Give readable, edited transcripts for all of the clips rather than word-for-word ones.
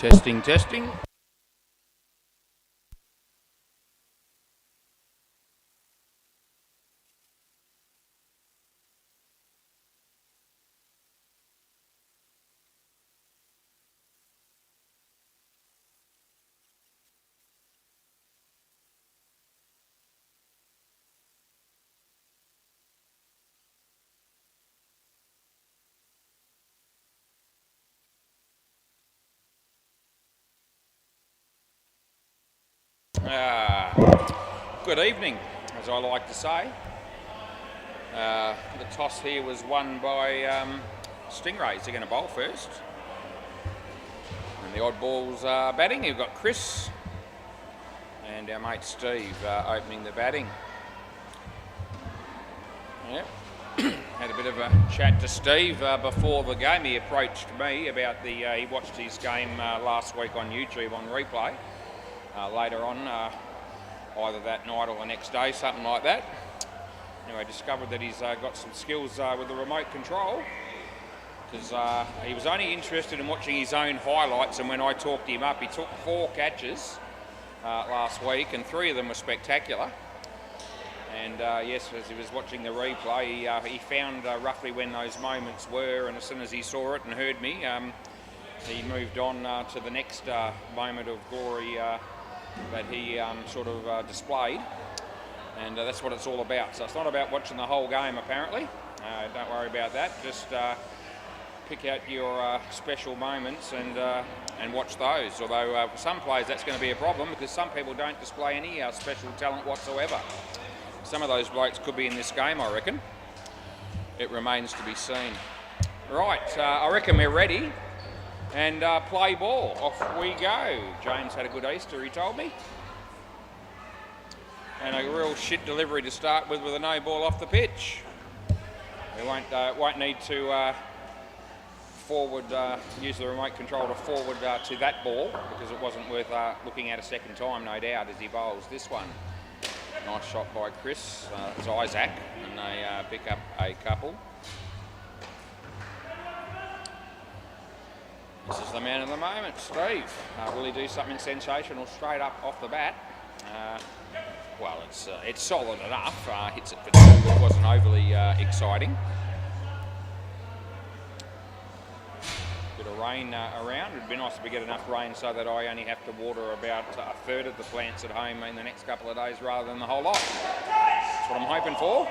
Testing, testing. Good evening, as I like to say. The toss here was won by Stingrays. They're going to bowl first. And the odd balls are batting. You've got Chris and our mate Steve opening the batting. Yep. Had a bit of a chat to Steve before the game. He approached me about he watched his game last week on YouTube on replay. Later on, either that night or the next day, something like that. Anyway, discovered that he's got some skills with the remote control, because he was only interested in watching his own highlights, and when I talked him up, he took 4 catches last week, and 3 of them were spectacular. And yes, as he was watching the replay, he found roughly when those moments were, and as soon as he saw it and heard me, he moved on to the next moment of glory that he sort of displayed, and that's what it's all about. So it's not about watching the whole game, apparently. Don't worry about that. Just pick out your special moments and watch those. Although for some players that's going to be a problem, because some people don't display any special talent whatsoever. Some of those blokes could be in this game, I reckon. It remains to be seen. Right, I reckon we're ready. And play ball. Off we go. James had a good Easter, he told me. And a real shit delivery to start with a no ball off the pitch. We won't need to use the remote control to forward to that ball, because it wasn't worth looking at a second time, no doubt, as he bowls this one. Nice shot by Chris. It's Isaac, and they pick up a couple. This is the man of the moment, Steve. Will he do something sensational straight up off the bat? Well, it's solid enough. Hits it for 2, but it wasn't overly exciting. Bit of rain around. It'd be nice if we get enough rain so that I only have to water about a third of the plants at home in the next couple of days rather than the whole lot. That's what I'm hoping for.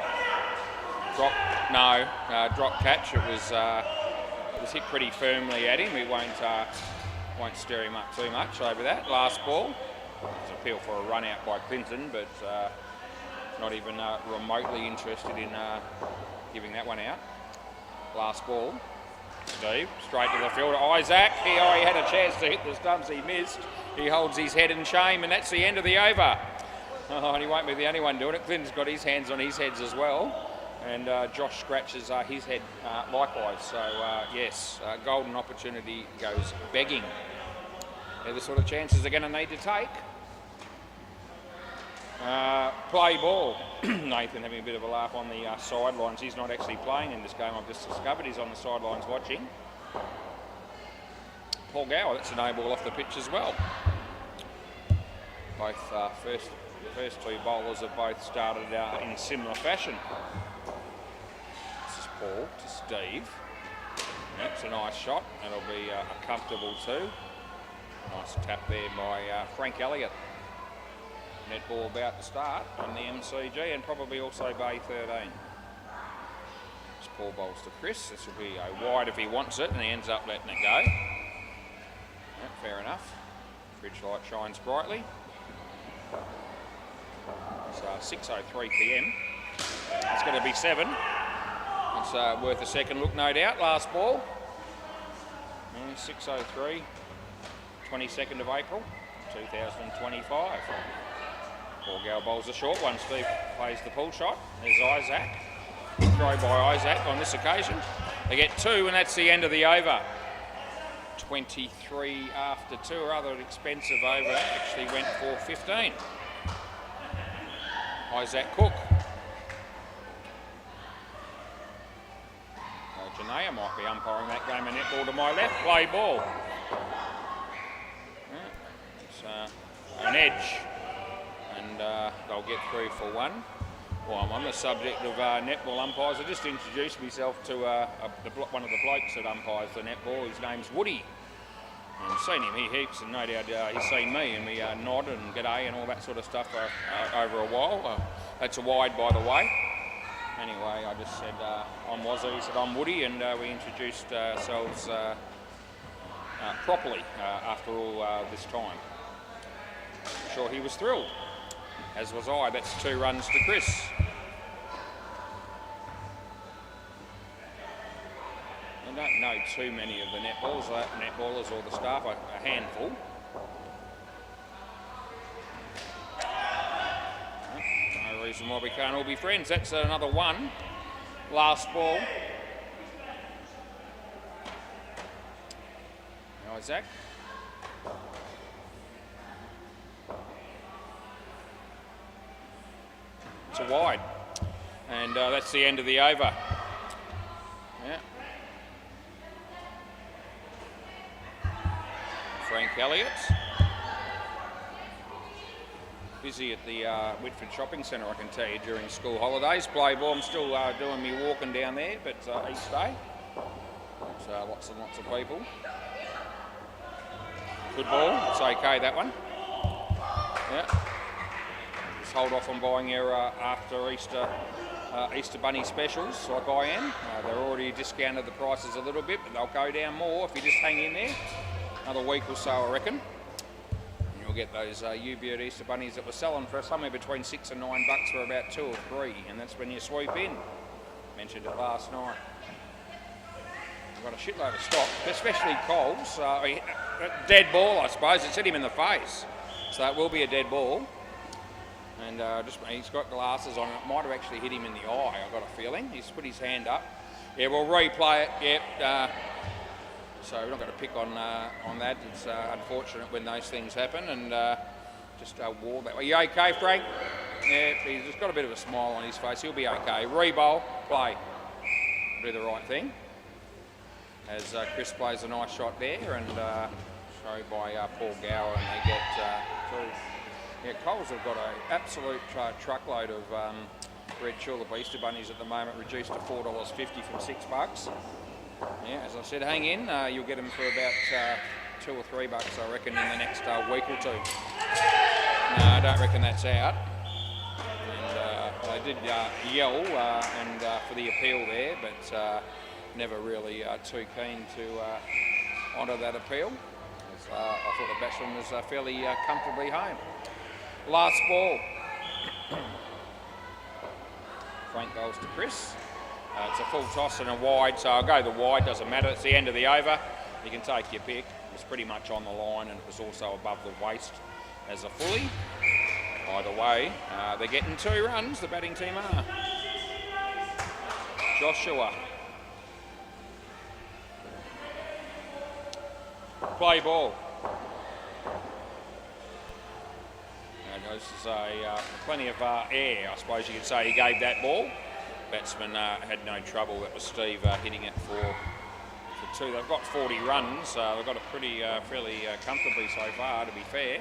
Drop catch. It was hit pretty firmly at him. We won't stir him up too much over that. Last ball. There's an appeal for a run out by Clinton, but not even remotely interested in giving that one out. Last ball. Steve, straight to the field. Isaac, he had a chance to hit the stumps, he missed. He holds his head in shame, and that's the end of the over. And he won't be the only one doing it. Clinton's got his hands on his heads as well. And Josh scratches his head likewise. So, yes, golden opportunity goes begging. They're the sort of chances they're going to need to take. Play ball. Nathan having a bit of a laugh on the sidelines. He's not actually playing in this game, I've just discovered. He's on the sidelines watching. Paul Gower, that's a no ball off the pitch as well. Both the first 2 bowlers have both started in similar fashion. Paul to Steve. That's a nice shot. That'll be a comfortable 2. Nice tap there by Frank Elliott. Net ball about to start on the MCG, and probably also Bay 13. This Paul bowls to Chris. This will be a wide if he wants it, and he ends up letting it go. Yep, fair enough. Fridge light shines brightly. It's 6:03 p.m. It's going to be 7. It's worth a second look, no doubt. Last ball. 6:03, 22nd of April, 2025. Paul Gower bowls a short one. Steve plays the pull shot. There's Isaac. Throw by Isaac on this occasion. They get 2, and that's the end of the over. 23 after 2. A rather expensive over. Actually went for 15. Isaac Cook. Janea might be umpiring that game, and netball to my left. Play ball. an edge, and they'll get through for one. Well, I'm on the subject of netball umpires. I just introduced myself to one of the blokes that umpires the netball. His name's Woody. And I've seen him here heaps, and no doubt he's seen me, and we nod and g'day and all that sort of stuff over a while. That's a wide, by the way. Anyway, I just said I'm Wazzy, he said I'm Woody, and we introduced ourselves properly after all this time. I'm sure he was thrilled, as was I. That's 2 runs to Chris. I don't know too many of the netballers or the staff, a handful. No reason why we can't all be friends. That's another one. Last ball. Isaac. It's a wide. And that's the end of the over. Yeah. Frank Elliott. Busy at the Whitford Shopping Centre, I can tell you, during school holidays. Play ball, I'm still doing me walking down there, but East Day. There's lots and lots of people. Good ball, it's okay, that one. Yeah. Just hold off on buying your after Easter bunny specials like I am. They're already discounted the prices a little bit, but they'll go down more if you just hang in there. Another week or so, I reckon. And you'll get those U-Beard Easter bunnies that were selling for somewhere between $6 and $9 for about 2 or 3, and that's when you swoop in. Mentioned it last night. Got a shitload of stock, especially Coles. Dead ball, I suppose. It's hit him in the face, so it will be a dead ball. And he's got glasses on. It might have actually hit him in the eye. I've got a feeling. He's put his hand up. Yeah, we'll replay it. Yep. So we're not going to pick on that. It's unfortunate when those things happen. And just war that way. Are you okay, Frank? Yeah, he's just got a bit of a smile on his face. He'll be okay. Re-bowl, play. Do the right thing. As Chris plays a nice shot there, and showed by Paul Gower, and they get through. Yeah, Coles have got an absolute truckload of red tulip Easter bunnies at the moment, reduced to $4.50 from $6. Yeah, as I said, hang in. You'll get them for about $2 or $3, I reckon, in the next week or 2. No, I don't reckon that's out. And they did yell and for the appeal there, but never really too keen to honour that appeal. I thought the batsman was fairly comfortably home. Last ball. Frank goes to Chris. It's a full toss and a wide, so I'll go the wide, doesn't matter. It's the end of the over. You can take your pick. It was pretty much on the line, and it was also above the waist as a fully. Either way, they're getting 2 runs, the batting team are. Joshua. Play ball. And this is plenty of air, I suppose you could say, he gave that ball. Batsman had no trouble. That was Steve hitting it for 2. They've got 40 runs. They've got it pretty fairly comfortably so far, to be fair.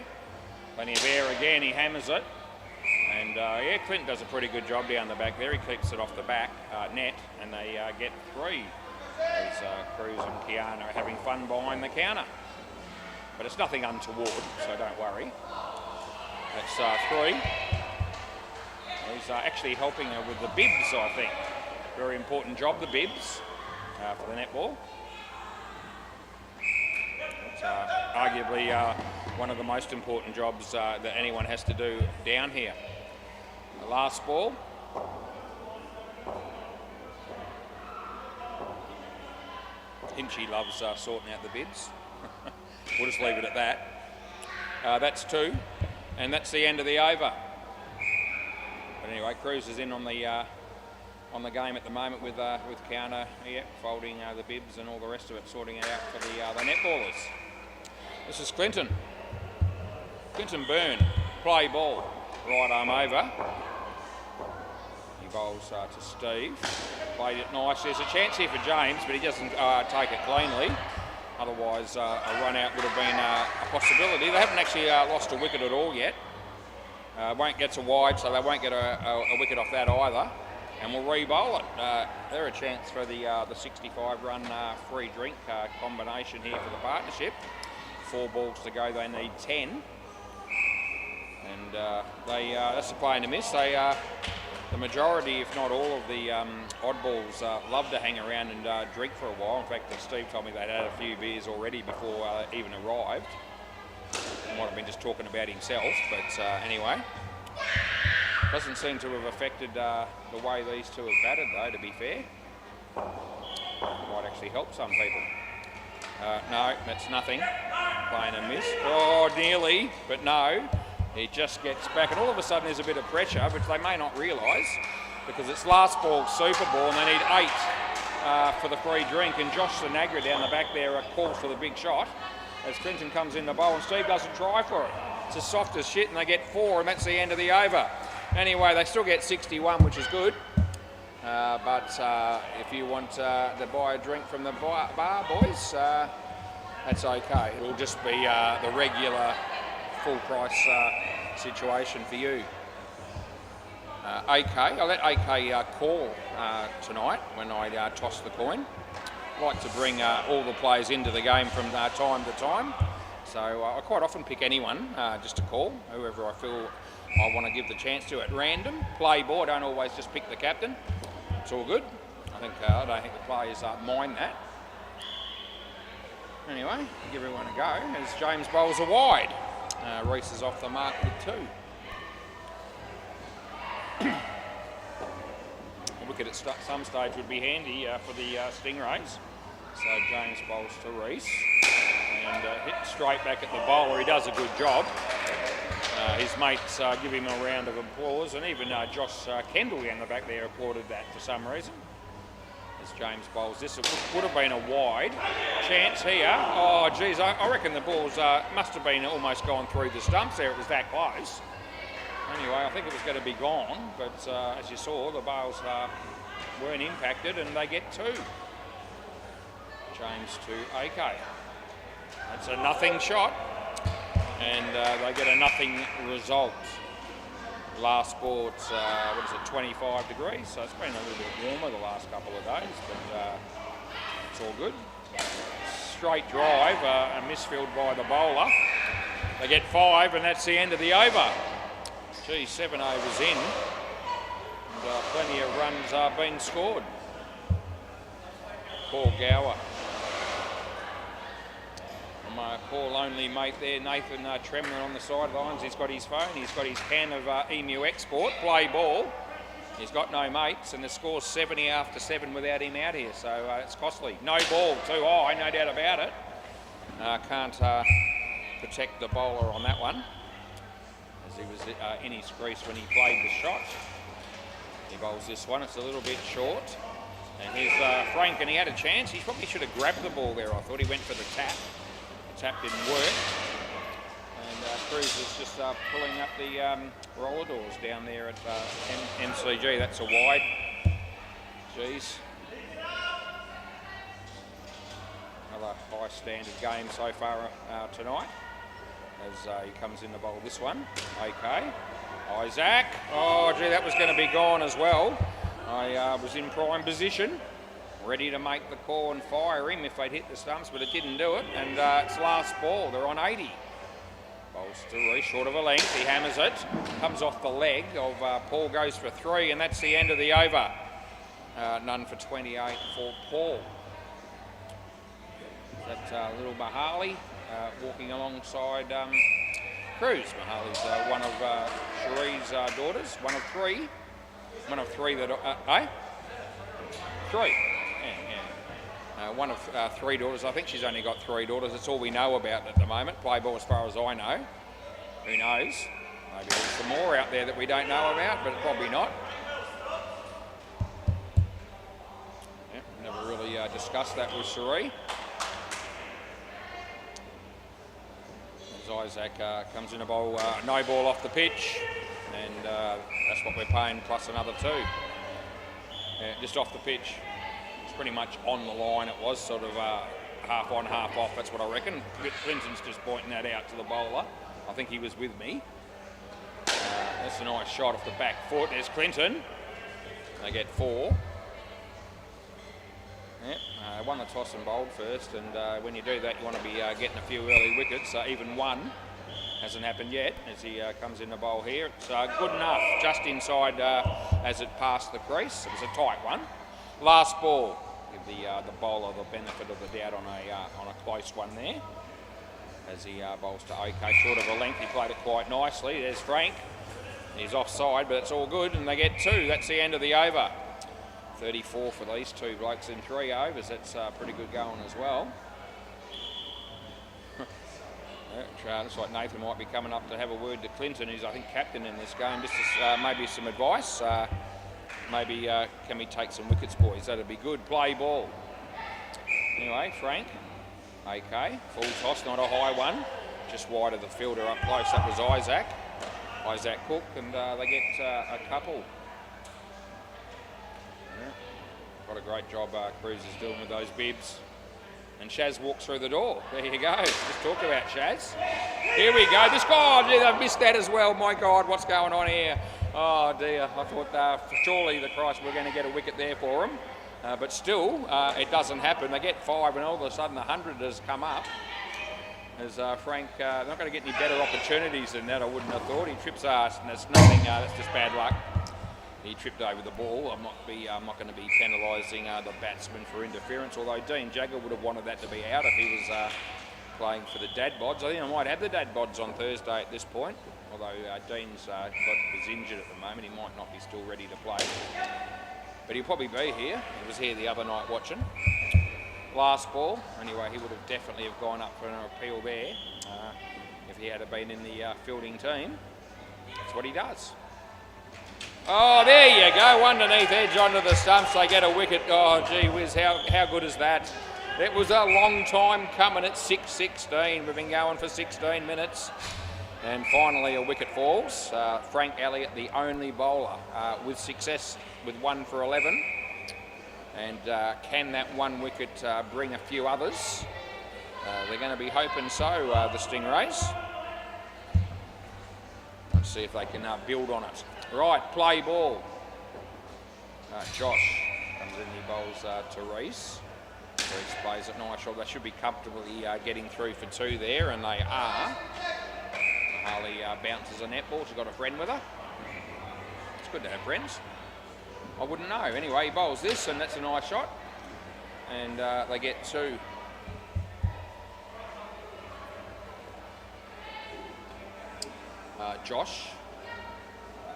Plenty of air again. He hammers it. And yeah, Clinton does a pretty good job down the back there. He keeps it off the back net, and they get 3. As Cruz and Kiana are having fun behind the counter. But it's nothing untoward, so don't worry. That's 3. He's actually helping her with the bibs, I think. Very important job, the bibs, for the netball. It's arguably one of the most important jobs that anyone has to do down here. The last ball. Hinchy loves sorting out the bibs. We'll just leave it at that. That's 2, and that's the end of the over. But anyway, Cruz is in on the game at the moment with counter, folding the bibs and all the rest of it, sorting it out for the netballers. This is Clinton. Clinton Byrne, play ball, right arm over. He bowls to Steve. Played it nice. There's a chance here for James, but he doesn't take it cleanly. Otherwise, a run out would have been a possibility. They haven't actually lost a wicket at all yet. Won't get to wide, so they won't get a wicket off that either. And we'll re-bowl it. They're a chance for the 65-run free drink combination here for the partnership. 4 balls to go, they need 10. And that's the play and a miss. The majority, if not all, of the oddballs love to hang around and drink for a while. In fact, Steve told me they'd had a few beers already before even arrived. He might have been just talking about himself, but anyway. Doesn't seem to have affected the way these two have batted, though, to be fair. Might actually help some people. No, that's nothing. Playing a miss. Oh, nearly, but no. It just gets back, and all of a sudden there's a bit of pressure, which they may not realise, because it's last ball, super ball, and they need 8 for the free drink. And Josh Sanagra down the back there calls for the big shot as Clinton comes in the bowl, and Steve doesn't try for it. It's as soft as shit, and they get 4, and that's the end of the over. Anyway, they still get 61, which is good. But if you want to buy a drink from the bar, boys, that's okay. It'll just be the regular full price situation for you. AK, I'll let AK call tonight when I toss the coin. I like to bring all the players into the game from time to time. So I quite often pick anyone just to call, whoever I feel I want to give the chance to at random. Play ball, I don't always just pick the captain. It's all good. I don't think the players mind that. Anyway, give everyone a go as James bowls a wide. Reese is off the mark with 2. A wicket at some stage would be handy for the Stingrays. So James bowls to Reese and hit straight back at the bowler. He does a good job. His mates give him a round of applause, and even Josh Kendall down the back there applauded that for some reason. As James bowls this, it would have been a wide chance here. Oh, geez, I reckon the balls must have been almost gone through the stumps there. It was that close. Anyway, I think it was going to be gone, but as you saw, the bails weren't impacted, and they get 2. James to AK. That's a nothing shot, and they get a nothing result. Last ball, it's 25 degrees, so it's been a little bit warmer the last couple of days, but it's all good. Straight drive, a misfield by the bowler. They get 5, and that's the end of the over. Gee, 7 overs in, and plenty of runs are being scored. Paul Gower. My poor lonely mate there, Nathan trembling on the sidelines. He's got his phone, he's got his can of Emu Export, play ball. He's got no mates, and the score's 70 after 7 without him out here, so it's costly. No ball, too high, no doubt about it. Can't protect the bowler on that one, as he was in his crease when he played the shot. He bowls this one, it's a little bit short. And here's Frank, and he had a chance. He probably should have grabbed the ball there. I thought he went for the tap. Tap didn't work, and Cruz is just pulling up the roller doors down there at MCG. That's a wide. Jeez. Another high standard game so far tonight, as he comes in the bowl this one. Okay, Isaac. Oh gee, that was going to be gone as well. I was in prime position, ready to make the call and fire him if they'd hit the stumps, but it didn't do it, and it's last ball. They're on 80. Bowls to Reece, short of a length. He hammers it. Comes off the leg of Paul, goes for 3, and that's the end of the over. None for 28 for Paul. That little Mahali walking alongside Cruz. Mahali's one of Cherie's daughters, one of 3. One of 3 that... 3. One of 3 daughters. I think she's only got 3 daughters. That's all we know about at the moment. Play ball as far as I know. Who knows? Maybe there's some more out there that we don't know about, but probably not. Yep, never really discussed that with Cherie. As Isaac comes in a bowl, no ball off the pitch, and that's what we're paying, plus another 2. Yeah, just off the pitch. Pretty much on the line. It was sort of half on, half off. That's what I reckon. Clinton's just pointing that out to the bowler. I think he was with me. That's a nice shot off the back foot. There's Clinton. They get 4. Yep, won the toss and bowled first, and when you do that, you want to be getting a few early wickets. Even one hasn't happened yet as he comes in the bowl here. It's good enough, just inside as it passed the crease. It was a tight one. Last ball, give the bowler the benefit of the doubt on a close one there. As he bowls to OK, short of a length, he played it quite nicely. There's Frank. He's offside, but it's all good, and they get 2. That's the end of the over. 34 for these 2 blokes in 3 overs. That's pretty good going as well. Looks like Nathan might be coming up to have a word to Clinton, who's I think captain in this game. Just as, maybe some advice. Maybe can we take some wickets, boys? That'd be good. Play ball. Anyway, Frank. OK, full toss, not a high one. Just wide of the fielder up close. That was Isaac Cook, and they get a couple. Yeah. What a great job Cruz is doing with those bibs. And Shaz walks through the door. There you go. Just talk about Shaz. Here we go. This guy, they've missed that as well. My God, what's going on here? Oh dear. I thought surely the Christ we're going to get a wicket there for him. But still, it doesn't happen. They get 5 and all of a sudden 100 has come up. As Frank, they're not going to get any better opportunities than that, I wouldn't have thought. He trips us, and that's nothing, that's just bad luck. He tripped over the ball. I'm not going to be penalising the batsman for interference, although Dean Jagger would have wanted that to be out if he was playing for the dad bods. I think I might have the dad bods on Thursday at this point, although Dean's is injured at the moment. He might not be still ready to play. But he'll probably be here. He was here the other night watching. Last ball. Anyway, he would have definitely have gone up for an appeal there if he had been in the fielding team. That's what he does. Oh, there you go. Underneath edge onto the stumps. They get a wicket. Oh, gee whiz. How good is that? It was a long time coming at 6:16. We've been going for 16 minutes. And finally a wicket falls. Frank Elliott, the only bowler with success with 1 for 11. And can that 1 wicket bring a few others? They're going to be hoping so, the Stingrays. Let's see if they can build on it. Right, play ball. Josh comes in, he bowls to Reese. Reese plays it nice shot. They should be comfortably getting through for 2 there, and they are. Harley bounces a netball. She's got a friend with her. It's good to have friends. I wouldn't know. Anyway, he bowls this, and that's a nice shot. And they get 2. Josh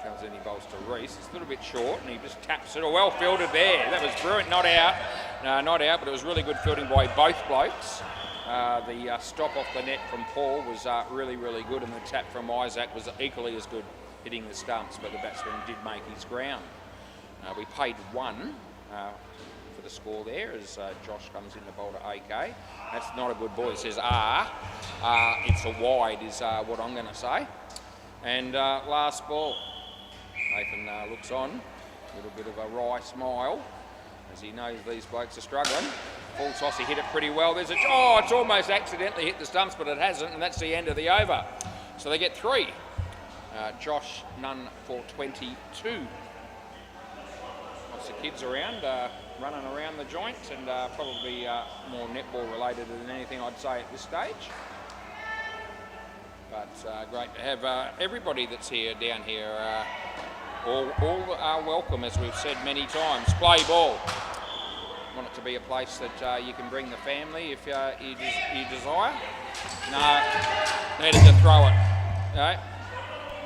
comes in, he bowls to Reese. It's a little bit short, and he just taps it. Well fielded there. That was brilliant. Not out. No, not out, but it was really good fielding by both blokes. The stop off the net from Paul was really, really good, and the tap from Isaac was equally as good, hitting the stumps, but the batsman did make his ground. We paid 1 for the score there as Josh comes in to bowl to AK. That's not a good ball. It says it's a wide is what I'm going to say. And last ball. Nathan looks on, a little bit of a wry smile as he knows these blokes are struggling. Full toss, he hit it pretty well. There's it's almost accidentally hit the stumps, but it hasn't, and that's the end of the over. So they get 3. Josh, none for 22. Lots of kids around, running around the joint, and probably more netball related than anything I'd say at this stage. But great to have everybody that's here down here. All are welcome, as we've said many times. Play ball. Want it to be a place that you can bring the family if you desire. No, needed to throw it. No.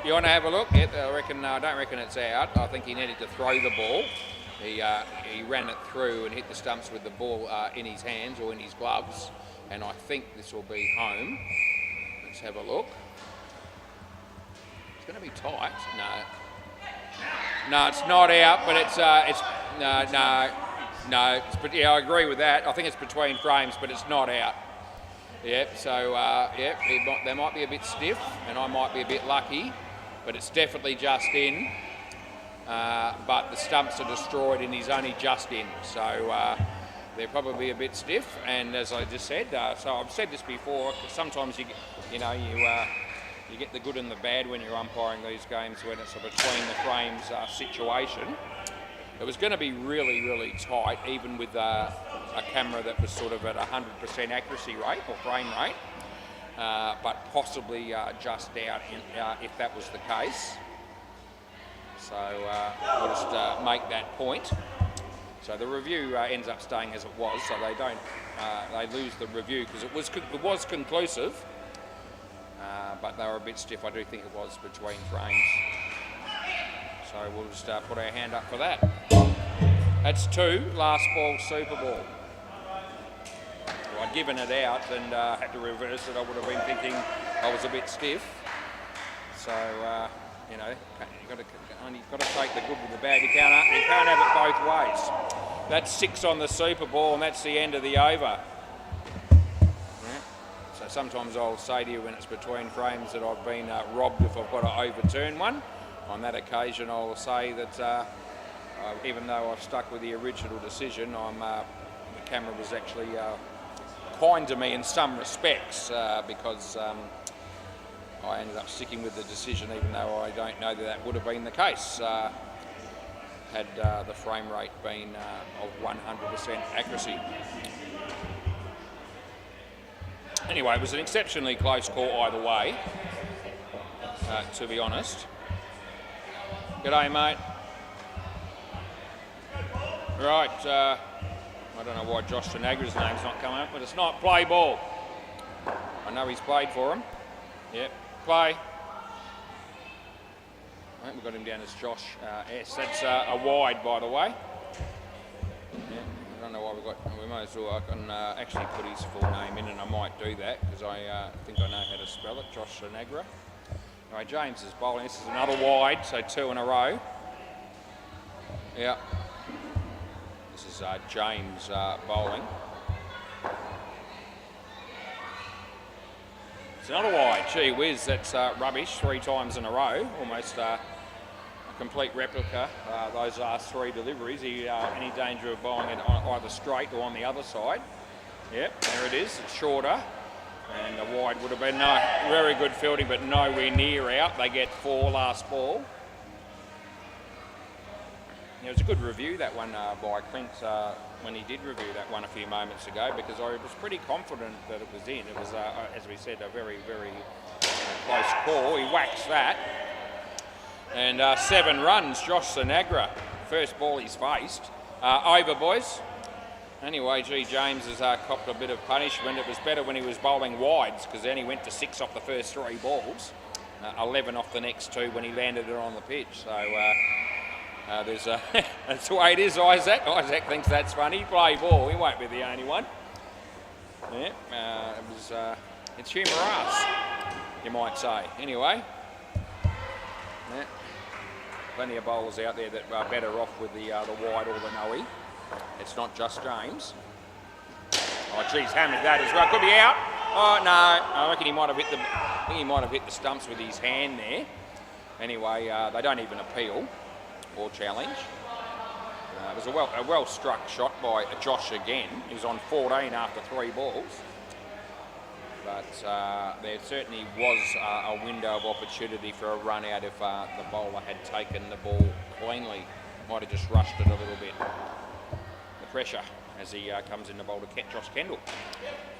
You want to have a look? Yeah, I don't reckon it's out. I think he needed to throw the ball. He ran it through and hit the stumps with the ball in his hands or in his gloves. And I think this will be home. Let's have a look. It's going to be tight. No, it's not out, but it's no. But yeah, I agree with that. I think it's between frames, but it's not out. Yep. So they might be a bit stiff, and I might be a bit lucky, but it's definitely just in. But the stumps are destroyed, and he's only just in. So they're probably a bit stiff, and as I just said, so I've said this before, sometimes you get the good and the bad when you're umpiring these games when it's a between the frames situation. It was going to be really, really tight, even with a camera that was sort of at 100% accuracy rate or frame rate, but possibly just out if that was the case. So we'll just make that point. So the review ends up staying as it was, so they don't they lose the review because it was conclusive, but they were a bit stiff. I do think it was between frames. So we'll just put our hand up for that. That's 2, last ball Super Ball. If I'd given it out and had to reverse it, I would have been thinking I was a bit stiff. So, you know, you've got to take the good with the bad. You can't have it both ways. That's 6 on the Super Ball, and that's the end of the over. Yeah. So sometimes I'll say to you when it's between frames that I've been robbed if I've got to overturn one. On that occasion, I'll say that even though I've stuck with the original decision, the camera was actually kind to me in some respects because I ended up sticking with the decision, even though I don't know that would have been the case had the frame rate been of 100% accuracy. Anyway, it was an exceptionally close call either way, to be honest. G'day, mate. Right, I don't know why Josh Tanagra's name's not coming up, but it's not. Play ball. I know he's played for him. Yep, play. I think we've got him down as Josh S. That's a wide, by the way. Yeah, I don't know why we might as well, I can actually put his full name in, and I might do that because I think I know how to spell it, Josh Tanagra. Anyway, James is bowling. This is another wide, so 2 in a row. Yeah. This is James bowling. It's another wide. Gee whiz, that's rubbish 3 times in a row. Almost a complete replica. Those last 3 deliveries. Any danger of bowling it on either straight or on the other side. Yep, there it is. It's shorter. And the wide would have been very good fielding, but nowhere near out. They get 4 last ball. It was a good review, that one by Clint, when he did review that one a few moments ago, because I was pretty confident that it was in. It was, as we said, a very, very close call. He whacks that. And 7 runs, Josh Tanagra. First ball he's faced. Over, boys. Anyway, James has copped a bit of punishment. It was better when he was bowling wides, because then he went to 6 off the first 3 balls. 11 off the next 2 when he landed it on the pitch. So that's the way it is, Isaac. Isaac thinks that's funny. Play ball. He won't be the only one. Yeah, it's humorous, you might say. Anyway, yeah, plenty of bowlers out there that are better off with the wide or the no-e. It's not just James. Oh, geez, hammered that as well. Could be out. Oh no, I reckon he might have hit the stumps with his hand there. Anyway, they don't even appeal or challenge. It was a well struck shot by Josh again. He was on 14 after 3 balls. But there certainly was a window of opportunity for a run out if the bowler had taken the ball cleanly. Might have just rushed it a little bit. The pressure as he comes in the bowl to Josh Kendall.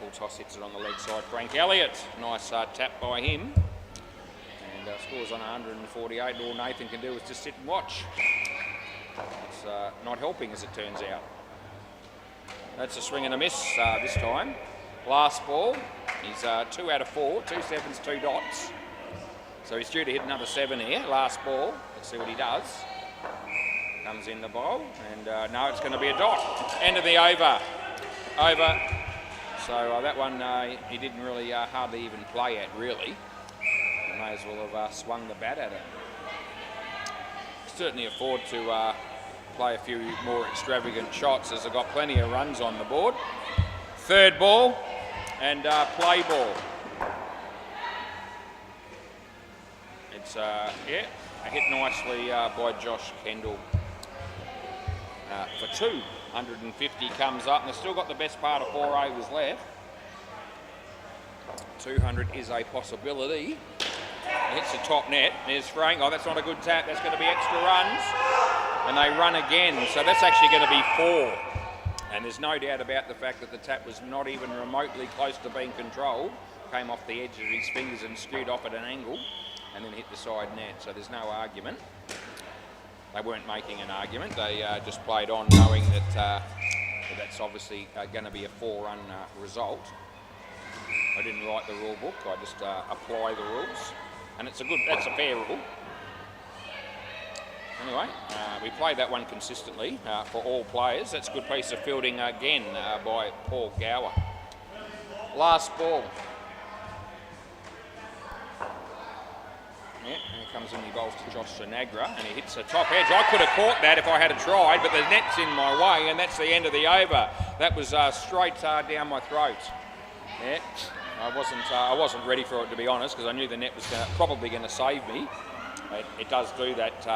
Full toss hits it on the leg side. Frank Elliott, nice tap by him. And scores on 148. All Nathan can do is just sit and watch. It's not helping, as it turns out. That's a swing and a miss this time. Last ball, he's 2 out of 4, 2 sevens, 2 dots. So he's due to hit another 7 here. Last ball, let's see what he does. Comes in the bowl, and no, it's going to be a dot. End of the over. Over. So that one he didn't really hardly even play at, really. He may as well have swung the bat at it. Certainly afford to play a few more extravagant shots, as they've got plenty of runs on the board. Third ball and play ball. It's yeah, hit nicely by Josh Kendall for 2. 150 comes up, and they've still got the best part of 4 overs left. 200 is a possibility. Hits the top net. There's Frank. Oh, that's not a good tap. That's going to be extra runs. And they run again. So that's actually going to be 4. And there's no doubt about the fact that the tap was not even remotely close to being controlled. Came off the edge of his fingers and skewed off at an angle and then hit the side net. So there's no argument. They weren't making an argument. They just played on knowing that that's obviously going to be a 4-run result. I didn't write the rule book. I just apply the rules. And that's a fair rule. Anyway, we played that one consistently for all players. That's a good piece of fielding again by Paul Gower. Last ball. Yeah, and he comes in, he bowls to Josh Sinagra, and he hits the top edge. I could have caught that if I had tried, but the net's in my way, and that's the end of the over. That was straight down my throat. Yeah, I wasn't ready for it, to be honest, because I knew the net was probably going to save me. It does do that,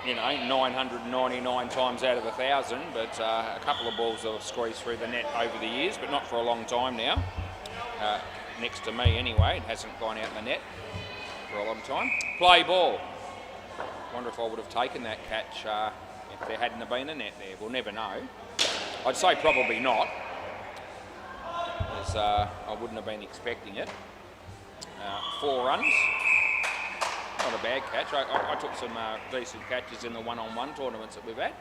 999 times out of 1,000, but a couple of balls that have squeezed through the net over the years, but not for a long time now. Next to me anyway, it hasn't gone out in the net for a long time. Play ball. Wonder if I would have taken that catch if there hadn't have been a net there. We'll never know. I'd say probably not, as I wouldn't have been expecting it. 4 runs. Not a bad catch. I took some decent catches in the one-on-one tournaments that we've had.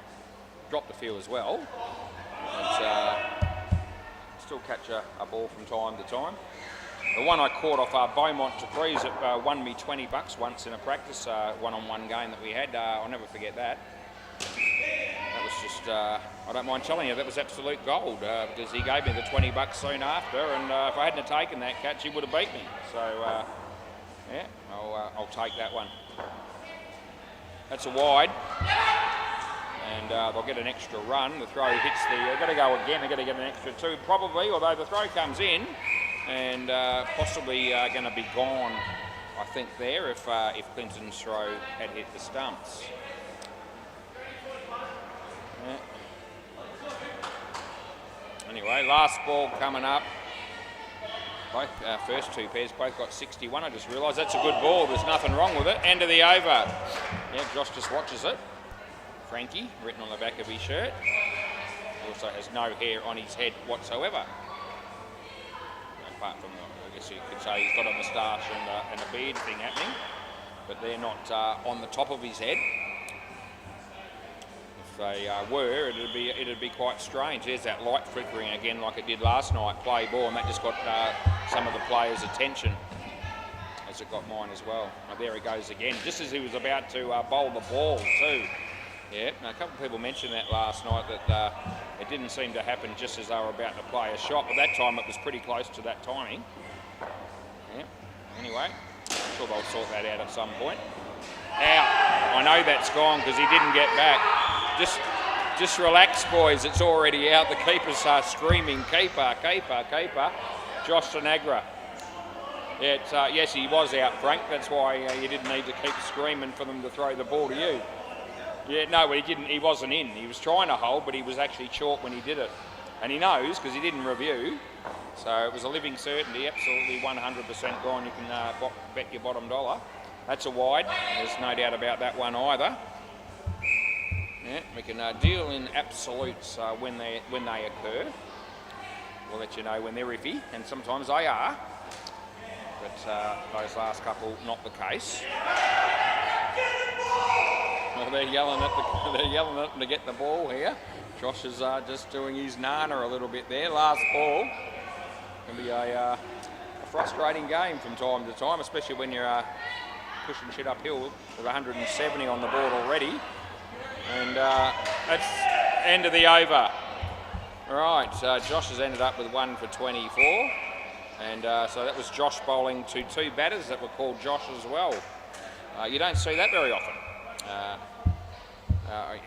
Dropped a few as well. But still catch a ball from time to time. The one I caught off Beaumont to Breeze, it won me $20 once in a practice one-on-one game that we had. I'll never forget that. That was just, I don't mind telling you, that was absolute gold because he gave me the $20 soon after, and if I hadn't have taken that catch, he would have beat me. So, yeah, I'll take that one. That's a wide, and they'll get an extra run. The throw hits they've got to go again, they've got to get an extra 2 probably, although the throw comes in, and possibly going to be gone, I think, there if Clinton's throw had hit the stumps. Yeah. Anyway, last ball coming up. Both first 2 pairs both got 61. I just realised that's a good ball. There's nothing wrong with it. End of the over. Yeah, Josh just watches it. Frankie, written on the back of his shirt. He also has no hair on his head whatsoever. Apart from, I guess you could say he's got a moustache and a beard thing happening, but they're not on the top of his head. If they were, it'd be quite strange. There's that light flickering again, like it did last night. Play ball, and that just got some of the players' attention, as it got mine as well. Now, there he goes again, just as he was about to bowl the ball too. Yeah, now, a couple of people mentioned that last night, that it didn't seem to happen just as they were about to play a shot, but that time it was pretty close to that timing. Yeah. Anyway, I'm sure they'll sort that out at some point. Out. I know that's gone because he didn't get back. Just relax, boys. It's already out. The keepers are screaming, keeper, keeper, keeper. Josh Sinagra. Yeah, yes, he was out, Frank. That's why you didn't need to keep screaming for them to throw the ball to you. Yeah, no, he didn't. He wasn't in. He was trying to hold, but he was actually short when he did it. And he knows because he didn't review. So it was a living certainty, absolutely 100% gone. You can bet your bottom dollar. That's a wide. There's no doubt about that one either. Yeah, we can deal in absolutes when they occur. We'll let you know when they're iffy, and sometimes they are. But those last couple, not the case. Well, they're yelling at them to get the ball here. Josh is just doing his nana a little bit there. Last ball can be a frustrating game from time to time, especially when you're pushing shit uphill with 170 on the board already. And that's end of the over. Right, Josh has ended up with 1 for 24. And so that was Josh bowling to 2 batters that were called Josh as well. You don't see that very often.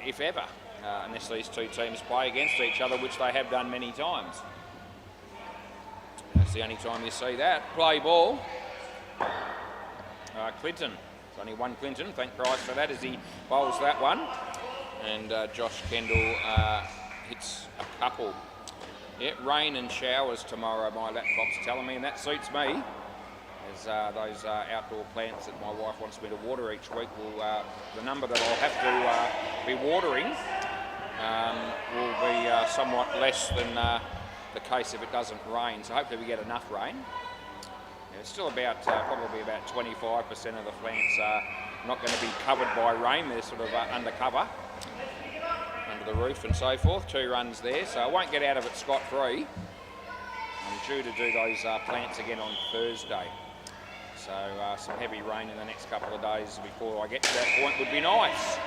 If ever, unless these 2 teams play against each other, which they have done many times. That's the only time you see that. Play ball. Clinton. It's only one Clinton, thank Christ for that, as he bowls that one. and Josh Kendall hits a couple. Yeah, rain and showers tomorrow, my laptop's telling me, and that suits me. As those outdoor plants that my wife wants me to water each week will, the number that I'll have to be watering will be somewhat less than the case if it doesn't rain. So hopefully we get enough rain. Yeah, it's still about probably about 25% of the plants are not going to be covered by rain. They're sort of undercover, under the roof and so forth. 2 runs there, so I won't get out of it scot-free. I'm due to do those plants again on Thursday. So some heavy rain in the next couple of days before I get to that point would be nice.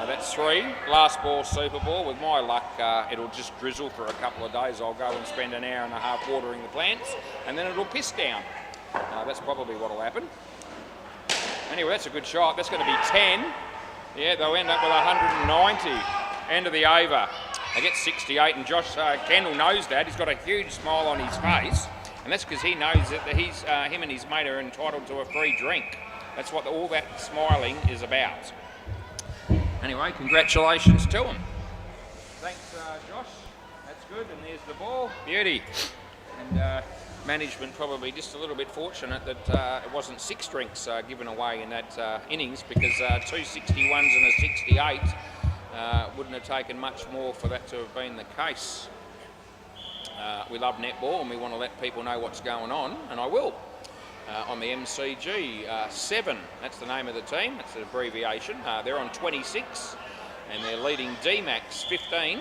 That's 3. Last ball, Super Ball. With my luck, it'll just drizzle for a couple of days. I'll go and spend an hour and a half watering the plants, and then it'll piss down. That's probably what'll happen. Anyway, that's a good shot. That's going to be 10. Yeah, they'll end up with 190. End of the over. They get 68, and Josh Kendall knows that. He's got a huge smile on his face, and that's because he knows that him and his mate are entitled to a free drink. That's what all that smiling is about. Anyway, congratulations to him. Thanks, Josh. That's good, and there's the ball. Beauty. And management probably just a little bit fortunate that it wasn't 6 drinks given away in that innings, because 2 61s and a 68 wouldn't have taken much more for that to have been the case. We love netball and we want to let people know what's going on, and I will. On the MCG, 7, that's the name of the team, that's an abbreviation. They're on 26 and they're leading DMAX 15.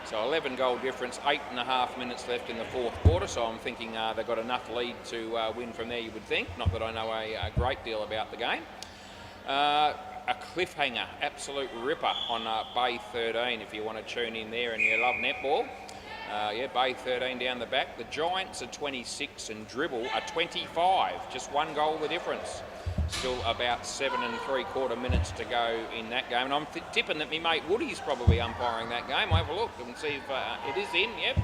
So 11 goal difference, 8.5 minutes left in the 4th quarter. So I'm thinking they've got enough lead to win from there, you would think. Not that I know a great deal about the game. A cliffhanger, absolute ripper on Bay 13 if you want to tune in there and you love netball. Yeah, Bay 13 down the back. The Giants are 26 and Dribble are 25. Just 1 goal the difference. Still about 7 3/4 minutes to go in that game. And I'm tipping that my mate Woody's probably umpiring that game. I'll have a look and see if it is him. Yep.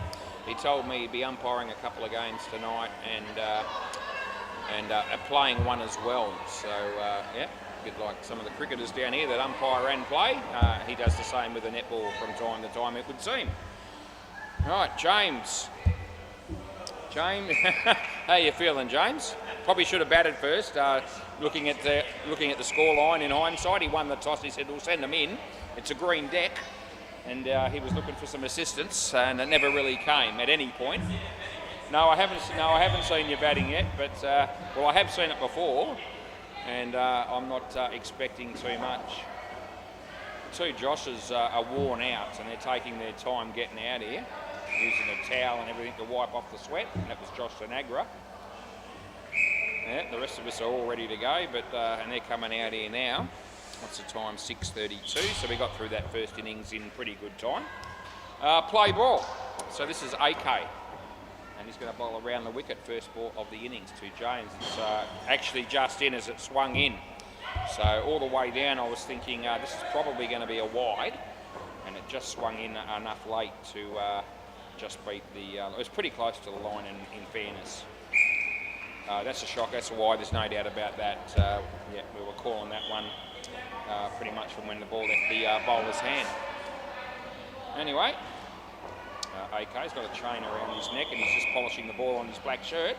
He told me he'd be umpiring a couple of games tonight and playing one as well. So, yeah, a bit like some of the cricketers down here that umpire and play. He does the same with the netball from time to time, it would seem. Right, James. James, how you feeling, James? Probably should have batted first. Looking at the score line in hindsight, he won the toss. He said, "We'll send them in. It's a green deck," and he was looking for some assistance, and it never really came at any point. No, I haven't seen you batting yet, but well, I have seen it before, and I'm not expecting too much. The 2 Joshes are worn out, and they're taking their time getting out here, using a towel and everything to wipe off the sweat. And that was Josh Sanagra. Yeah, the rest of us are all ready to go, but and they're coming out here now. What's the time? 6:32. So we got through that first innings in pretty good time. Play ball. So this is AK, and he's going to bowl around the wicket. First ball of the innings to James. It's actually just in as it swung in. So all the way down, I was thinking this is probably going to be a wide, and it just swung in enough late to just beat the. It was pretty close to the line in fairness. That's a shock. That's a wide. There's no doubt about that. Yeah, we were calling that one pretty much from when the ball left the bowler's hand. Anyway, AK's got a chain around his neck, and he's just polishing the ball on his black shirt.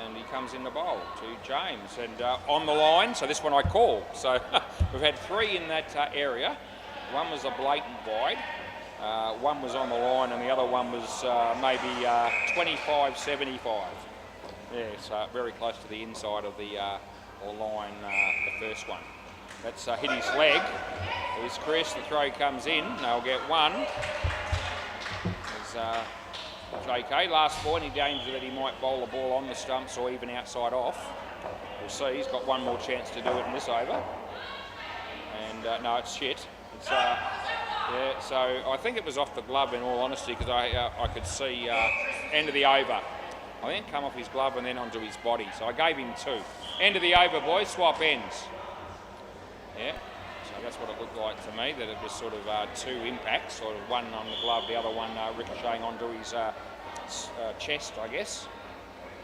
And he comes in the bowl to James, and on the line, so this one I call. So we've had 3 in that area. One was a blatant wide, one was on the line, and the other one was maybe 25-75. Yeah, so very close to the inside of the line, the first one. That's hit his leg. There's Chris, the throw comes in, they'll get 1. There's JK, last ball, any danger that he might bowl the ball on the stumps or even outside off. We'll see, he's got one more chance to do it in this over. And no, it's shit. It's, yeah, so I think it was off the glove in all honesty, because I could see end of the over. I think it come off his glove and then onto his body, so I gave him 2. End of the over, boys, swap ends. Yeah. So that's what it looked like to me, that it was sort of 2 impacts, sort of one on the glove, the other one ricocheting onto his chest, I guess.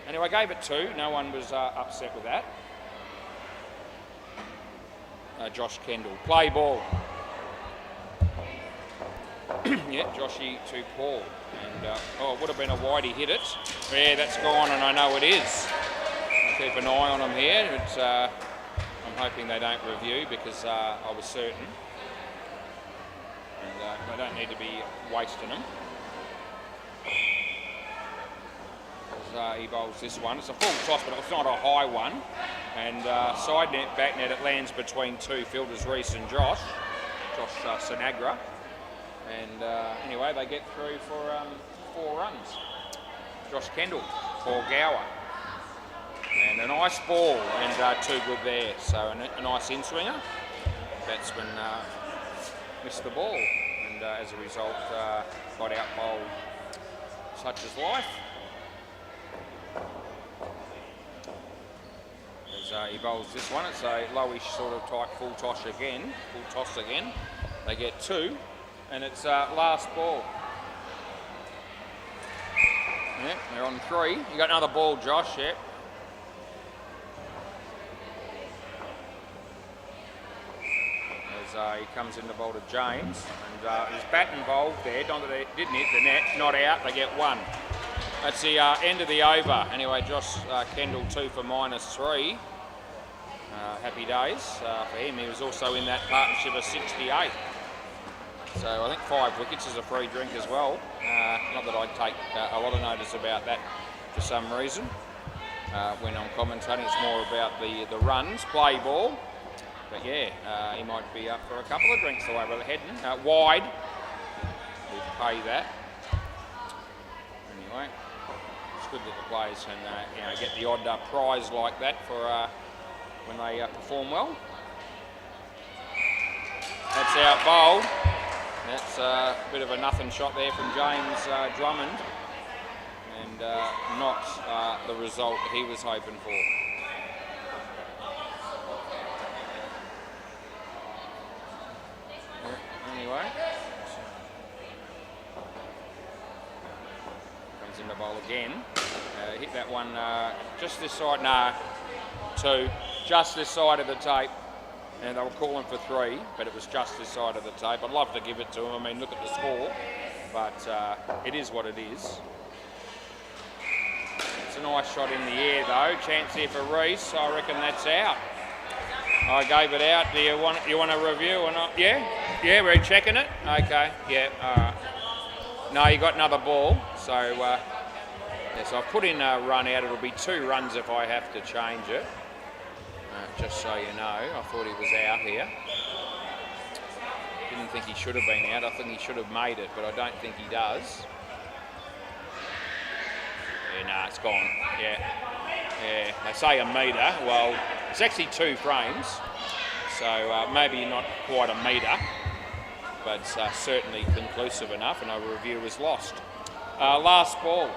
Anyway, I gave it 2. No one was upset with that. Josh Kendall. Play ball. Yeah, Joshy to Paul. And, it would have been a wide, he hit it. Yeah, that's gone, and I know it is. I'll keep an eye on them here. But, I'm hoping they don't review because I was certain. And they don't need to be wasting them. He bowls this one. It's a full toss, but it's not a high one. And side net, back net, it lands between two fielders, Reese and Josh Sinagra. And anyway, they get through for 4 runs. Josh Kendall for Gower. And a nice ball, and too good there. So a nice in-swinger. Batsman missed the ball, and as a result, got out bowled such as life. As he bowls this one, it's a lowish sort of type full toss again. They get 2, and it's last ball. Yeah, they're on 3. You got another ball, Josh. Yeah. As he comes in to bowl to James, and his bat involved there. Not that they didn't hit the net, not out. They get 1. That's the end of the over. Anyway, Josh Kendall 2 for -3. Happy days for him. He was also in that partnership of 68. So I think 5 wickets is a free drink as well. Not that I'd take a lot of notice about that for some reason. When I'm commentating, it's more about the runs, play ball. But yeah, he might be up for a couple of drinks the way we're heading. Wide, we'd pay that. Anyway, it's good that the players can get the odd prize like that for when they perform well. That's out bowled. That's a bit of a nothing shot there from James Drummond, and not the result he was hoping for. Anyway, comes in the bowl again. Hit that one just this side, 2, just this side of the tape. And they were calling for 3, but it was just this side of the tape. I'd love to give it to him. I mean, look at the score, but it is what it is. It's a nice shot in the air, though. Chance here for Reese. I reckon that's out. I gave it out. Do you want a review or not? Yeah, we're checking it. Okay, yeah. All right. No, you got another ball. So so I've put in a run out. It'll be 2 runs if I have to change it. Just so you know, I thought he was out here. Didn't think he should have been out. I think he should have made it, but I don't think he does. Yeah, no, it's gone. Yeah. They say a metre. Well, it's actually 2 frames, so maybe not quite a metre, but certainly conclusive enough, and a review was lost. Last ball.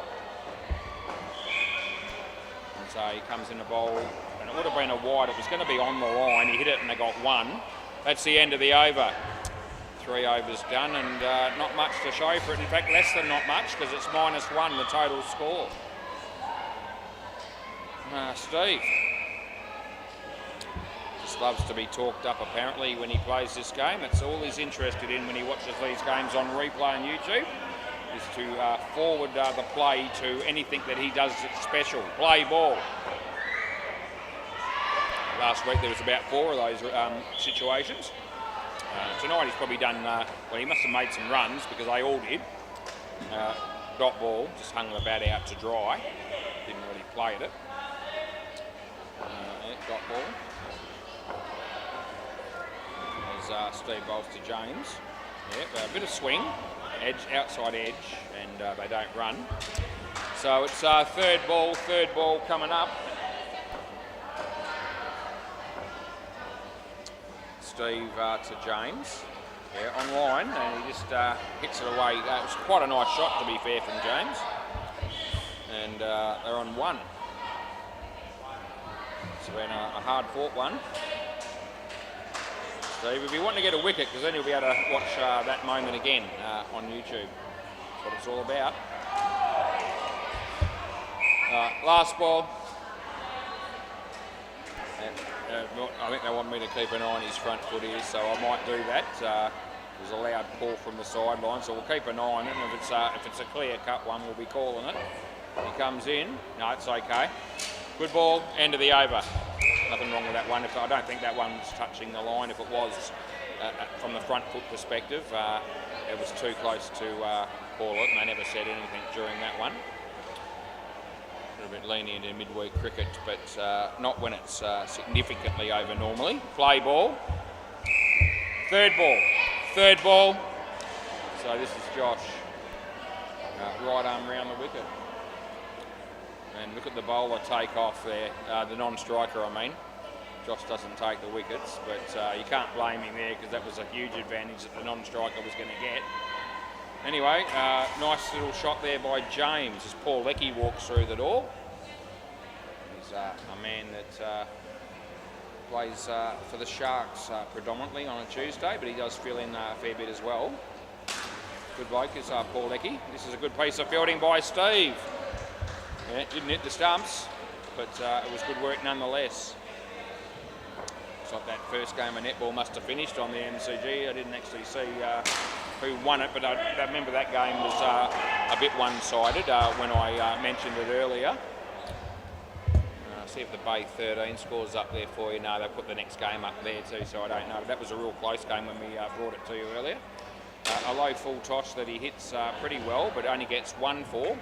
And so he comes in the bowl. It would have been a wide. It was going to be on the line. He hit it and they got 1. That's the end of the over. 3 overs done, and not much to show for it. In fact, less than not much, because it's -1, the total score. Steve just loves to be talked up, apparently, when he plays this game. That's all he's interested in when he watches these games on replay on YouTube, is to forward the play to anything that he does special. Play ball. Last week there was about 4 of those situations. Tonight he's probably done, well, he must have made some runs because they all did. Dot ball, just hung the bat out to dry. Didn't really play at it. Dot ball. As Steve bowls to James. Yeah, a bit of swing, outside edge, and they don't run. So it's third ball coming up. Steve to James, on line, and he just hits it away. It was quite a nice shot, to be fair, from James. And they're on 1. It's been a hard-fought one. Steve will be wanting to get a wicket, because then he'll be able to watch that moment again on YouTube. That's what it's all about. Last ball. I think they want me to keep an eye on his front foot here, so I might do that. There's a loud pull from the sideline, so we'll keep an eye on it, and if it's a clear-cut one, we'll be calling it. He comes in. No, it's okay. Good ball, end of the over. Nothing wrong with that one. I don't think that one was touching the line. If it was, from the front foot perspective, it was too close to call it, and they never said anything during that one. A little bit lenient in midweek cricket, but not when it's significantly over normally. Play ball. Third ball. So this is Josh. Right arm round the wicket. And look at the bowler take off there, the non-striker I mean. Josh doesn't take the wickets, but you can't blame him there because that was a huge advantage that the non-striker was going to get. Anyway, nice little shot there by James as Paul Leckie walks through the door. He's a man that plays for the Sharks predominantly on a Tuesday, but he does fill in a fair bit as well. Good bloke is Paul Leckie. This is a good piece of fielding by Steve. Yeah, didn't hit the stumps, but it was good work nonetheless. Looks like that first game of netball must have finished on the MCG. I didn't actually see who won it, but I remember that game was a bit one-sided when I mentioned it earlier. See if the Bay 13 scores up there for you. No, they put the next game up there too, so I don't know. That was a real close game when we brought it to you earlier. A low full toss that he hits pretty well, but only gets 1 for.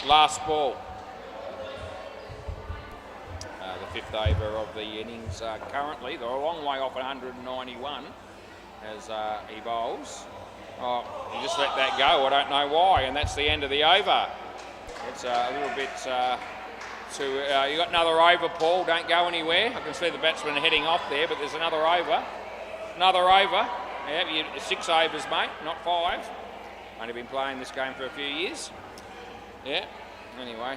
Last ball. The 5th over of the innings currently. They're a long way off 191 as he bowls. Oh, he just let that go. I don't know why, and that's the end of the over. It's a little bit you got another over, Paul. Don't go anywhere. I can see the batsman heading off there, but there's another over. Another over. Yeah, 6 overs, mate, not 5. Only been playing this game for a few years. Yeah, anyway,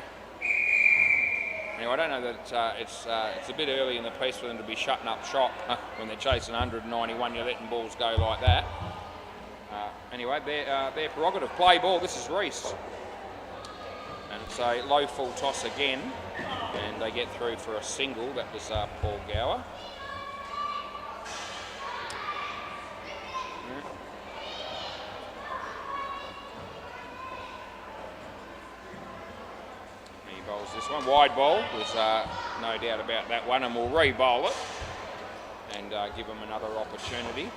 I don't know that it's a bit early in the piece for them to be shutting up shop when they're chasing 191. You're letting balls go like that. Anyway, their prerogative. Play ball. This is Reese, and it's a low full toss again, and they get through for a single. That was Paul Gower. Bowls this one. Wide ball. There's no doubt about that one, and we'll re-bowl it and give them another opportunity.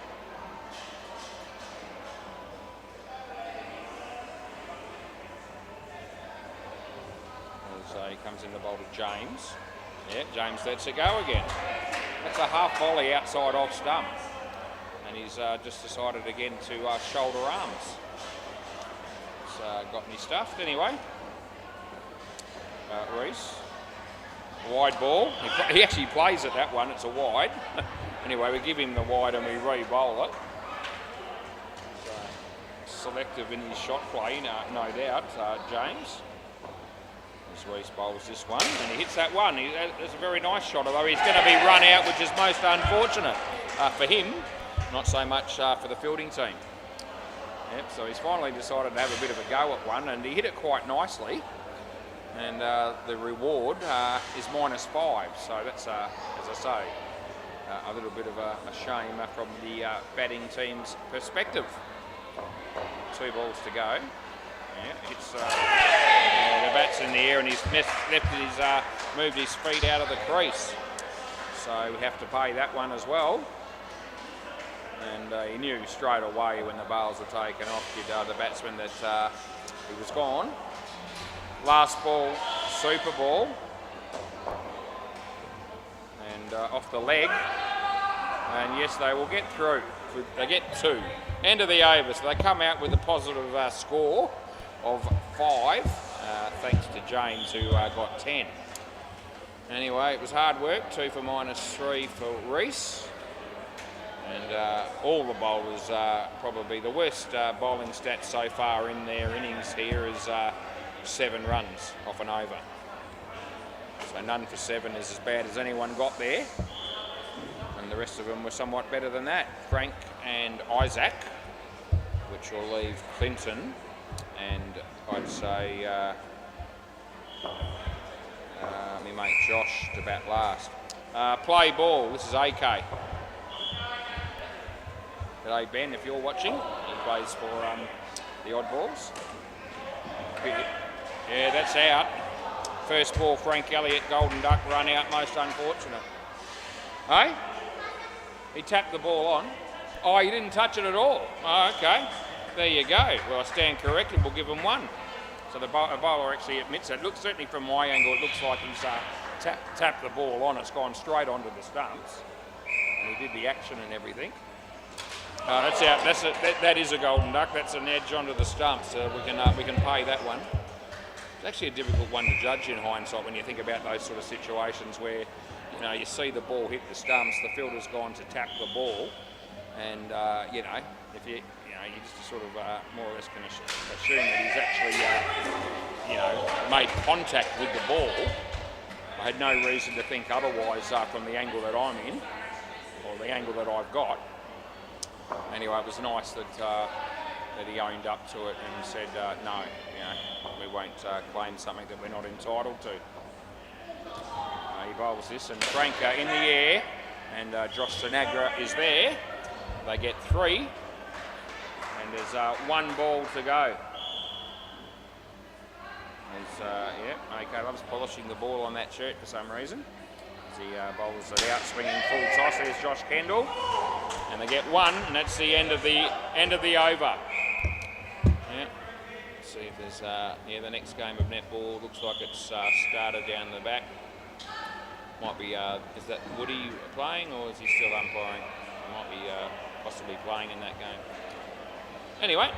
So he comes in the bowl to James. Yeah, James lets it go again. That's a half volley outside off stump, and he's just decided again to shoulder arms. He's got me stuffed anyway. Reese. Wide ball. He actually plays at that one. It's a wide. Anyway, we give him the wide and we re-bowl it. Selective in his shot play, no doubt, James. As Reese bowls this one, and he hits that one. It's a very nice shot, although he's going to be run out, which is most unfortunate for him, not so much for the fielding team. Yep, so he's finally decided to have a bit of a go at one, and he hit it quite nicely. And the reward is -5, so that's, as I say, a little bit of a shame from the batting team's perspective. 2 balls to go. Yeah, it's the bat's in the air, and he's moved his feet out of the crease, so we have to pay that one as well. And he knew straight away when the bails were taken off, the batsman, that he was gone. Last ball, super ball, and off the leg, and yes, they will get through. They get 2. End of the over, so they come out with a positive score of 5, thanks to James, who got 10. Anyway, it was hard work. 2 for -3 for Reese, and all the bowlers, probably the worst bowling stats so far in their innings here is 7 runs off an over. So none for 7 is as bad as anyone got there. And the rest of them were somewhat better than that. Frank and Isaac, which will leave Clinton, and I'd say my mate Josh to bat last. Play ball. This is AK. G'day Ben, if you're watching. He plays for the Oddballs. Yeah, that's out. First ball, Frank Elliott, Golden Duck, run out, most unfortunate. Hey? He tapped the ball on. Oh, he didn't touch it at all. Oh, okay. There you go. Well, I stand corrected. We'll give him one. So the bowler actually admits it. Looks, certainly from my angle, it looks like he's tapped the ball on. It's gone straight onto the stumps. And he did the action and everything. That's out. That is a Golden Duck. That's an edge onto the stumps. We can pay that one. It's actually a difficult one to judge in hindsight when you think about those sort of situations where, you know, you see the ball hit the stumps, the fielder's gone to tap the ball, and you know, if you just sort of more or less can assume that he's actually, you know, made contact with the ball. I had no reason to think otherwise from the angle that I'm in, or the angle that I've got. Anyway, it was nice that he owned up to it and said, no, you know, we won't claim something that we're not entitled to. He bowls this, and Frank in the air, and Josh Sinagra is there. They get 3, and there's 1 ball to go. AK loves polishing the ball on that shirt for some reason. As he bowls it out, swinging full toss. There's Josh Kendall, and they get 1, and that's the end of the over. Yeah. Let's see if there's the next game of netball looks like it's started down the back. Might be is that Woody playing, or is he still umpiring? He might be possibly playing in that game. Anyway,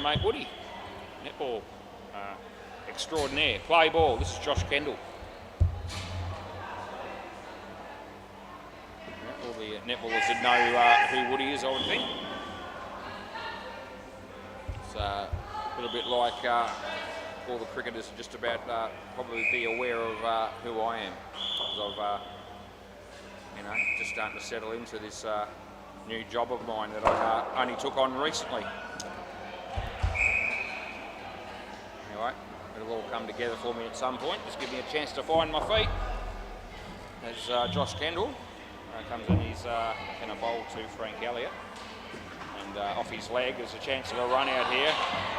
my mate Woody, netball extraordinaire. Play ball. This is Josh Kendall. All the netballers would know who Woody is, I would think. It's a little bit like all the cricketers just about probably be aware of who I am. Because I've, you know, just starting to settle into this new job of mine that I only took on recently. Anyway, it'll all come together for me at some point. Just give me a chance to find my feet. As Josh Kendall comes in, he's going to bowl to Frank Elliott. And off his leg, there's a chance of a run out here.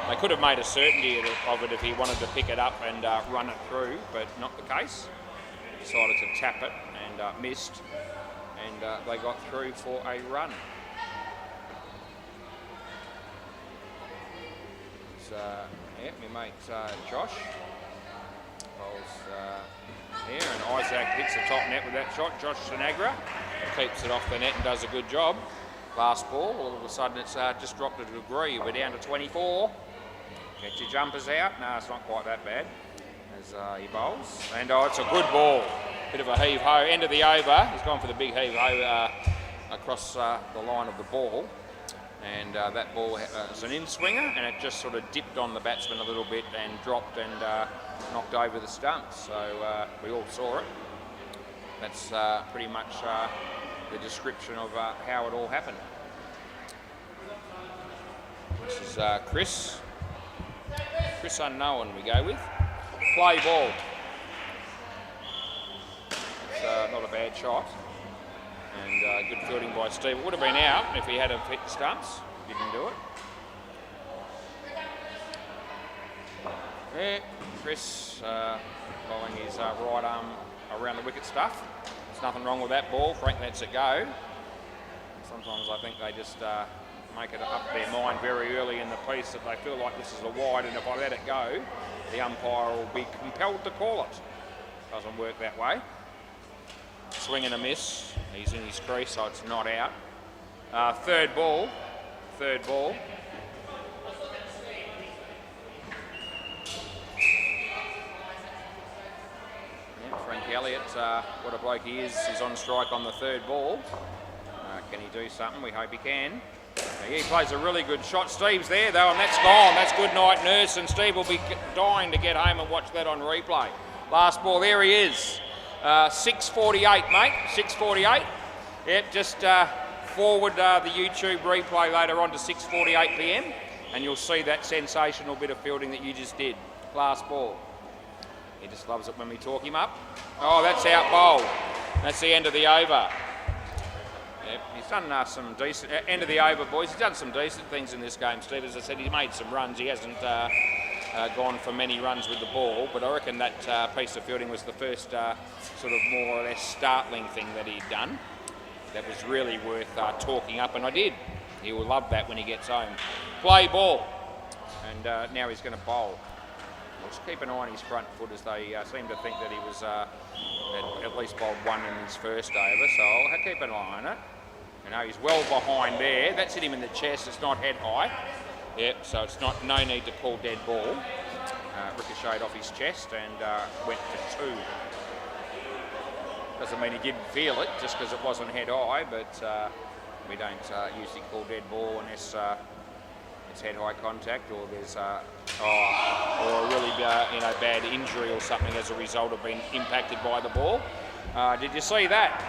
They could have made a certainty of it if he wanted to pick it up and run it through, but not the case. Decided to tap it and missed, and they got through for a run. So, yeah, my mate Josh bowls here, and Isaac hits the top net with that shot. Josh Sinagra keeps it off the net and does a good job. Last ball, all of a sudden it's just dropped a degree. We're down to 24. Get your jumpers out. No, it's not quite that bad. As he bowls, and it's a good ball. Bit of a heave-ho, end of the over. He's gone for the big heave-ho across the line of the ball, and that ball is an in-swinger, and it just sort of dipped on the batsman a little bit and dropped and knocked over the stumps. So we all saw it. That's pretty much the description of how it all happened. This is Chris Unknown we go with. Play ball. It's not a bad shot, and good fielding by Steve. It would have been out if he had have hit the stumps. Didn't do it. Yeah, Chris bowling his right arm around the wicket stuff. There's nothing wrong with that ball. Frank lets it go. Sometimes I think they just make it up their mind very early in the piece that they feel like this is a wide, and if I let it go, the umpire will be compelled to call it. Doesn't work that way. Swing and a miss. He's in his crease, so it's not out. Third ball. Yeah, Frank Elliott, what a bloke he is, he's on strike on the third ball. Can he do something? We hope he can. He plays a really good shot. Steve's there though, and that's gone. That's good night, Nurse, and Steve will be dying to get home and watch that on replay. Last ball, there he is. 6:48, mate. 6:48. Yep, just forward the YouTube replay later on to 6:48 p.m. and you'll see that sensational bit of fielding that you just did. Last ball. He just loves it when we talk him up. Oh, that's out bowl. That's the end of the over. Yep, he's done some decent, end of the over, boys. He's done some decent things in this game, Steve. As I said, he's made some runs. He hasn't gone for many runs with the ball, but I reckon that piece of fielding was the first sort of more or less startling thing that he'd done. That was really worth talking up, and I did. He will love that when he gets home. Play ball. And now he's going to bowl. We'll just keep an eye on his front foot, as they seem to think that he was had at least bowled one in his first over, so I'll keep an eye on it. You know, he's well behind there. That's hit him in the chest. It's not head high. Yep, so it's no need to call dead ball. Ricocheted off his chest and went for 2. Doesn't mean he didn't feel it just because it wasn't head high, but we don't usually call dead ball unless it's head high contact or there's or a really bad injury or something as a result of being impacted by the ball. Did you see that?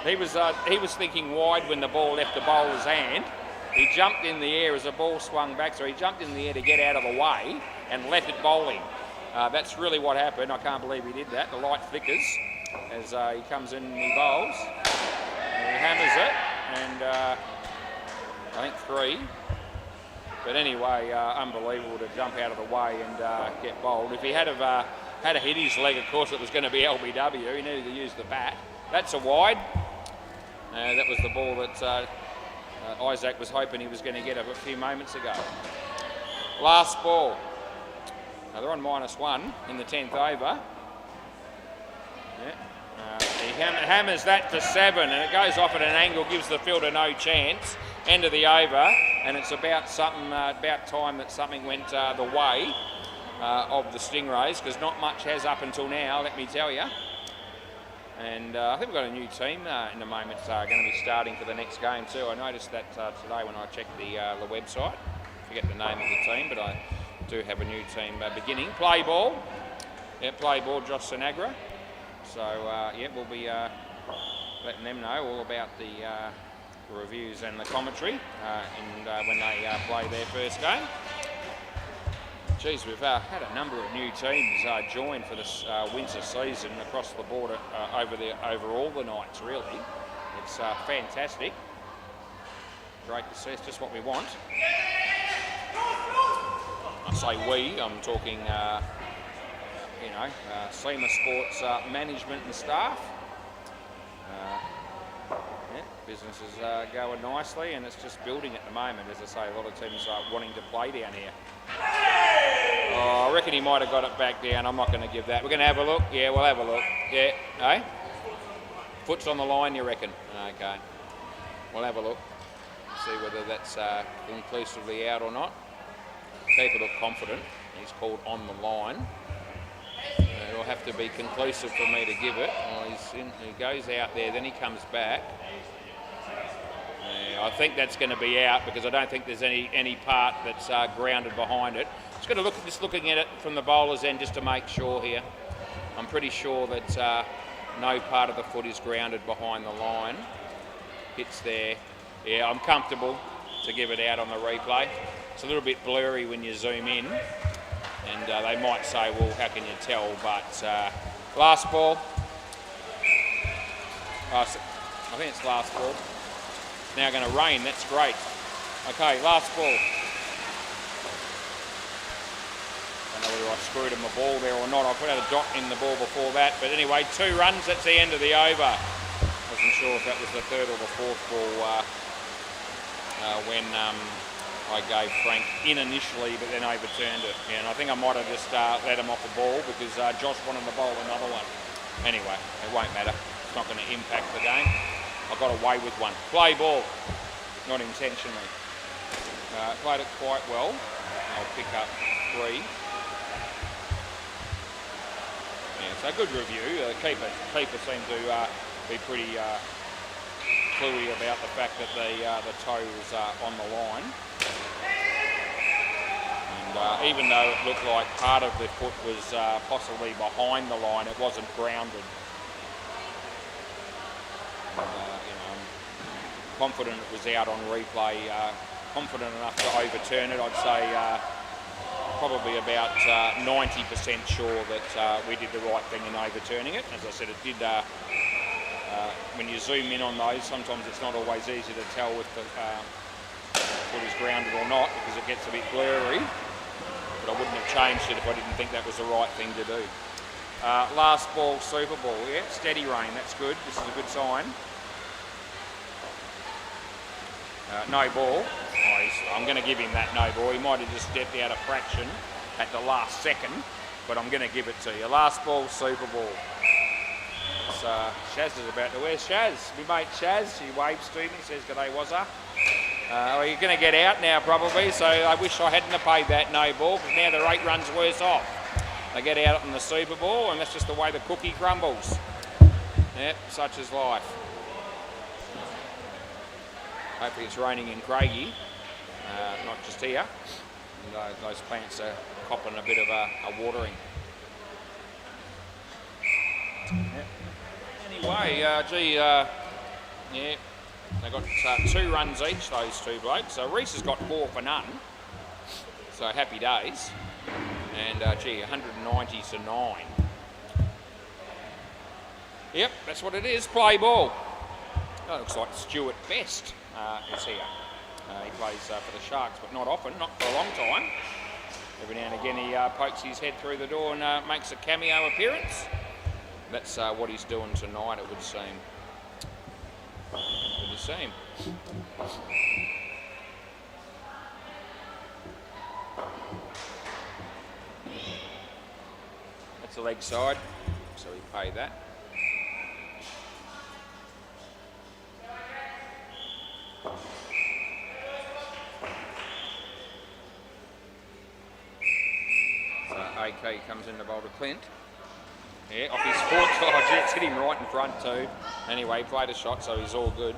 He was thinking wide when the ball left the bowler's hand. He jumped in the air as the ball swung back, so he jumped in the air to get out of the way and left it bowling. That's really what happened. I can't believe he did that. The light flickers as he comes in and he bowls. And he hammers it, and I think 3. But anyway, unbelievable to jump out of the way and get bowled. If he had hit his leg, of course it was going to be LBW. He needed to use the bat. That's a wide. That was the ball that Isaac was hoping he was going to get a few moments ago. Last ball. Now they're on -1 in the 10th over. Yeah. He hammers that to 7, and it goes off at an angle, gives the fielder no chance. End of the over, and it's about time that something went the way of the Stingrays, because not much has up until now, let me tell you. And I think we've got a new team in a moment going to be starting for the next game too. I noticed that today when I checked the website. I forget the name of the team, but I do have a new team beginning. Play ball. Yeah, play ball, Josh Sinagra. So, yeah, we'll be letting them know all about the reviews and the commentary when they play their first game. Geez, we've had a number of new teams join for this winter season across the board over all the nights, really. It's fantastic. Great to see. It's just what we want. I say we, I'm talking, SEMA Sports management and staff. Yeah, business is going nicely, and it's just building at the moment. As I say, a lot of teams are wanting to play down here. Oh, I reckon he might have got it back down. I'm not going to give that. We're going to have a look. Yeah, we'll have a look. Yeah, eh? Foot's on the line, you reckon? Okay. We'll have a look. See whether that's conclusively out or not. Keep it look confident. He's called on the line. It'll have to be conclusive for me to give it. Well, he goes out there, then he comes back. I think that's going to be out because I don't think there's any part that's grounded behind it. Just looking at it from the bowler's end just to make sure here. I'm pretty sure that no part of the foot is grounded behind the line. Hits there. Yeah, I'm comfortable to give it out on the replay. It's a little bit blurry when you zoom in, and they might say, well, how can you tell? But last ball. I think it's last ball. It's now going to rain. That's great. Okay, last ball. I don't know whether I screwed him a ball there or not. I put out a dot in the ball before that. But anyway, 2 runs. That's the end of the over. Wasn't sure if that was the 3rd or the 4th ball when I gave Frank in initially, but then overturned it. Yeah, and I think I might have just let him off the ball because Josh wanted to bowl another one. Anyway, it won't matter. It's not going to impact the game. I got away with one. Play ball. Not intentionally. Played it quite well. I'll pick up 3. Yeah, so good review. Keeper seemed to be pretty cluey about the fact that the toe was on the line. And even though it looked like part of the foot was possibly behind the line, it wasn't grounded. I'm confident it was out on replay, confident enough to overturn it. I'd say probably about 90% sure that we did the right thing in overturning it. As I said, it did when you zoom in on those, sometimes it's not always easy to tell if the foot is grounded or not because it gets a bit blurry. But I wouldn't have changed it if I didn't think that was the right thing to do. Last ball, Super Ball. Yeah, steady rain, that's good. This is a good sign. No ball. Oh, I'm going to give him that no ball. He might have just stepped out a fraction at the last second, but I'm going to give it to you. Last ball, Super Ball. Shaz is about to. Where's Shaz? My mate Shaz. She waves to me, says, "G'day, Wazza." Well, you're going to get out now probably, so I wish I hadn't have paid that no ball because now the rate runs worse off. They get out on the Super Ball and that's just the way the cookie crumbles. Yep, such is life. Hopefully it's raining in Craigie, not just here. And those plants are copping a bit of a watering. Yep. Anyway, yeah, they got 2 runs each, those two blokes. So Reese has got 4 for none. So happy days. And gee, 190 to 9. Yep, that's what it is. Play ball. Oh, looks like Stuart Best is here. He plays for the Sharks, but not often, not for a long time. Every now and again he pokes his head through the door and makes a cameo appearance. That's what he's doing tonight, it would seem. It would seem. That's the leg side, so we pay that. So AK comes in to bowl to Clint. Yeah, off his foot. Oh, gee, it's hit him right in front too. Anyway, he played a shot, so he's all good.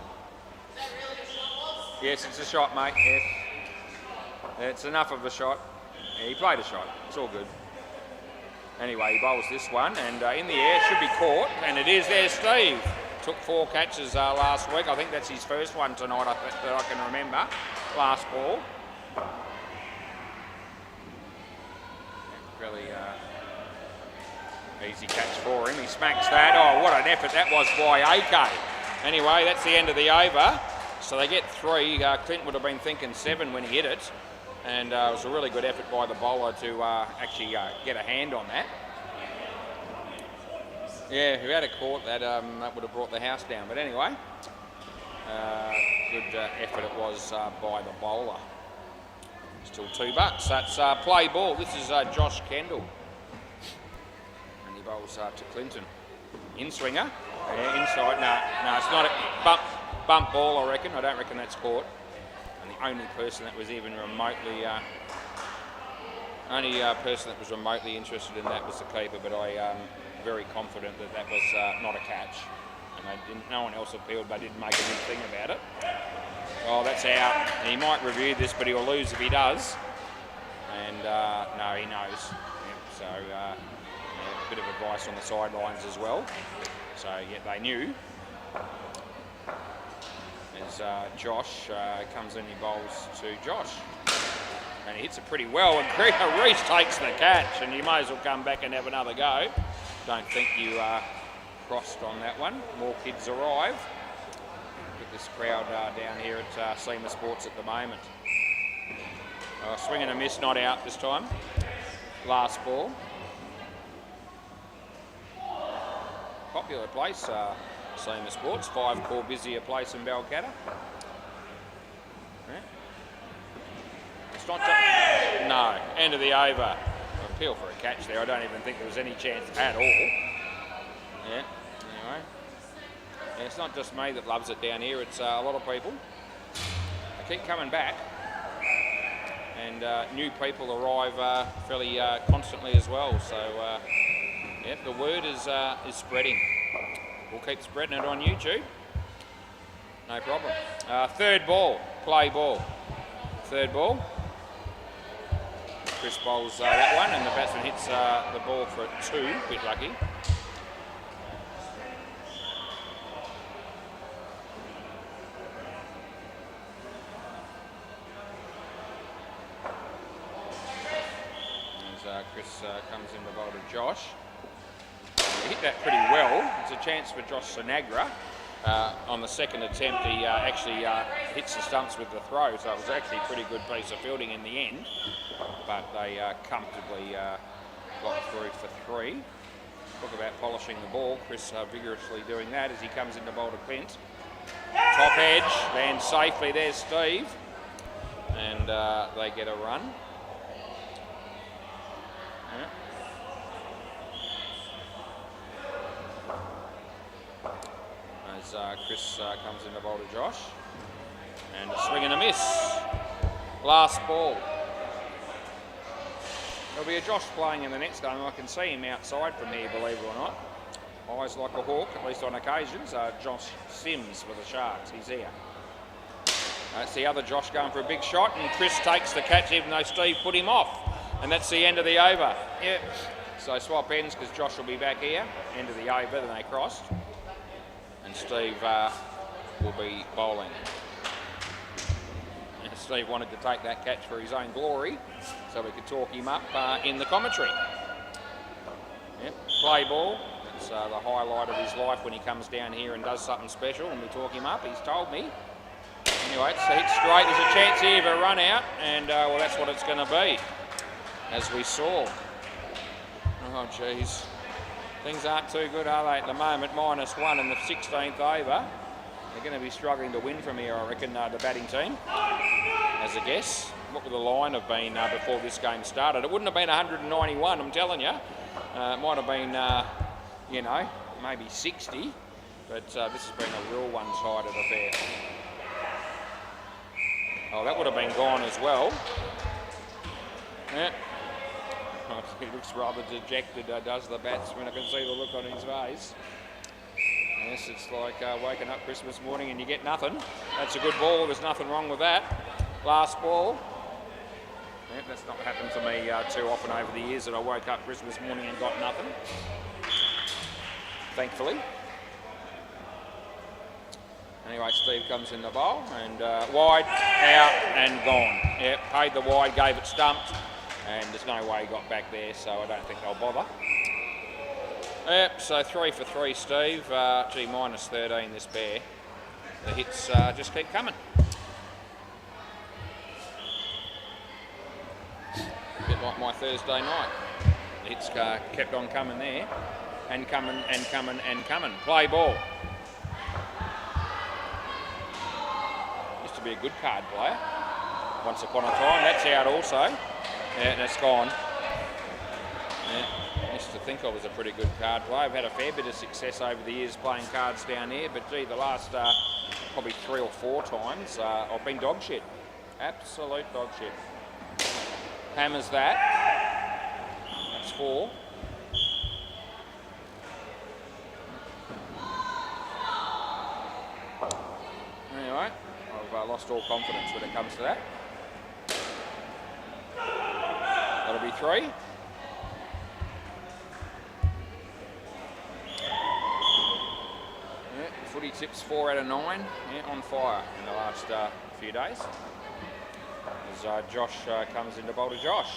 Yes, it's a shot, mate. Yes. It's enough of a shot. Yeah, he played a shot. It's all good. Anyway, he bowls this one, and in the air, should be caught, and it is there, Steve. Took 4 catches last week. I think that's his first one tonight that I can remember. Last ball. Really easy catch for him. He smacks that. Oh, what an effort that was by AK. Anyway, that's the end of the over. So they get 3. Clint would have been thinking 7 when he hit it. And it was a really good effort by the bowler to actually get a hand on that. Yeah, if we had a caught that, that would have brought the house down. But anyway, good effort it was by the bowler. Still $2. That's play ball. This is Josh Kendall. And he bowls to Clinton. In swinger. Yeah, inside. No, it's not a bump ball, I reckon. I don't reckon that's caught. And the only person that was even remotely, interested in that was the keeper. But I'm very confident that that was not a catch. And no one else appealed, but didn't make a big thing about it. Oh, that's out. He might review this, but he'll lose if he does. And no, he knows. Yep, so a bit of advice on the sidelines as well. So yeah, they knew. As Josh comes in, he bowls to Josh. And he hits it pretty well. And Reese takes the catch, and you may as well come back and have another go. Don't think you crossed on that one. More kids arrive. Get this crowd down here at SEMA Sports at the moment. Swing and a miss, not out this time. Last ball. Popular place, SEMA Sports. 5-core busier place in Balcatta. Yeah. It's not just, no, end of the over. Appeal for a catch there. I don't even think there was any chance at all. Yeah, anyway. Yeah, it's not just me that loves it down here, it's a lot of people. They keep coming back. And new people arrive fairly constantly as well. So, yeah, the word is spreading. We'll keep spreading it on YouTube. No problem. Third ball, play ball. Third ball. Chris bowls that one, and the batsman hits the ball for a 2. Bit lucky. As Chris comes in the bowl to Josh. hit that pretty well. It's a chance for Josh Sinagra. On the second attempt, he actually hits the stumps with the throw, so it was actually a pretty good piece of fielding in the end. But they comfortably got through for 3. Talk about polishing the ball. Chris vigorously doing that as he comes into bowl to Clint. Top edge, lands safely. There's Steve. And they get a run. Yeah. As Chris comes into bowl to Josh. And a swing and a miss. Last ball. There'll be a Josh playing in the next game. I can see him outside from here, believe it or not. Eyes like a hawk, at least on occasions. Josh Sims for the Sharks. He's here. That's the other Josh going for a big shot, and Chris takes the catch even though Steve put him off. And that's the end of the over. Yep. So swap ends because Josh will be back here. End of the over, then they crossed. And Steve will be bowling. And Steve wanted to take that catch for his own glory, so we could talk him up in the commentary. Yep. Play ball. It's the highlight of his life when he comes down here and does something special and we talk him up. He's told me. Anyway, it's hit straight. There's a chance here of a run out, and well, that's what it's going to be, as we saw. Oh, geez. Things aren't too good, are they, at the moment? -1 in the 16th over. They're going to be struggling to win from here, I reckon, the batting team, as a guess. What would the line have been before this game started? It wouldn't have been 191, I'm telling you. It might have been, you know, maybe 60, but this has been a real one-sided affair. Oh, that would have been gone as well. Yeah. Oh, he looks rather dejected, does the batsman. I can see the look on his face. Yes, it's like waking up Christmas morning and you get nothing. That's a good ball. There's nothing wrong with that. Last ball. Yeah, that's not happened to me too often over the years that I woke up Christmas morning and got nothing. Thankfully. Anyway, Steve comes in the bowl and wide, out and gone. Yeah, paid the wide, gave it stumped, and there's no way he got back there, so I don't think they'll bother. Yep, so 3 for 3, Steve. Gee, -13 this pair. The hits just keep coming. A bit like my Thursday night. The hits kept on coming there, and coming and coming and coming. Play ball. Used to be a good card player once upon a time. That's out also. Yeah, and it's gone. Yeah. I used to think I was a pretty good card player. I've had a fair bit of success over the years playing cards down here, but gee, the last probably 3 or 4 times I've been dog shit. Absolute dog shit. Hammers that. That's 4. Anyway, I've lost all confidence when it comes to that. That'll be 3. Yeah, footy tips 4 out of 9. Yeah, on fire in the last few days. As Josh comes into bowl to Josh.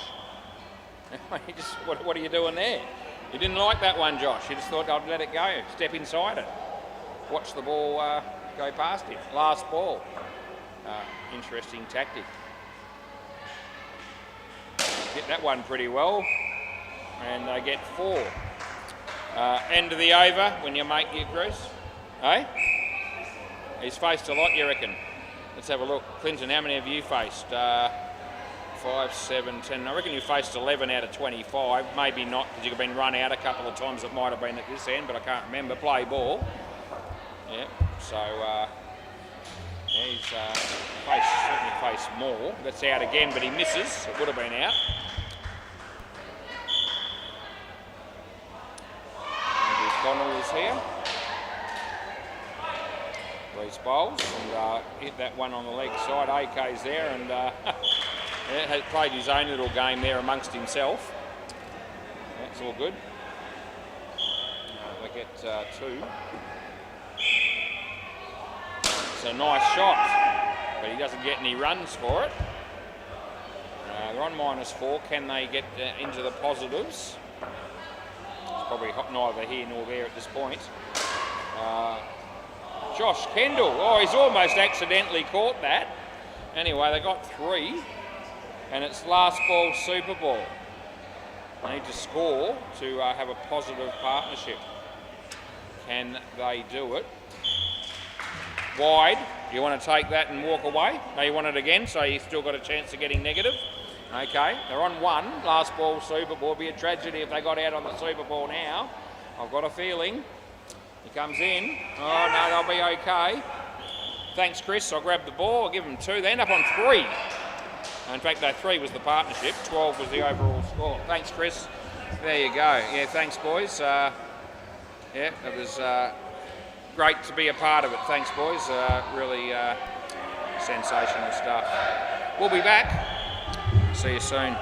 What are you doing there? You didn't like that one, Josh. You just thought I'd let it go. Step inside it. Watch the ball go past him. Last ball. Interesting tactic. Hit that one pretty well. And they get 4. End of the over when you make your Chris. Hey? He's faced a lot, you reckon? Let's have a look. Clinton, how many have you faced? 5, 7, 10. I reckon you faced 11 out of 25. Maybe not, because you've been run out a couple of times. It might have been at this end, but I can't remember. Play ball. Yeah, so yeah, he's certainly faced more. That's out again, but he misses. It would have been out. And Connell is here. These bowls and hit that one on the leg side. AK's there and yeah, has played his own little game there amongst himself. That's all good. They get 2. It's a nice shot, but he doesn't get any runs for it. They're on -4. Can they get into the positives? probably neither here nor there at this point. Josh Kendall, oh, he's almost accidentally caught that. Anyway, they got 3, and it's last ball Super Ball. They need to score to have a positive partnership. Can they do it? Wide. You want to take that and walk away? No, you want it again, so you've still got a chance of getting negative. Okay, they're on 1. Last ball Super Ball. It'd be a tragedy if they got out on the Super Ball now. I've got a feeling. He comes in. Oh, no, they'll be okay. Thanks, Chris. I'll grab the ball. I'll give them 2. They end up on 3. In fact, no, 3 was the partnership. 12 was the overall score. Thanks, Chris. There you go. Yeah, thanks, boys. Yeah, it was great to be a part of it. Thanks, boys. Really sensational stuff. We'll be back. See you soon.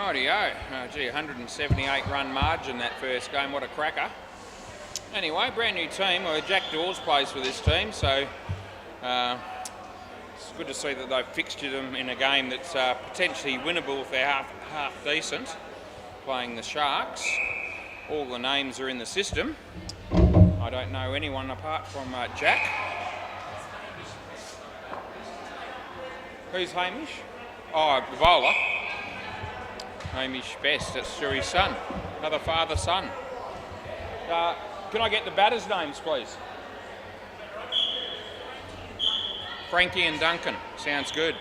Rightio. Gee, 178 run margin that first game. What a cracker. Anyway, brand new team. Well, Jack Dawes plays for this team, so it's good to see that they've fixtured them in a game that's potentially winnable if they're half decent, playing the Sharks. All the names are in the system. I don't know anyone apart from Jack. Who's Hamish? Oh, the bowler. Hamish Best, that's Stewie's son. Another father-son. Can I get the batters' names, please? Frankie and Duncan. Sounds good.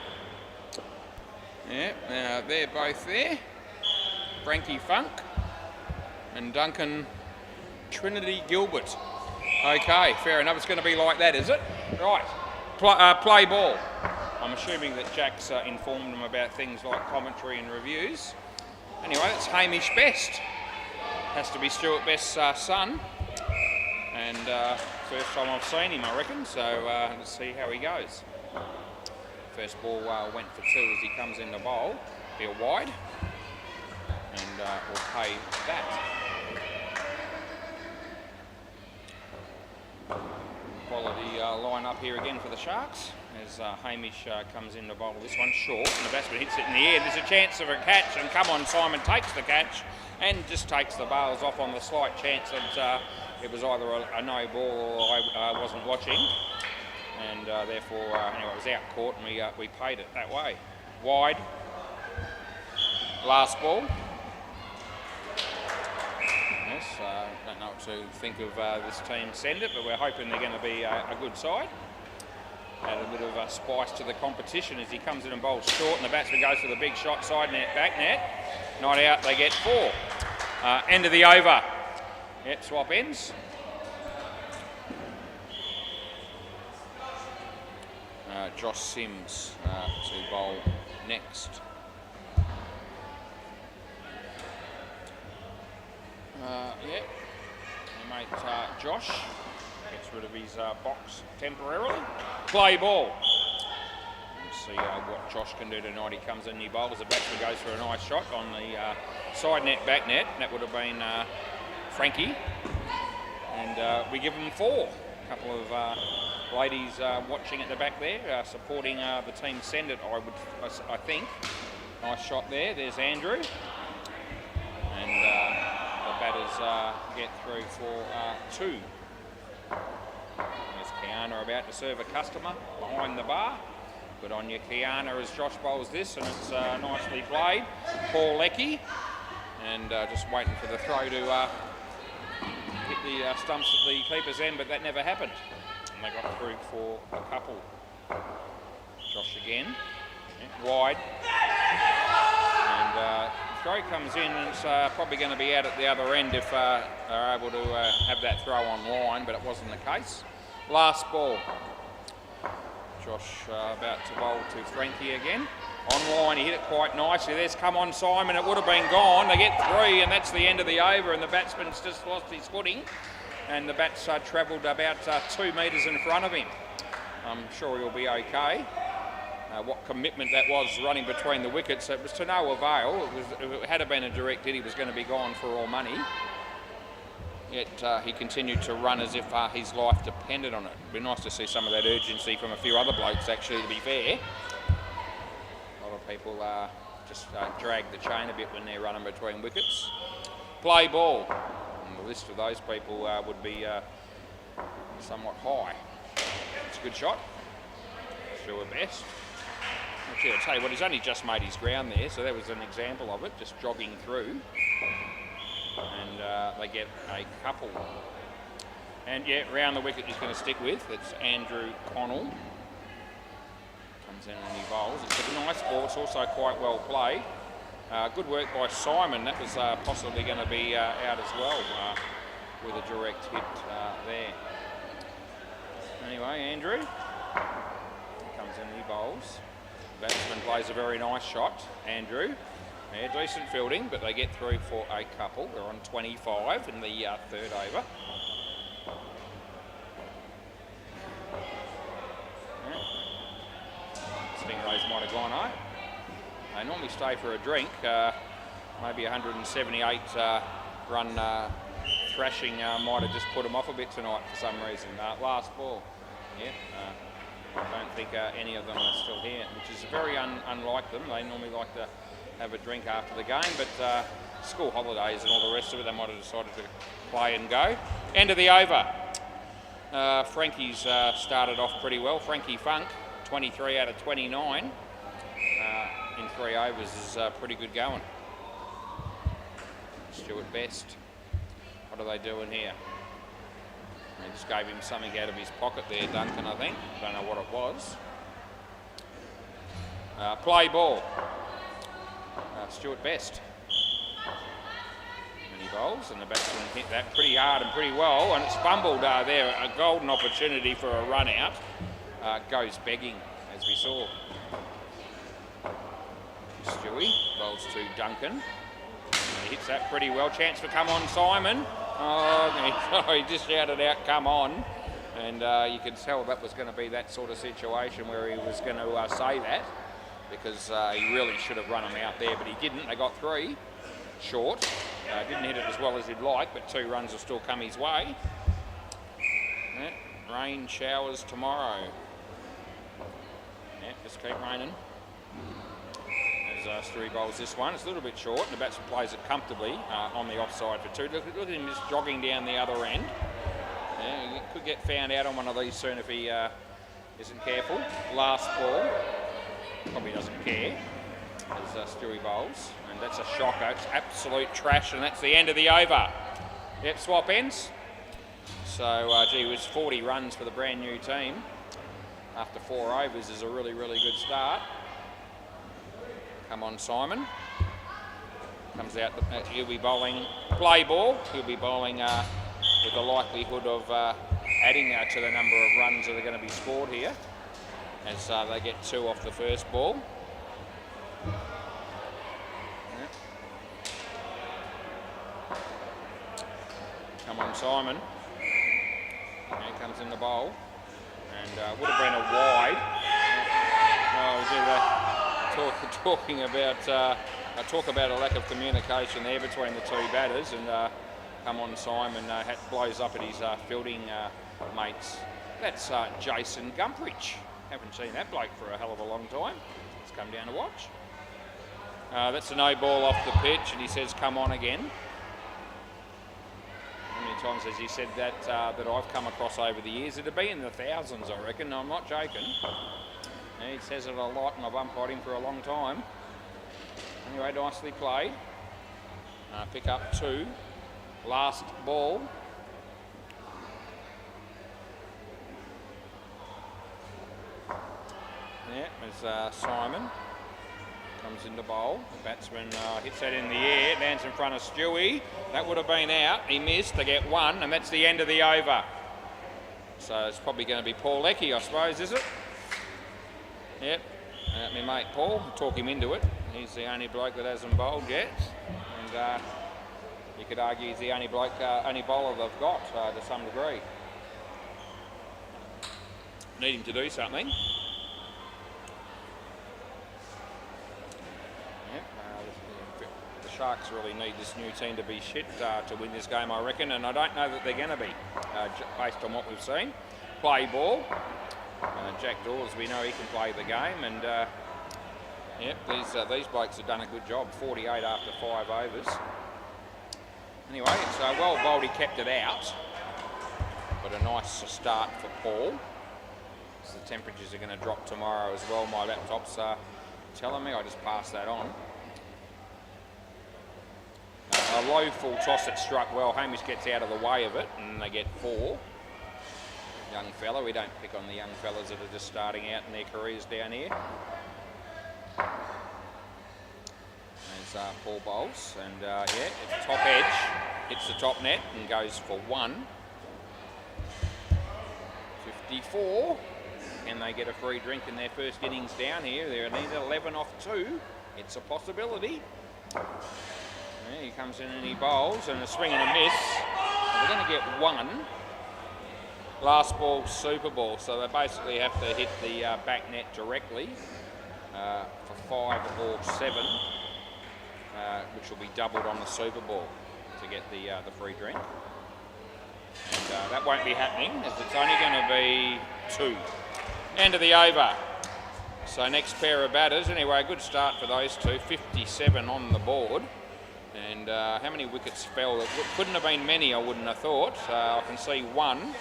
Yeah, they're both there. Frankie Funk and Duncan Trinity Gilbert. Okay, fair enough. It's going to be like that, is it? Right. Play ball. I'm assuming that Jack's informed them about things like commentary and reviews. Anyway, that's Hamish Best. Has to be Stuart Best's son. And first time I've seen him, I reckon. So let's see how he goes. First ball went for 2 as he comes in the bowl. Be a wide. And we'll pay that. Quality line up here again for the Sharks as Hamish comes in the bowl. This one short and the batsman hits it in the air. There's a chance of a catch and come on, Simon takes the catch and just takes the bails off on the slight chance that it was either a no ball or I wasn't watching, and therefore anyway, it was out court and we paid it that way. Wide. Last ball. Yes, don't know what to think of this team send it, but we're hoping they're going to be a good side. Add a bit of spice to the competition as he comes in and bowls short and the batsman goes for the big shot, side net, back net. Not out, they get 4. End of the over. Yep, swap ends. Josh Sims to bowl next. Yep, mate Josh gets rid of his box temporarily. Play ball. Let's see what Josh can do tonight. He comes in, he bowls, the batsman goes for a nice shot on the side net, back net. That would have been Frankie. And we give them 4. A couple of ladies watching at the back there, supporting the team send it, I think. Nice shot there. There's Andrew. And the batters get through for 2. There's Kiana about to serve a customer behind the bar. Good on you, Kiana, as Josh bowls this, and it's nicely played. Paul Leckie, and just waiting for the throw to hit the stumps at the keeper's end, but that never happened. And they got through for a couple. Josh again, wide. And throw comes in, and it's probably going to be out at the other end if they're able to have that throw on line, but it wasn't the case. Last ball. Josh about to bowl to Frankie again. On line, he hit it quite nicely. There's come on Simon, it would have been gone. They get 3 and that's the end of the over, and the batsman's just lost his footing. And the bat's travelled about 2 metres in front of him. I'm sure he'll be okay. What commitment that was running between the wickets. It was to no avail. If it had been a direct hit, he was going to be gone for all money. Yet he continued to run as if his life depended on it. It'd be nice to see some of that urgency from a few other blokes, actually, to be fair. A lot of people just drag the chain a bit when they're running between wickets. Play ball. And the list of those people would be somewhat high. It's a good shot. Stuart Best. Actually, I'll tell you what, he's only just made his ground there, so that was an example of it, just jogging through. And they get a couple. And yeah, round the wicket he's going to stick with. It's Andrew Connell. Comes in and he bowls. It's a nice ball. It's also quite well played. Good work by Simon. That was possibly going to be out as well with a direct hit there. Anyway, Andrew comes in and he bowls. Batsman plays a very nice shot. Andrew. Yeah, decent fielding, but they get through for a couple. They're on 25 in the 3rd over. Yeah. Stingrays might have gone home. They normally stay for a drink. maybe 178 run thrashing might have just put them off a bit tonight for some reason. Last ball. Yeah. I don't think any of them are still here, which is very unlike them. They normally like to have a drink after the game, but school holidays and all the rest of it, they might have decided to play and go. End of the over. Frankie's started off pretty well. Frankie Funk, 23 out of 29 in 3 overs is pretty good going. Stuart Best. What are they doing here? They just gave him something out of his pocket there, Duncan, I think. Don't know what it was. Play ball. Stuart Best. And he bowls, and the batsman hit that pretty hard and pretty well, and it's fumbled there. A golden opportunity for a run out. Goes begging, as we saw. Stewie bowls to Duncan. He hits that pretty well. Chance for come on, Simon. Oh, he just shouted out, come on. And you could tell that was going to be that sort of situation where he was going to say that, because he really should have run him out there, but he didn't. They got 3 short. Didn't hit it as well as he'd like, but 2 runs will still come his way. Yeah, rain showers tomorrow. Yeah, just keep raining. As Stewie bowls this one, it's a little bit short, and the batsman plays it comfortably on the offside for 2. Look at him just jogging down the other end. Yeah, he could get found out on one of these soon if he isn't careful. Last ball, probably doesn't care, as Stewie bowls, and that's a shocker. It's absolute trash, and that's the end of the over. Yep, swap ends. So, gee, it was 40 runs for the brand new team after 4 overs is a really, really good start. Come on, Simon. Comes out, he'll be bowling play ball. He'll be bowling with the likelihood of adding to the number of runs that are going to be scored here, as they get 2 off the first ball. Come on, Simon. Here comes in the bowl, and would have been a wide. Talking about talk about a lack of communication there between the 2 batters, and come on, Simon blows up at his fielding mates. That's Jason Gumprich. Haven't seen that bloke for a hell of a long time. Let's come down to watch. That's a no ball off the pitch, and he says, "Come on again." How many times has he said that that I've come across over the years? It'd be in the thousands, I reckon. I'm not joking. Yeah, he says it a lot, and I've umpired him for a long time. Anyway, nicely played. Pick up 2. Last ball. Yeah, as Simon comes into bowl. The batsman hits that in the air, lands in front of Stewie. That would have been out. He missed. They get 1, and that's the end of the over. So it's probably going to be Paul Leckie, I suppose, is it? Yep, my mate Paul, talk him into it. He's the only bloke that hasn't bowled yet, and you could argue he's the only bloke, only bowler they've got to some degree. Need him to do something. Yep, the Sharks really need this new team to be shit to win this game, I reckon, and I don't know that they're going to be, based on what we've seen. Play ball. Jack Dawes, we know he can play the game, and yep, these blokes have done a good job. 48 after 5 overs. Anyway, it's well bowled. He kept it out, but a nice start for Paul. So the temperatures are going to drop tomorrow as well. My laptop's telling me. I just passed that on. A low full toss that struck well. Hamish gets out of the way of it, and they get 4. Young fella, we don't pick on the young fellas that are just starting out in their careers down here. There's Paul bowls, and yeah, it's top edge, hits the top net and goes for 1. 54. Can they get a free drink in their first innings down here? They're needed 11 off 2. It's a possibility. Yeah, he comes in and he bowls, and a swing and a miss. They're going to get 1. Last ball, super ball, so they basically have to hit the back net directly for 5 or 7. which will be doubled on the Super Ball to get the free drink. And that won't be happening, as it's only going to be 2. End of the over. So next pair of batters. Anyway, a good start for those two. 57 on the board. And how many wickets fell? It couldn't have been many, I wouldn't have thought. I can see 1,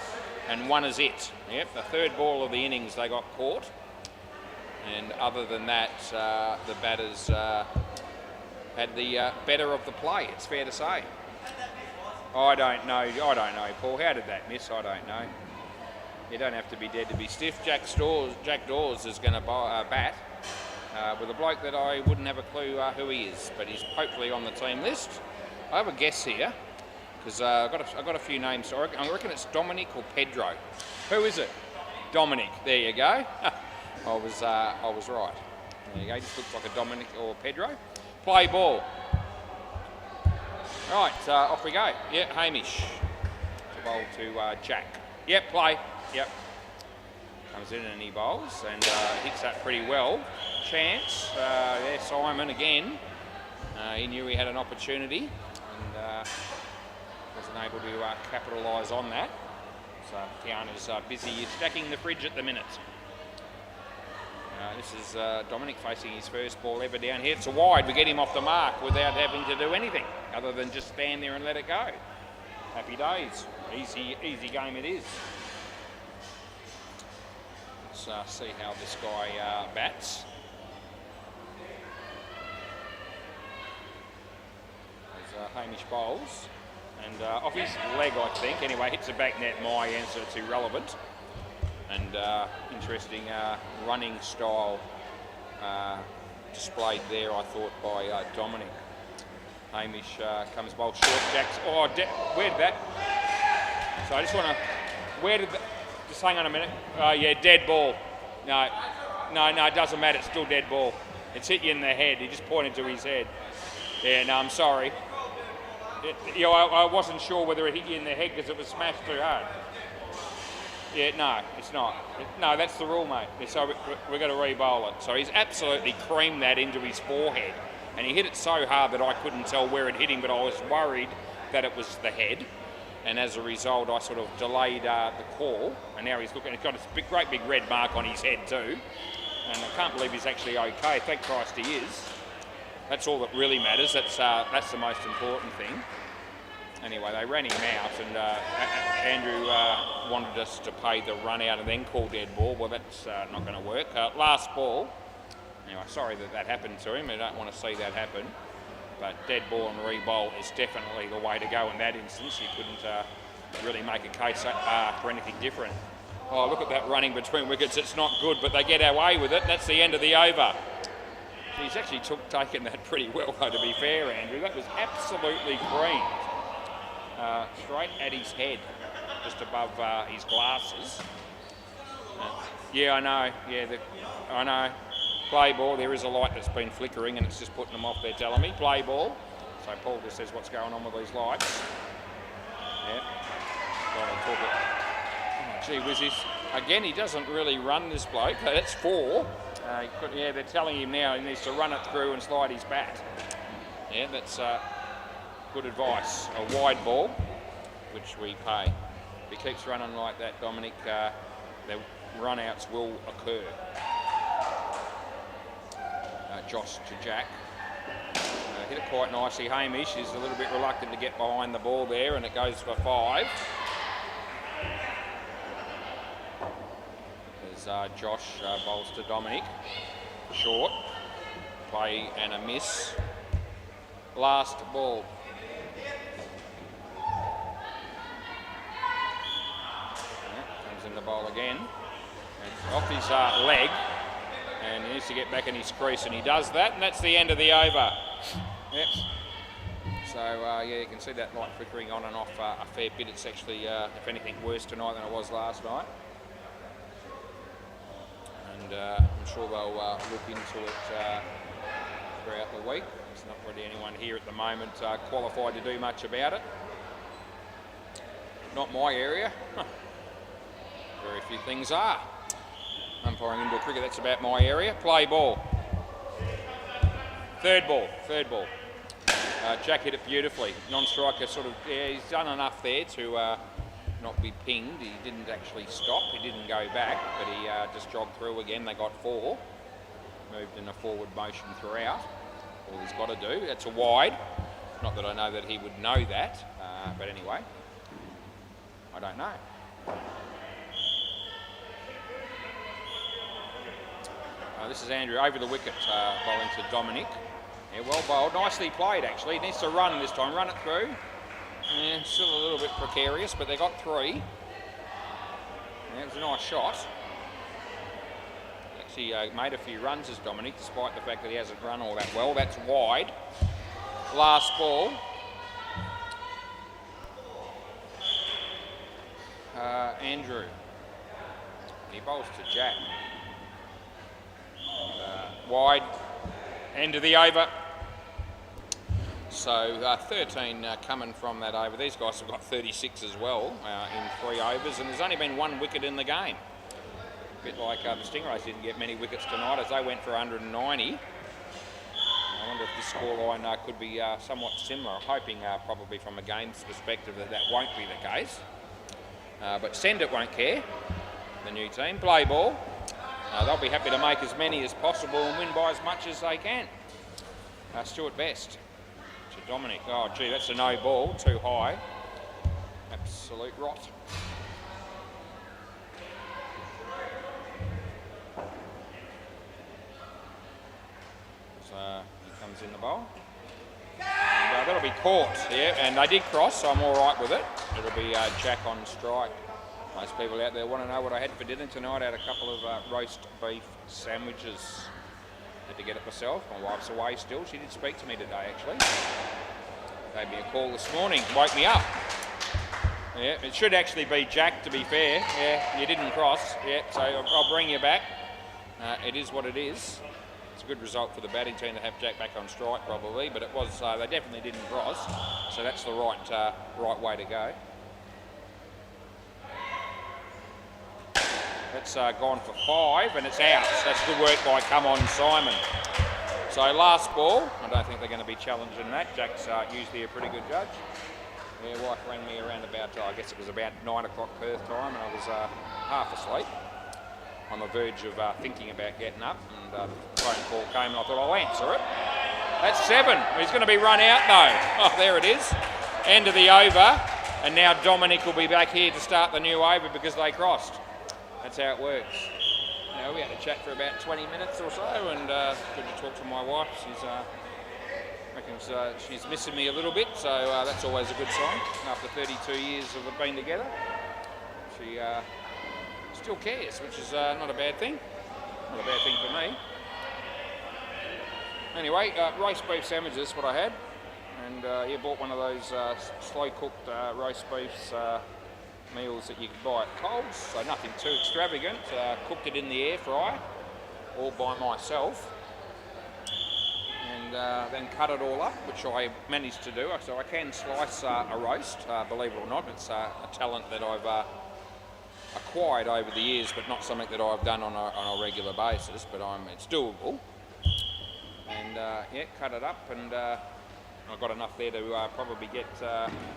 and 1 is it. Yep, the third ball of the innings they got caught. And other than that, the batters had the better of the play, it's fair to say. I don't know, Paul. How did that miss? I don't know. You don't have to be dead to be stiff. Jack Dawes is going to bat with a bloke that I wouldn't have a clue who he is, but he's hopefully on the team list. I have a guess here, because I've got a few names. So I reckon it's Dominic or Pedro. Who is it? Dominic. There you go. I was right. There you go. Just looks like a Dominic or Pedro. Play ball. Right, off we go. Yeah, Hamish. To bowl to Jack. Yep, play. Yep. Comes in and he bowls and hits that pretty well. Chance. There, Simon again. He knew he had an opportunity and wasn't able to capitalise on that. So Tiana's busy stacking the fridge at the minute. This is Dominic facing his first ball ever down here. It's a wide. We get him off the mark without having to do anything other than just stand there and let it go. Happy days. Easy game it is. Let's see how this guy bats. As Hamish bowls. And off his leg, I think. Anyway, hits the back net, my answer. It's irrelevant. And interesting running style displayed there, I thought, by Dominic. Hamish comes bowl short. Jack's. Oh, where did that? So I just want to. Where did that? Just hang on a minute. Yeah, dead ball. No, it doesn't matter. It's still dead ball. It's hit you in the head. He just pointed to his head. Yeah, no, I'm sorry. I wasn't sure whether it hit you in the head because it was smashed too hard. Yeah, no, it's not. No, that's the rule, mate. So we're going to re-bowl it. So he's absolutely creamed that into his forehead. And he hit it so hard that I couldn't tell where it hit him, but I was worried that it was the head. And as a result, I sort of delayed the call. And now he's looking, he's got a great big red mark on his head too. And I can't believe he's actually okay. Thank Christ he is. That's all that really matters. That's the most important thing. Anyway, they ran him out, and Andrew wanted us to pay the run out and then call dead ball. Well, that's not going to work. Last ball. Anyway, sorry that happened to him. I don't want to see that happen. But dead ball and re-bowl is definitely the way to go in that instance. You couldn't really make a case for anything different. Oh, look at that running between wickets. It's not good, but they get away with it. That's the end of the over. He's actually taken that pretty well, though, to be fair, Andrew. That was absolutely creamed. Straight at his head, just above his glasses. Yeah, I know. Yeah, I know. Play ball. There is a light that's been flickering and it's just putting them off, they're telling me. Play ball. So Paul just says what's going on with these lights. Yeah. Oh, gee whiz. Again, he doesn't really run this bloke. That's 4. Yeah, they're telling him now he needs to run it through and slide his bat. Yeah, that's good advice. A wide ball, which we pay. If he keeps running like that, Dominic, the run-outs will occur. Josh to Jack. Hit it quite nicely. Hamish is a little bit reluctant to get behind the ball there, and it goes for 5. As Josh bowls to Dominic. Short. Play and a miss. Last ball. Comes in the bowl again. It's off his leg. And he needs to get back in his crease, and he does that, and that's the end of the over. Yep. So, yeah, you can see that light flickering on and off a fair bit. It's actually, if anything, worse tonight than it was last night. And I'm sure they'll look into it throughout the week. There's not really anyone here at the moment qualified to do much about it. Not my area. Very few things are. Umpiring indoor cricket, that's about my area. Play ball. Third ball. Jack hit it beautifully. Non-striker sort of, yeah, he's done enough there to not be pinged. He didn't actually stop, he didn't go back, but he just jogged through again. They got 4. Moved in a forward motion throughout. All he's got to do, that's a wide. Not that I know that he would know that, but anyway, I don't know. This is Andrew over the wicket, bowling to Dominic. Yeah, well bowled, nicely played actually. He needs to run this time, run it through. Yeah, still a little bit precarious, but they got 3. Yeah, it was a nice shot. Actually made a few runs as Dominic, despite the fact that he hasn't run all that well. That's wide. Last ball. Andrew. He bowls to Jack. Wide. End of the over. So 13 coming from that over. These guys have got 36 as well in 3 overs, and there's only been 1 wicket in the game. A bit like the Stingrays didn't get many wickets tonight as they went for 190. I wonder if this scoreline could be somewhat similar. I'm hoping probably from a game's perspective that won't be the case. But Send It won't care, the new team. Play ball. They'll be happy to make as many as possible and win by as much as they can. Stuart Best to Dominic. Oh, gee, that's a no ball, too high. Absolute rot. So he comes in the bowl. And that'll be caught, yeah, and they did cross, so I'm all right with it. It'll be Jack on strike. Most people out there want to know what I had for dinner tonight. I had a couple of roast beef sandwiches. Had to get it myself. My wife's away still. She did speak to me today, actually. Gave me a call this morning, woke me up. Yeah, it should actually be Jack, to be fair. Yeah, you didn't cross. Yeah, so I'll bring you back. It is what it is. It's a good result for the batting team to have Jack back on strike, probably, but it was they definitely didn't cross, so that's the right way to go. That's gone for 5 and it's out. So that's good work by Come On Simon. So last ball, I don't think they're going to be challenging that. Jack's usually a pretty good judge. My wife rang me around about, I guess it was about 9 o'clock Perth time, and I was half asleep. On the verge of thinking about getting up, and the phone call came and I thought I'll answer it. That's 7. He's going to be run out though. Oh, there it is. End of the over, and now Dominic will be back here to start the new over because they crossed. That's how it works. Now we had a chat for about 20 minutes or so, and good to talk to my wife. Reckons she's missing me a little bit, so that's always a good sign. After 32 years of being together, she still cares, which is not a bad thing. Not a bad thing for me. Anyway, roast beef sandwiches, what I had. And he bought one of those slow cooked roast beefs meals that you can buy at Coles, so nothing too extravagant. Cooked it in the air fryer, all by myself. And then cut it all up, which I managed to do. So I can slice a roast, believe it or not. It's a talent that I've acquired over the years, but not something that I've done on a regular basis, but it's doable. And yeah, cut it up, and I've got enough there to probably get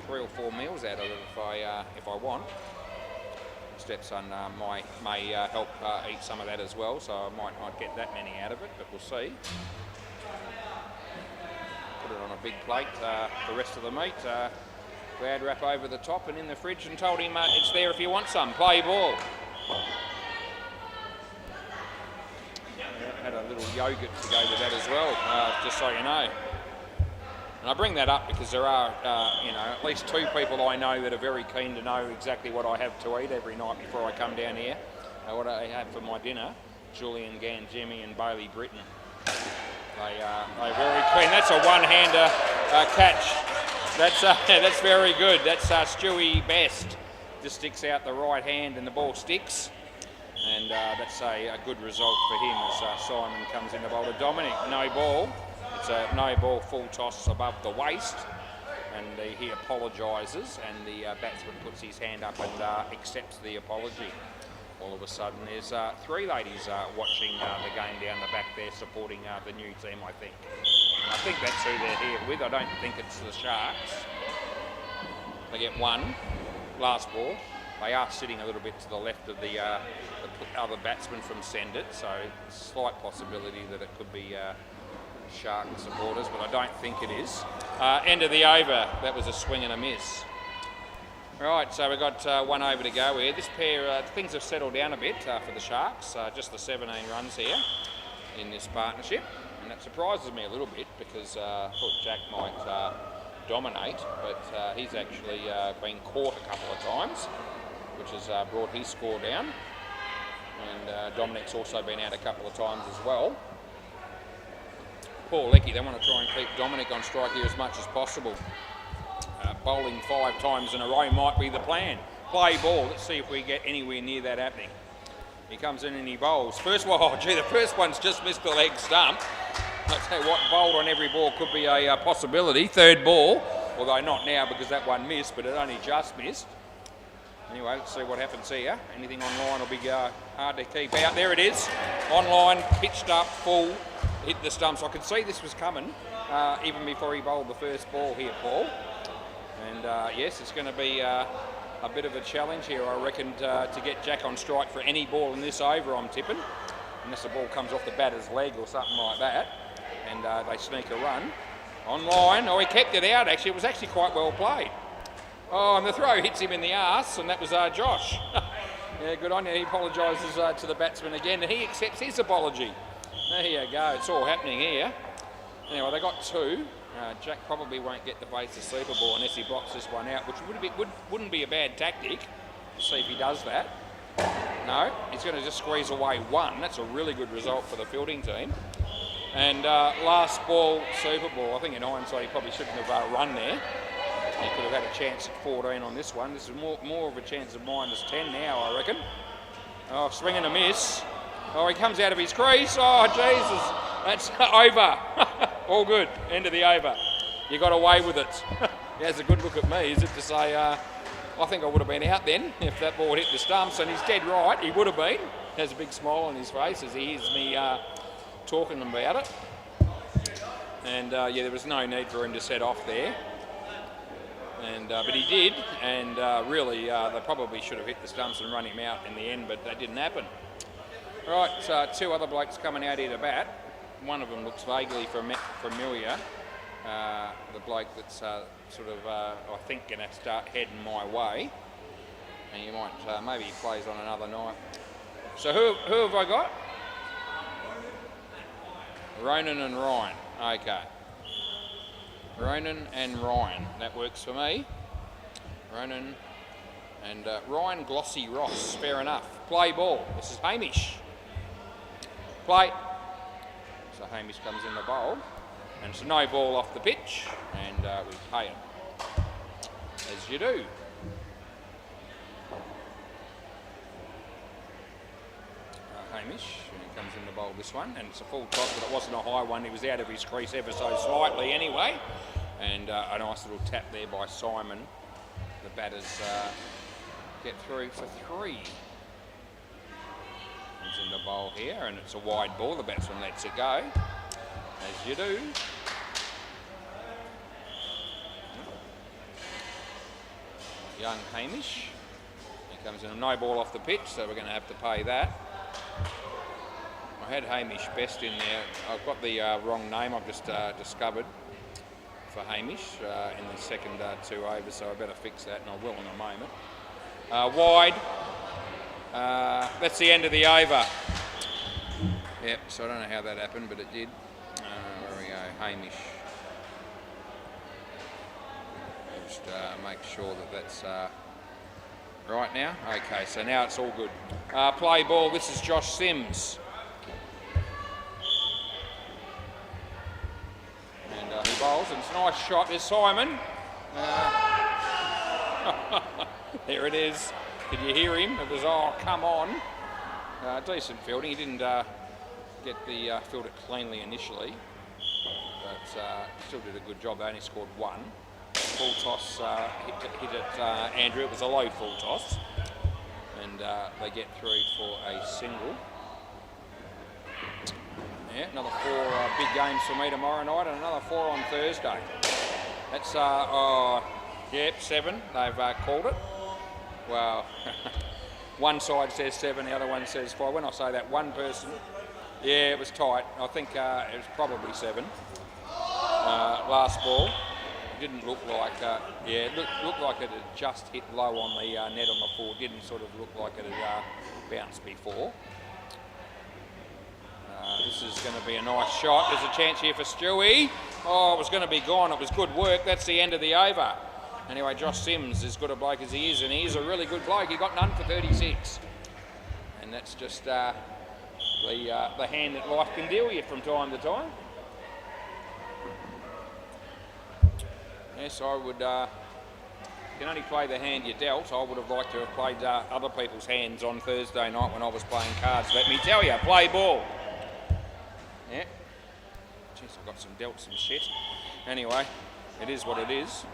3 or 4 meals out of it if I want. Stepson may help eat some of that as well, so I might not get that many out of it, but we'll see. Put it on a big plate, the rest of the meat. Glad wrap over the top and in the fridge, and told him it's there if you want some. Play ball. Had a little yogurt to go with that as well, just so you know. And I bring that up because there are, at least 2 people I know that are very keen to know exactly what I have to eat every night before I come down here. What I have for my dinner, Julian Gangemi and Bailey Britton. They're very keen. That's a one-hander catch. That's very good. That's Stewie Best. Just sticks out the right hand and the ball sticks. And that's a good result for him as Simon comes in the bowl to Dominic. No ball. It's a no ball full toss above the waist. And he apologises, and the batsman puts his hand up and accepts the apology. All of a sudden there's 3 ladies watching the game down the back there, supporting the new team, I think. I think that's who they're here with. I don't think it's the Sharks. They get one. Last ball. They are sitting a little bit to the left of the other batsman from Send It, so slight possibility that it could be Shark supporters, but I don't think it is. End of the over. That was a swing and a miss. Right, so we've got 1 over to go here. This pair, things have settled down a bit for the Sharks. Just the 17 runs here in this partnership, and that surprises me a little bit because I thought Jack might dominate, but he's actually been caught a couple of times, which has brought his score down. And Dominic's also been out a couple of times as well. Poor Lecky, they want to try and keep Dominic on strike here as much as possible. Bowling 5 times in a row might be the plan. Play ball, let's see if we get anywhere near that happening. He comes in and he bowls. First one, oh gee, the first one's just missed the leg stump. I'll tell you what, bowled on every ball could be a possibility. Third ball, although not now because that one missed, but it only just missed. Anyway, let's see what happens here. Anything online will be hard to keep out. There it is, online, pitched up, full, hit the stumps. I could see this was coming even before he bowled the first ball here, Paul. And yes, it's going to be a bit of a challenge here, I reckon, to get Jack on strike for any ball in this over, I'm tipping. Unless the ball comes off the batter's leg or something like that. And they sneak a run. Online, oh, he kept it out, actually. It was actually quite well played. Oh, and the throw hits him in the arse, and that was Josh. Yeah, good on you. He apologises to the batsman again, and he accepts his apology. There you go. It's all happening here. Anyway, they got 2. Jack probably won't get the base of sleeper ball unless he blocks this one out, which wouldn't be a bad tactic. See if he does that. No, he's going to just squeeze away 1. That's a really good result for the fielding team. And last ball, super ball. I think in hindsight he probably shouldn't have run there. He could have had a chance at 14 on this one. This is more of a chance of -10 now, I reckon. Oh, swing and a miss. Oh, he comes out of his crease. Oh, Jesus. That's over. All good. End of the over. You got away with it. He has a good look at me, is it to say, I think I would have been out then if that ball hit the stumps, and he's dead right. He would have been. He has a big smile on his face as he hears me talking about it. And yeah, there was no need for him to set off there. And but he did, and really they probably should have hit the stumps and run him out in the end, but that didn't happen. Right, 2 other blokes coming out here to bat. One of them looks vaguely familiar. The bloke that's sort of, I think, going to start heading my way. And you might, maybe he plays on another night. So who have I got? Ronan and Ryan. Okay. Ronan and Ryan. That works for me. Ronan and Ryan Glossy Ross. Fair enough. Play ball. This is Hamish. Play. So Hamish comes in the bowl. And it's no ball off the pitch. And we pay it. As you do. Hamish, and he comes in the bowl this one, and it's a full toss, but it wasn't a high one. He was out of his crease ever so slightly anyway, and a nice little tap there by Simon. The batters get through for 3. Comes in the bowl here, and it's a wide ball. The batsman lets it go, as you do. Young Hamish. He comes in, no ball off the pitch, so we're going to have to pay that. I had Hamish Best in there. I've got the wrong name I've just discovered for Hamish in the second 2 overs, so I better fix that, and I will in a moment. Wide. That's the end of the over. Yep, so I don't know how that happened, but it did. Where we go, Hamish. Just make sure that that's right now. Okay, so now it's all good. Play ball, this is Josh Sims. And he bowls, and it's a nice shot. There's Simon. There it is. Did you hear him? It was, oh, come on. Decent fielding. He didn't get the field it cleanly initially, but still did a good job. They only scored 1. Full toss hit it Andrew. It was a low full toss, and they get through for a single. Yeah, another 4 big games for me tomorrow night and another 4 on Thursday. That's, yep, 7. They've called it. Well, one side says 7, the other one says 5. When I say that, one person, yeah, it was tight. I think it was probably 7. Last ball. It didn't look like, it looked like it had just hit low on the net on the 4. Didn't sort of look like it had bounced before. This is going to be a nice shot. There's a chance here for Stewie. Oh, it was going to be gone. It was good work. That's the end of the over. Anyway, Josh Sims, as good a bloke as he is, and he is a really good bloke. He got none for 36. And that's just the hand that life can deal you from time to time. Yes, I would, you can only play the hand you dealt. I would have liked to have played other people's hands on Thursday night when I was playing cards. Let me tell you, play ball. Yeah. Jeez, I got dealt some shit. Anyway, it is what it is.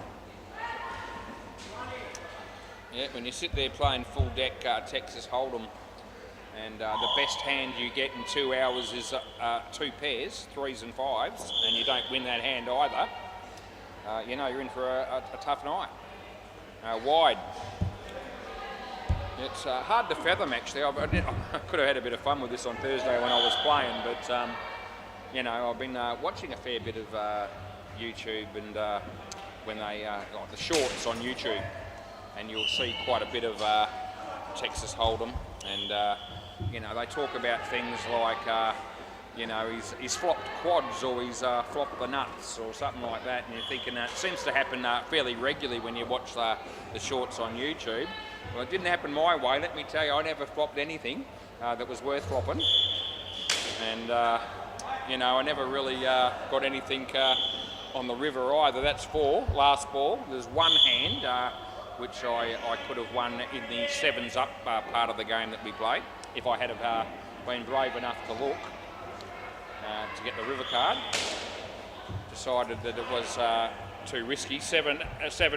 Yeah, when you sit there playing full deck Texas Hold'em, and the best hand you get in 2 hours is 2 pairs, 3s and 5s, and you don't win that hand either, you know you're in for a tough night. Wide. It's hard to fathom, actually. I could have had a bit of fun with this on Thursday when I was playing, but you know, I've been watching a fair bit of YouTube, and when they like the shorts on YouTube, and you'll see quite a bit of Texas Hold'em, and you know, they talk about things like you know, he's flopped quads, or he's flopped the nuts, or something like that, and you're thinking that seems to happen fairly regularly when you watch the shorts on YouTube. Well, it didn't happen my way. Let me tell you, I never flopped anything that was worth flopping, and you know, I never really got anything on the river either. That's 4, last ball. There's one hand which I could have won in the 7s up part of the game that we played, if I had have been brave enough to look to get the river card. Decided that it was too risky. 7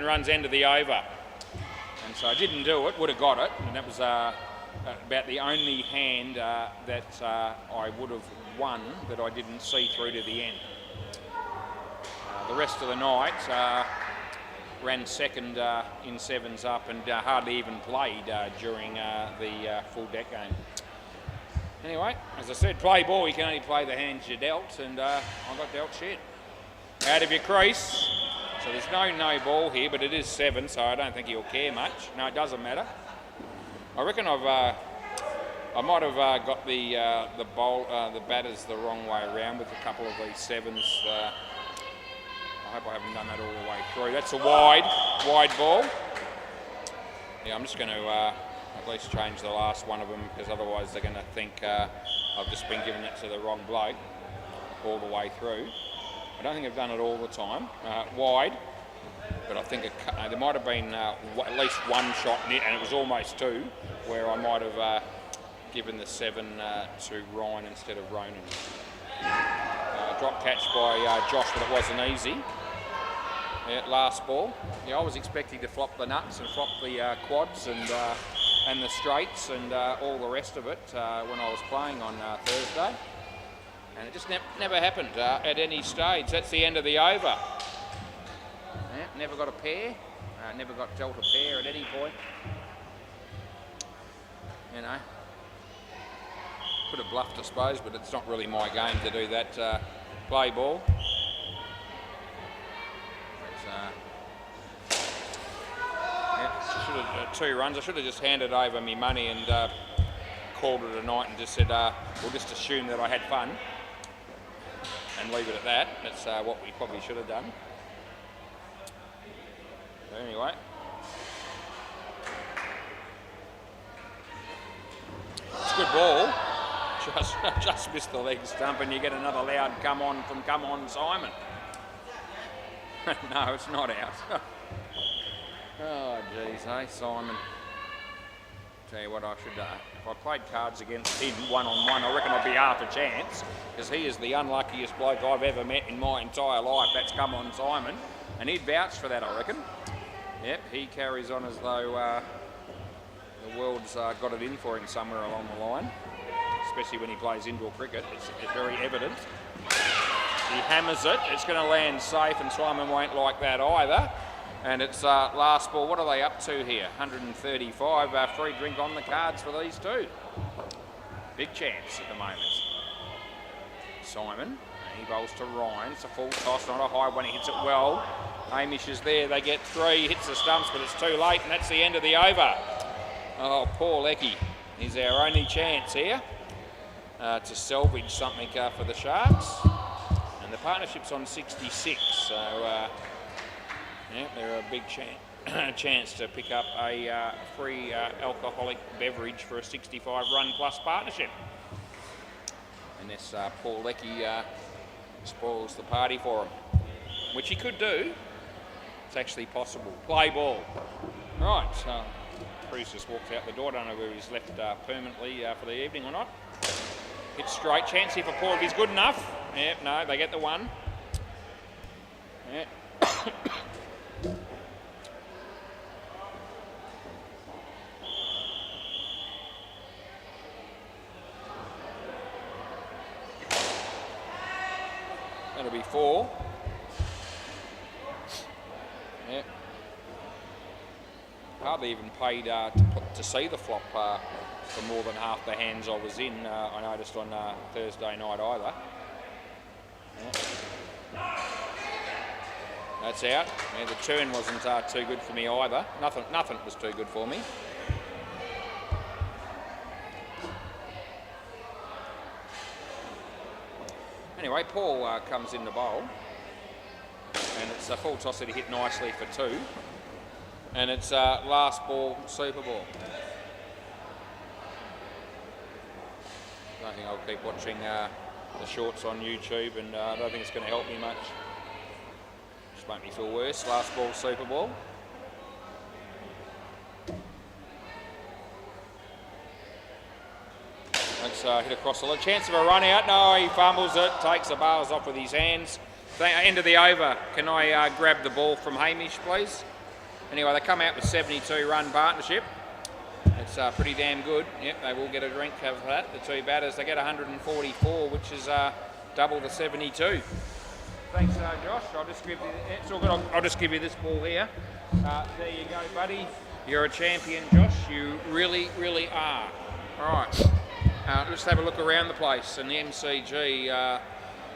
runs end of the over, and so I didn't do it. Would have got it, and that was about the only hand that I would have won that I didn't see through to the end. The rest of the night ran second in 7s up, and hardly even played during the full deck game. Anyway, as I said, play ball. You can only play the hands you dealt, and I got dealt shit. Out of your crease. So there's no ball here, but it is 7, so I don't think he'll care much. No, it doesn't matter. I reckon I might have got the batters the wrong way around with a couple of these 7s. I hope I haven't done that all the way through. That's a wide ball. Yeah, I'm just going to at least change the last one of them, because otherwise they're going to think I've just been giving it to the wrong bloke all the way through. I don't think I've done it all the time. Wide, but I think there might have been at least one shot, and it was almost 2, where I might have given the 7 to Ryan instead of Ronan. Drop catch by Josh, but it wasn't easy. Yeah, last ball. Yeah, I was expecting to flop the nuts and flop the quads and the straights and all the rest of it when I was playing on Thursday. And it just never happened at any stage. That's the end of the over. Yeah, never got a pair. Never got dealt a pair at any point. You know, could have bluffed, I suppose, but it's not really my game to do that. Play ball. Yeah, should have 2 runs. I should have just handed over me money and called it a night and just said, we'll just assume that I had fun and leave it at that. That's what we probably should have done. But anyway. It's a good ball. Just missed the leg stump, and you get another loud come on from Come On Simon. No, it's not out. Oh, jeez, hey, Simon. Tell you what I should if I played cards against him one-on-one, I reckon I'd be half a chance, because he is the unluckiest bloke I've ever met in my entire life. That's Come On Simon, and he'd vouch for that, I reckon. Yep, he carries on as though the world's got it in for him somewhere along the line. especially when he plays indoor cricket. It's very evident. He hammers it. It's going to land safe, and Simon won't like that either. And it's last ball. What are they up to here? 135. Free drink on the cards for these two. Big chance at the moment. Simon, he bowls to Ryan. It's a full toss, not a high one. He hits it well. Hamish is there. They get three. Hits the stumps, but it's too late, and that's the end of the over. Oh, poor Lecky. He's our only chance here to salvage something for the Sharks. And the partnership's on 66, so yeah, they're a big chance to pick up a free alcoholic beverage for a 65-run plus partnership. Unless Paul Lecky spoils the party for him, which he could do. It's actually possible. Play ball. Right, Bruce just walked out the door. Don't know where he's left permanently for the evening or not. Hit straight. Chance here for Paul if he's good enough. Yep, no, they get the one. Yeah. That'll be 4. Yeah. Hardly even paid to see the flop for more than half the hands I was in, I noticed on Thursday night either. Yeah. That's out. Yeah, the turn wasn't too good for me either. Nothing was too good for me. Anyway, Paul comes in the bowl, and it's a full toss that he hit nicely for 2, and it's last ball, super ball. I think I'll keep watching the shorts on YouTube, and I don't think it's going to help me much. Just make me feel worse. Last ball, super ball. Let's hit across the line. Chance of a run out. No, he fumbles it, takes the bars off with his hands. End of the over. Can I grab the ball from Hamish, please? Anyway, they come out with 72-run partnership. It's pretty damn good. Yep, they will get a drink for that. The two batters, they get 144, which is double the 72. Thanks, Josh. I'll just give you. It's all good. I'll just give you this ball here. There you go, buddy. You're a champion, Josh. You really, really are. All right. Let's have a look around the place. And the MCG,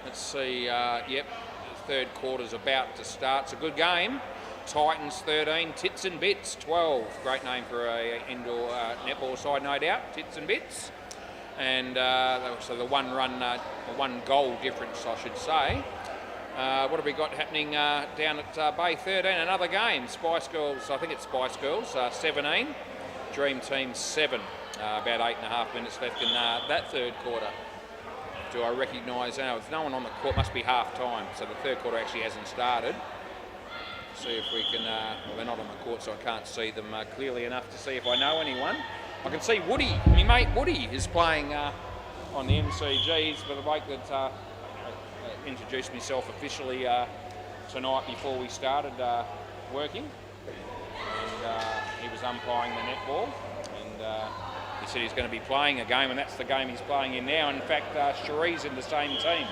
let's see, yep, the third quarter's about to start. It's a good game. Titans 13, Tits and Bits 12. Great name for a indoor netball side, no doubt. Tits and Bits. And so the one goal difference, I should say. What have we got happening down at Bay 13? Another game. Spice Girls, I think it's Spice Girls, 17. Dream Team 7. About 8.5 minutes left in that third quarter. Do I recognise? There's no one on the court. Must be half time. So the third quarter actually hasn't started. See if we can. Well, they're not on the court, so I can't see them clearly enough to see if I know anyone. I can see Woody. My mate Woody is playing on the MCGs for the bloke that introduced myself officially tonight before we started working. And he was umpiring the netball. And he said he's going to be playing a game, and that's the game he's playing in now. In fact, Cherie's in the same team,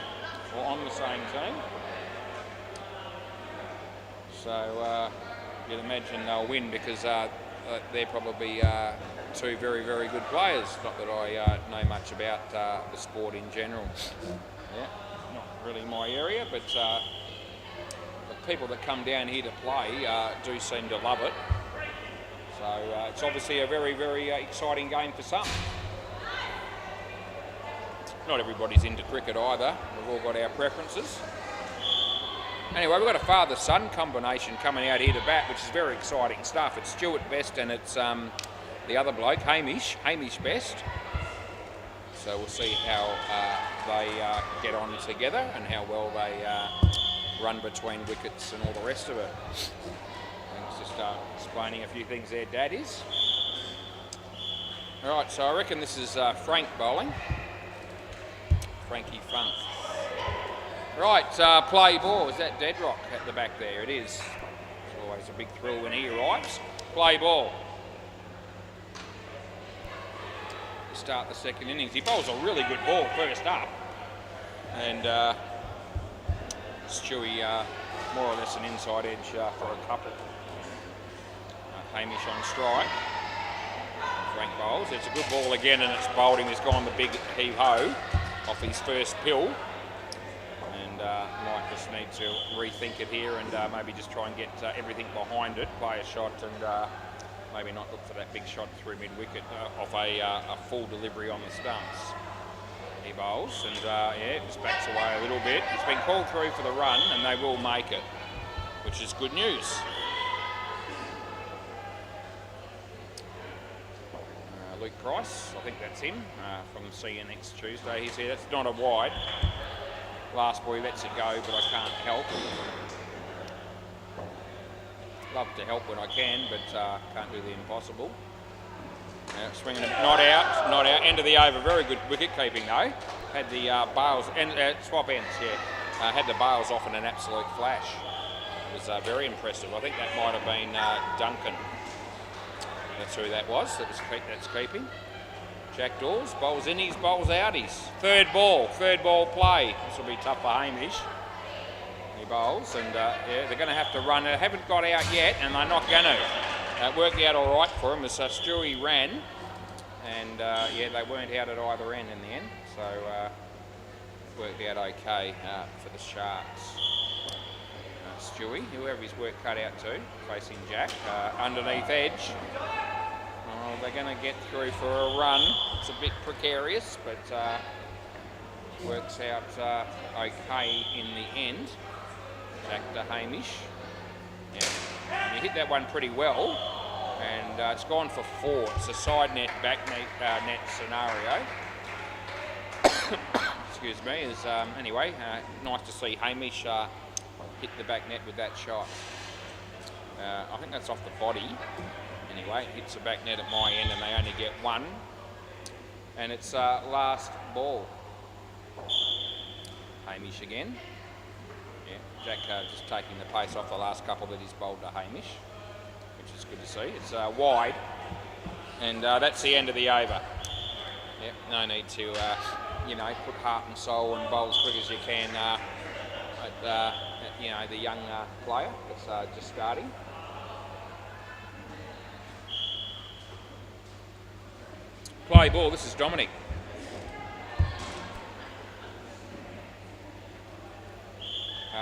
or on the same team. So you'd imagine they'll win because they're probably two very, very good players. Not that I know much about the sport in general. Yeah, not really my area, but the people that come down here to play do seem to love it. So it's obviously a very, very exciting game for some. Not everybody's into cricket either. We've all got our preferences. Anyway, we've got a father-son combination coming out here to bat, which is very exciting stuff. It's Stuart Best and it's the other bloke, Hamish Best. So we'll see how they get on together and how well they run between wickets and all the rest of it. Just explaining a few things there, Dad is. All right, so I reckon this is Frank bowling. Frankie Funk. Right, play ball. Is that Deadrock at the back there? It is. It's always a big thrill when he arrives. Play ball. start the second innings. He bowls a really good ball first up, and Stewie more or less an inside edge for a couple. Hamish on strike. Frank bowls. It's a good ball again, and it's bowled him. He's gone the big heave-ho off his first pill. And might just need to rethink it here and maybe just try and get everything behind it, play a shot, and maybe not look for that big shot through mid-wicket off a full delivery on the stumps. He bowls, and yeah, just backs away a little bit. He's been called through for the run, and they will make it, which is good news. Luke Price, I think that's him, from See You Next Tuesday. He's here. That's not a wide. Last boy lets it go, but I can't help. Love to help when I can, but can't do the impossible. Swinging it, not out. End of the over. Very good wicket keeping though. Had the bails and swap ends. Yeah, had the bails off in an absolute flash. It was very impressive. I think that might have been Duncan. That's who that was. That's keeping. Jack Dawes bowls innies, bowls outies. Third ball play. This will be tough for Hamish. He bowls, and yeah, they're going to have to run. They haven't got out yet, and they're not going to. It worked out all right for him as Stewie ran, and yeah, they weren't out at either end in the end, so it worked out okay for the Sharks. Stewie, whoever his work cut out to, facing Jack, underneath edge. Oh, they're going to get through for a run. It's a bit precarious, but works out okay in the end. Back to Hamish. Yeah. And he hit that one pretty well, and it's gone for 4. It's a side net, back net scenario. Excuse me. Anyway, nice to see Hamish hit the back net with that shot. I think that's off the body. Anyway, it hits the back net at my end, and they only get 1. And it's last ball. Hamish again. Yeah, Jack just taking the pace off the last couple that he's bowled to Hamish, which is good to see. It's wide, and that's the end of the over. Yeah, no need to, you know, put heart and soul and bowl as quick as you can at you know, the young player that's just starting. Play ball. This is Dominic.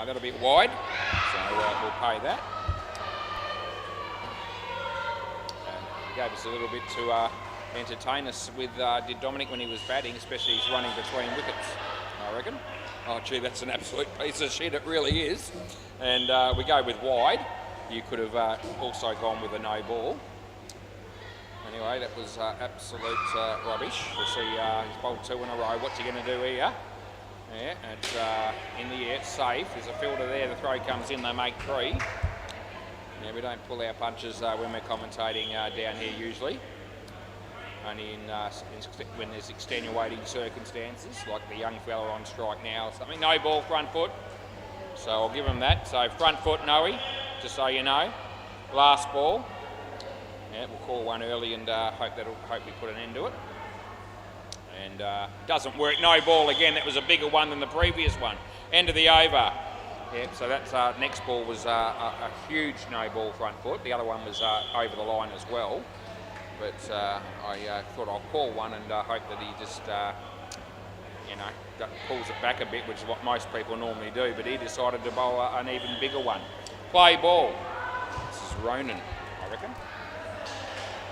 That'll be wide, so we'll pay that. Gave us a little bit to entertain us with, did Dominic when he was batting, especially he's running between wickets, I reckon. Oh gee, that's an absolute piece of shit, it really is. And we go with wide. You could have also gone with a no ball. Anyway, that was absolute rubbish. We'll see, he's bowled 2 in a row. What's he going to do here? Yeah, it's in the air, it's safe. There's a fielder there, the throw comes in, they make 3. Yeah, we don't pull our punches when we're commentating down here usually. Only when there's extenuating circumstances, like the young fella on strike now or something. No ball, front foot. So I'll give him that. So front foot, Noe, just so you know. Last ball. Yeah, we'll call one early and hope we put an end to it. And doesn't work. No ball again. That was a bigger one than the previous one. End of the over. Yeah, so that's next ball was a huge no ball front foot. The other one was over the line as well. But I thought I'll call one and hope that he just, you know, pulls it back a bit, which is what most people normally do. But he decided to bowl an even bigger one. Play ball. This is Ronan, I reckon.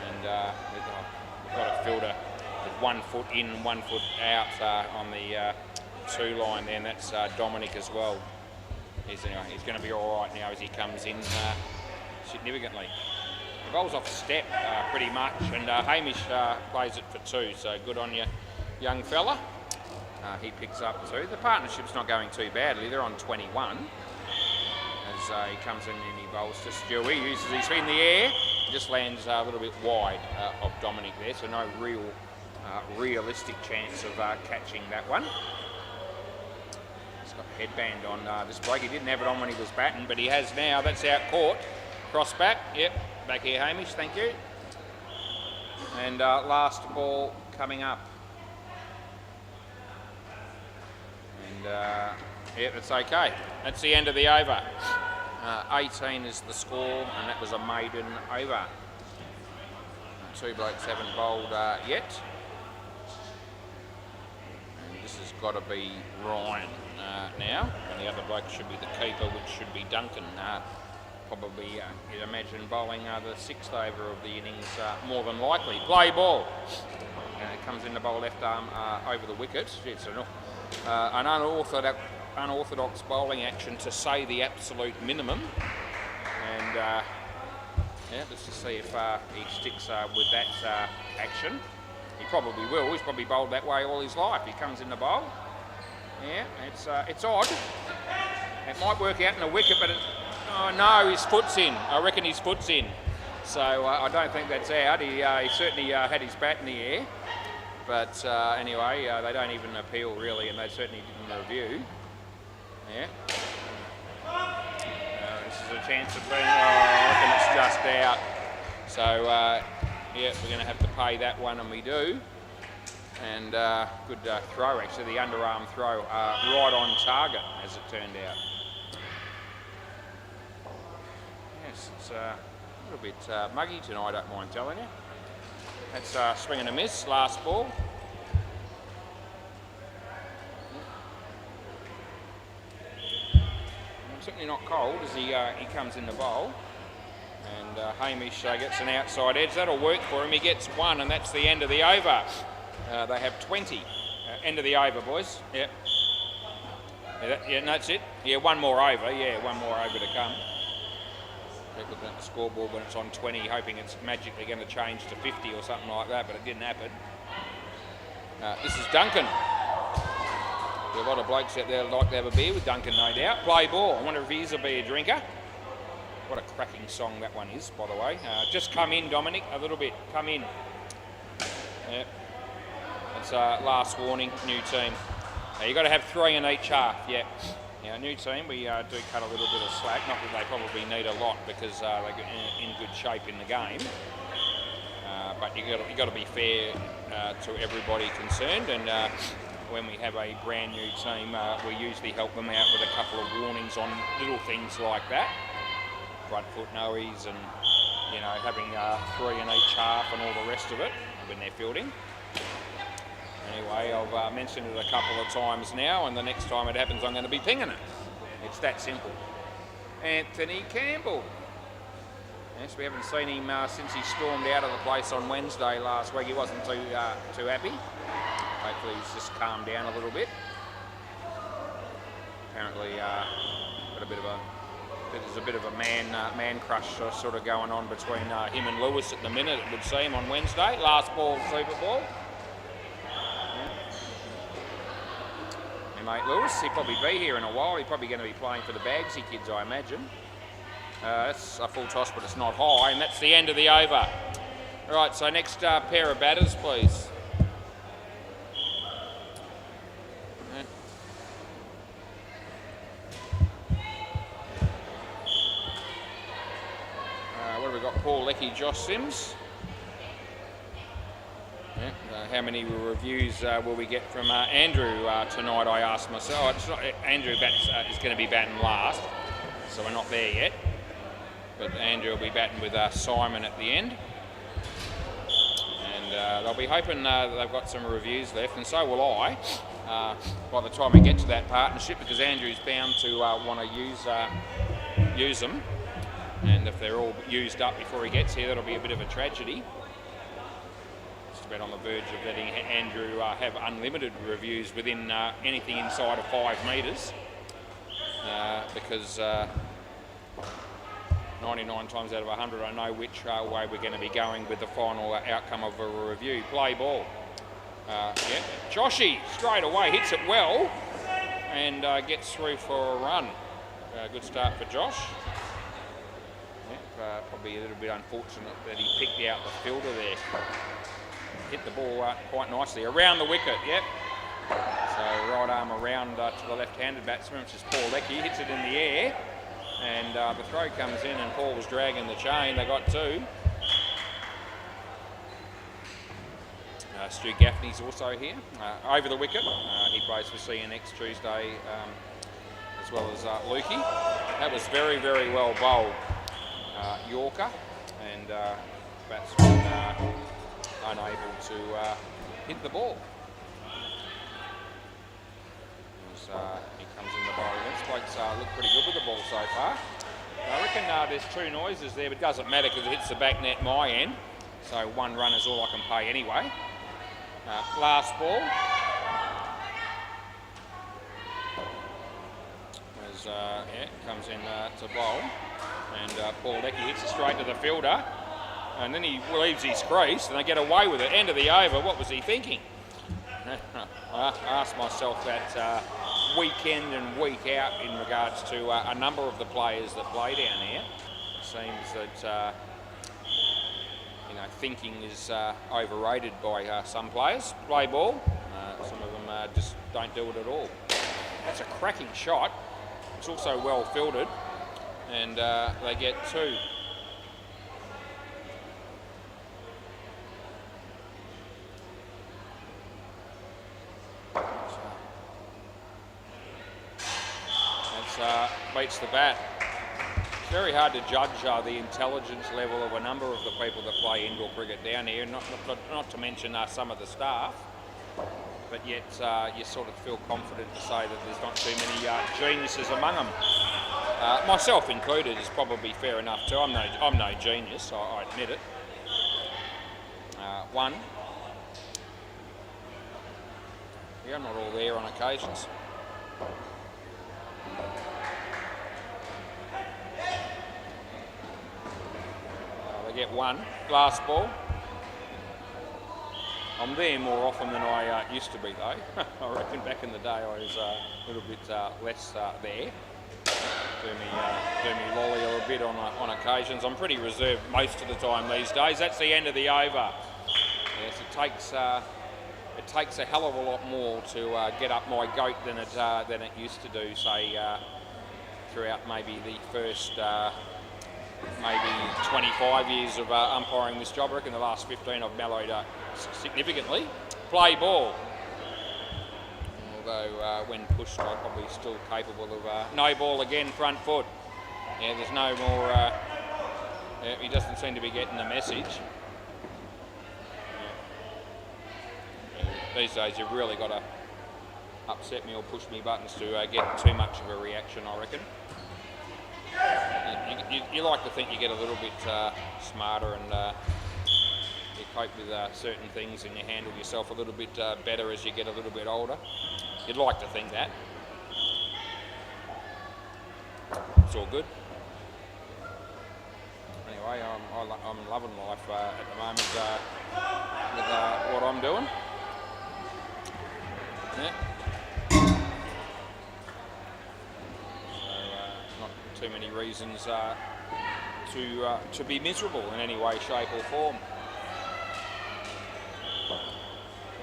And we've got a fielder with 1 foot in, 1 foot out on the 2 line there, and that's Dominic as well. He's going to be all right now as he comes in significantly. He bowls off step pretty much, and Hamish plays it for 2, so good on you, young fella. He picks up 2. The partnership's not going too badly. They're on 21. As he comes in and he bowls to Stewie, uses his feet in the air, just lands a little bit wide of Dominic there, so no real realistic chance of catching that one. He's got a headband on this break. He didn't have it on when he was batting, but he has now. That's out caught. Cross back. Yep, back here, Hamish. Thank you. And last ball coming up. And yeah, it's okay. That's the end of the over. 18 is the score, and that was a maiden over. Two blokes haven't bowled yet. And this has got to be Ryan now, and the other bloke should be the keeper, which should be Duncan. Probably, you'd imagine, bowling the sixth over of the innings more than likely. Play ball. And it comes in the bowl left arm over the wicket. It's an unorthodox bowling action, to say the absolute minimum. And yeah, let's just see if he sticks with that action. He probably will. He's probably bowled that way all his life. He comes in the bowl. Yeah, it's odd. It might work out in the wicket, but oh no, his foot's in. I reckon his foot's in. So I don't think that's out. He certainly had his bat in the air. But anyway, they don't even appeal really, and they certainly didn't review. Yeah. This is a chance of being, I reckon it's just out. So yeah, we're going to have to pay that one, and we do. And good throw, actually, the underarm throw, right on target, as it turned out. Yes, it's a little bit muggy tonight, I don't mind telling you. That's swing and a miss, last ball. Certainly not cold as he comes in the bowl. And Hamish gets an outside edge. That'll work for him. He gets one, and that's the end of the over. They have 20. End of the over, boys. Yeah. Yeah, that's it. Yeah, one more over. Yeah, one more over to come. Keep looking at the scoreboard when it's on 20, hoping it's magically going to change to 50 or something like that, but it didn't happen. This is Duncan. There are a lot of blokes out there that like to have a beer with Duncan, no doubt. Play ball. I wonder if he is a beer drinker. What a cracking song that one is, by the way. Just come in, Dominic, a little bit. Come in. Yeah. It's last warning, new team. You've got to have 3 in each half, yeah. Yeah, new team, we do cut a little bit of slack. Not that they probably need a lot, because they're in good shape in the game. But you've got to be fair to everybody concerned, and when we have a brand new team, we usually help them out with a couple of warnings on little things like that. Front foot noes, and you know, having 3 in each half and all the rest of it when they're fielding. Anyway, I've mentioned it a couple of times now, and the next time it happens I'm going to be pinging it. It's that simple. Anthony Campbell. Yes, we haven't seen him since he stormed out of the place on Wednesday last week. He wasn't too happy. Hopefully he's just calmed down a little bit. Apparently got there's a bit of a man crush sort of going on between him and Lewis at the minute, it would seem, on Wednesday. Last ball, Super Ball. Mate Lewis, he'll probably be here in a while. He's probably going to be playing for the Bagsy kids, I imagine. That's a full toss, but it's not high, and that's the end of the over. Right, so next pair of batters, please. What have we got? Paul Leckie, Josh Sims. Yeah, how many reviews will we get from Andrew tonight, I asked myself. It's not, Andrew is going to be batting last, so we're not there yet. But Andrew will be batting with Simon at the end. And they'll be hoping that they've got some reviews left, and so will I, by the time we get to that partnership, because Andrew's bound to want to use them. And if they're all used up before he gets here, that'll be a bit of a tragedy. About on the verge of letting Andrew have unlimited reviews within anything inside of 5 metres, because 99 times out of 100 I know which way we're going to be going with the final outcome of a review. Play ball. Yeah. Joshy straight away hits it well and gets through for a run. Good start for Josh. Yeah, probably a little bit unfortunate that he picked out the fielder there. Hit the ball quite nicely around the wicket, yep. So right arm around to the left-handed batsman, which is Paul Leckie, hits it in the air, and the throw comes in, and Paul was dragging the chain. They got 2. Stu Gaffney's also here. Over the wicket, he plays for CNX Tuesday, as well as Lukey. That was very, very well bowled, Yorker, and batsman unable to hit the ball. He comes in the bowl against. Blake's looked pretty good with the ball so far. I reckon there's two noises there, but it doesn't matter because it hits the back net my end. So one run is all I can pay anyway. Last ball. As comes in to bowl. And Paul Leckie hits it straight to the fielder. And then he leaves his crease and they get away with it. End of the over. What was he thinking? I asked myself that week in and week out in regards to a number of the players that play down there. It seems that thinking is overrated by some players. Play ball, some of them just don't do it at all. That's a cracking shot. It's also well fielded, and they get two. Beats the bat. It's very hard to judge the intelligence level of a number of the people that play indoor cricket down here, not to mention some of the staff, but yet you sort of feel confident to say that there's not too many geniuses among them. Myself included is probably fair enough too. I'm no genius, I admit it. One. Yeah, I'm not all there on occasions. Get one. Last ball. I'm there more often than I used to be though. I reckon back in the day I was a little bit less there. Do me lolly a little bit on occasions. I'm pretty reserved most of the time these days. That's the end of the over. Yes, it takes a hell of a lot more to get up my goat than it used to do, say throughout maybe the first maybe 25 years of umpiring this job. I reckon the last 15 I've mellowed significantly. Play ball. Although when pushed I'm probably still capable of no ball again, front foot. Yeah, there's no more, he doesn't seem to be getting the message. These days you've really got to upset me or push me buttons to get too much of a reaction, I reckon. You like to think you get a little bit smarter and you cope with certain things and you handle yourself a little bit better as you get a little bit older. You'd like to think that. It's all good. Anyway, I'm loving life at the moment with what I'm doing. Yeah. Too many reasons to be miserable in any way, shape or form.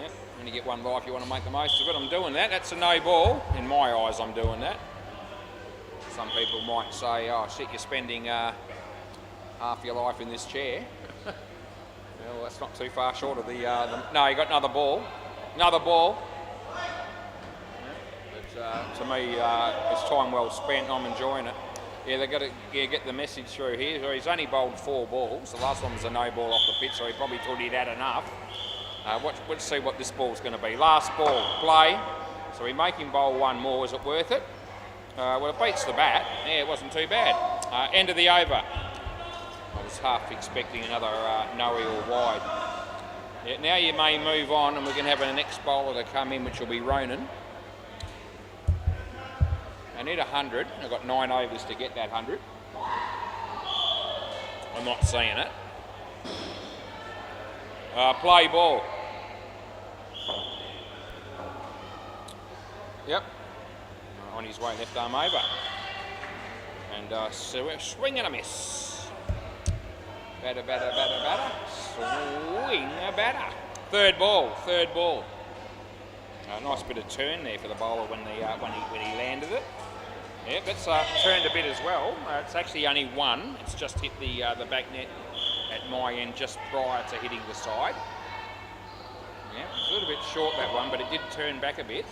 Yeah, when you get one life you want to make the most of it. I'm doing that. That's a no ball. In my eyes I'm doing that. Some people might say, oh shit, you're spending half your life in this chair. Well, that's not too far short of the no, you got another ball. Another ball. To me, it's time well spent. I'm enjoying it. Yeah, they've got to get the message through here. So he's only bowled 4 balls. The last one was a no ball off the pitch, so he probably thought he'd had enough. Let's see what this ball's going to be. Last ball, play. So we make him bowl one more. Is it worth it? Well, it beats the bat. Yeah, it wasn't too bad. End of the over. I was half expecting another no-y or wide. Yeah, now you may move on, and we can have a next bowler to come in, which will be Ronan. I need 100. I've got 9 overs to get that 100. I'm not seeing it. Play ball. Yep. On his way, left arm over. And swing and a miss. Batter, batter, batter, batter. Swing a batter. Third ball. Nice bit of turn there for the bowler when he landed it. Yeah, that's turned a bit as well. It's actually only one. It's just hit the back net at my end just prior to hitting the side. Yeah, short, that one, but it did turn back a bit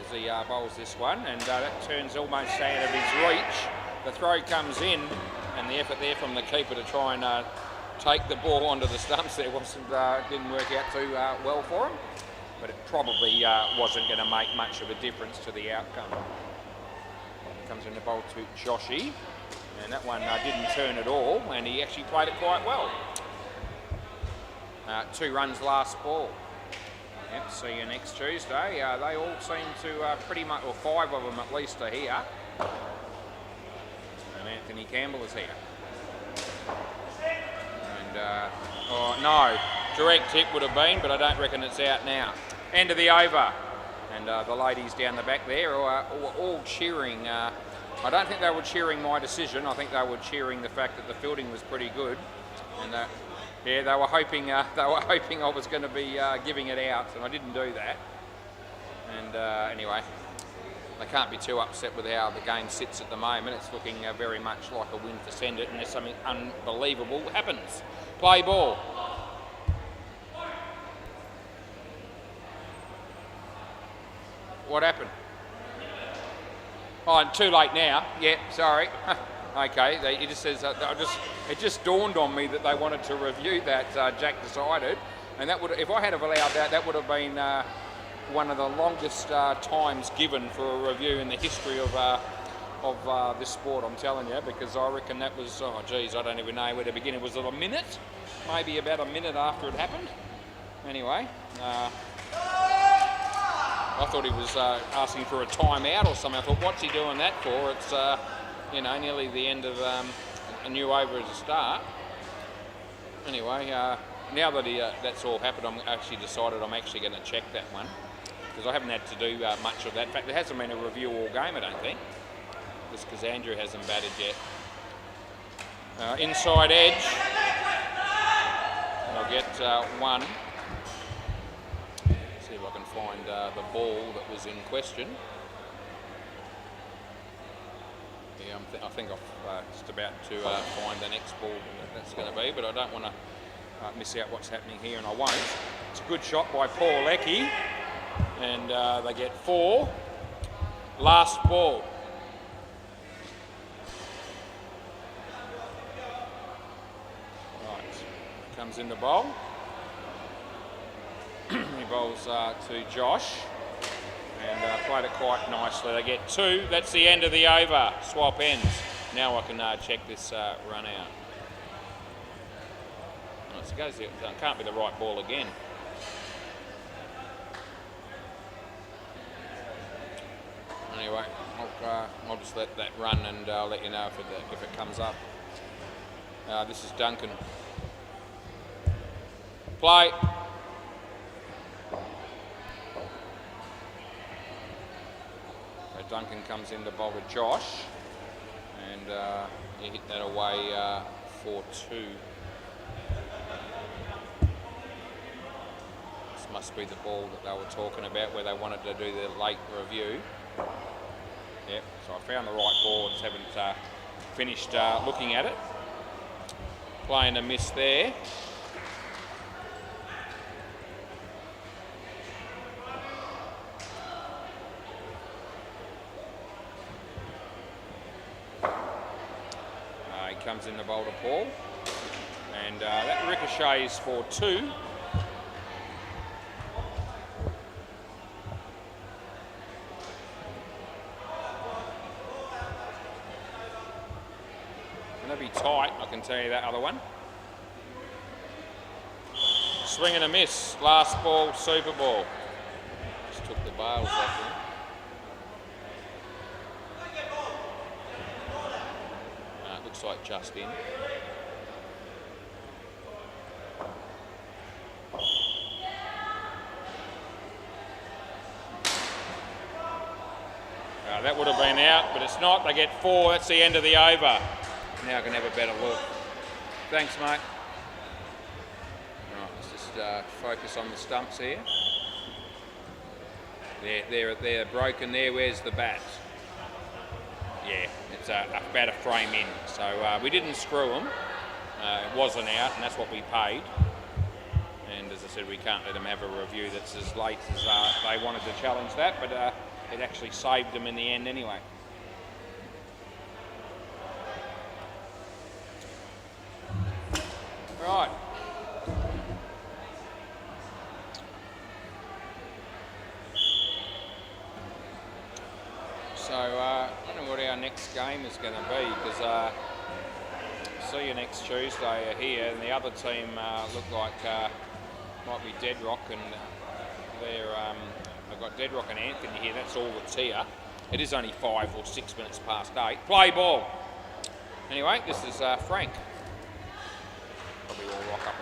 as he bowls this one, and that turns almost out of his reach. The throw comes in, and the effort there from the keeper to try and take the ball onto the stumps there didn't work out too well for him, but it probably wasn't going to make much of a difference to the outcome. Comes in the bowl to Joshy, and that one didn't turn at all, and he actually played it quite well. 2 runs last ball. Yep, see you next Tuesday. They all seem to pretty much, or 5 of them at least are here. And Anthony Campbell is here. And, oh no, direct hit would have been, but I don't reckon it's out now. End of the over. And the ladies down the back there are all cheering. I don't think they were cheering my decision. I think they were cheering the fact that the fielding was pretty good. And yeah, they were hoping I was going to be giving it out, and I didn't do that. And anyway, they can't be too upset with how the game sits at the moment. It's looking very much like a win for Send It, unless something unbelievable happens. Play ball. What happened? Oh, too late now. Yeah, sorry. Okay, it just says it just dawned on me that they wanted to review that. Jack decided, and that would, if I had have allowed that, that would have been one of the longest times given for a review in the history of this sport. I'm telling you, because I reckon that was, oh geez, I don't even know where to begin. Was it a minute? Maybe about a minute after it happened. Anyway. I thought he was asking for a timeout or something. I thought, what's he doing that for? It's, you know, nearly the end of a new over as a start. Anyway, now that that's all happened, I'm actually decided I'm actually going to check that one, because I haven't had to do much of that. In fact, there hasn't been a review all game, I don't think, just because Andrew hasn't batted yet. Inside edge. I'll get one. See if I can find the ball that was in question. Yeah, I think I'm just about to find the next ball that's going to be, but I don't want to miss out what's happening here, and I won't. It's a good shot by Paul Leckie, and they get 4. Last ball. Right, comes in the bowl. He bowls to Josh, and played it quite nicely. They get 2. That's the end of the over. Swap ends. Now I can check this run out. Oh, so it goes there. It can't be the right ball again. Anyway, I'll just let that run, and I'll let you know if it comes up. This is Duncan. Play. Duncan comes in to bowl to Josh, and he hit that away for 2. This must be the ball that they were talking about, where they wanted to do the late review. Yep, so I found the right ball, just haven't finished looking at it. Playing a miss there. Comes in the bowl to Paul, and that ricochets for 2. Going to be tight, I can tell you that other one. Swing and a miss. Last ball, super ball. Just took the bails off him. Looks like just in. That would have been out, but it's not. They get 4. That's the end of the over. Now I can have a better look. Thanks, mate. Right, let's just focus on the stumps here. They're broken there. Where's the bat? Yeah, it's about a frame in, so we didn't screw them. It wasn't out, and that's what we paid. And as I said, we can't let them have a review that's as late as they wanted to challenge that, but it actually saved them in the end anyway. Right. So I don't know what our next game is going to be, because see you next Tuesday here, and the other team look like might be Deadrock, and they've got Deadrock and Anthony here. That's all that's here. It is only 5 or 6 minutes past 8. Play ball. Anyway, this is Frank. Probably will rock up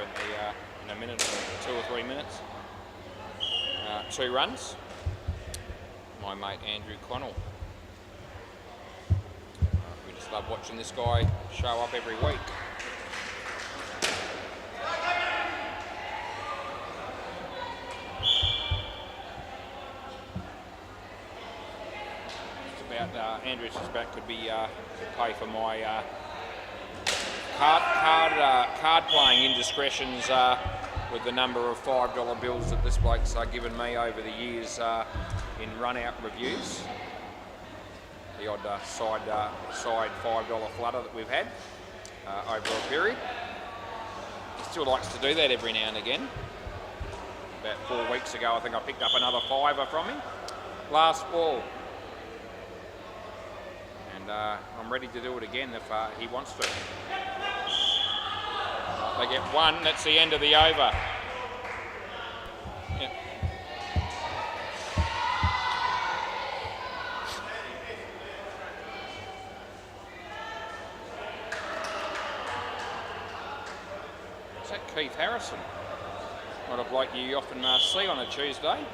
in a minute, or 2 or 3 minutes. 2 runs. My mate Andrew Connell. We just love watching this guy show up every week. Andrew's just about could be to pay for my card playing indiscretions with the number of $5 bills that this bloke's given me over the years in run-out reviews. The odd side $5 flutter that we've had over a period. He still likes to do that every now and again. About 4 weeks ago, I think I picked up another $5 from him. Last ball. And I'm ready to do it again if he wants to. They get 1, that's the end of the over. Yep. Is that Keith Harrison? Not a bloke you often see on a Tuesday.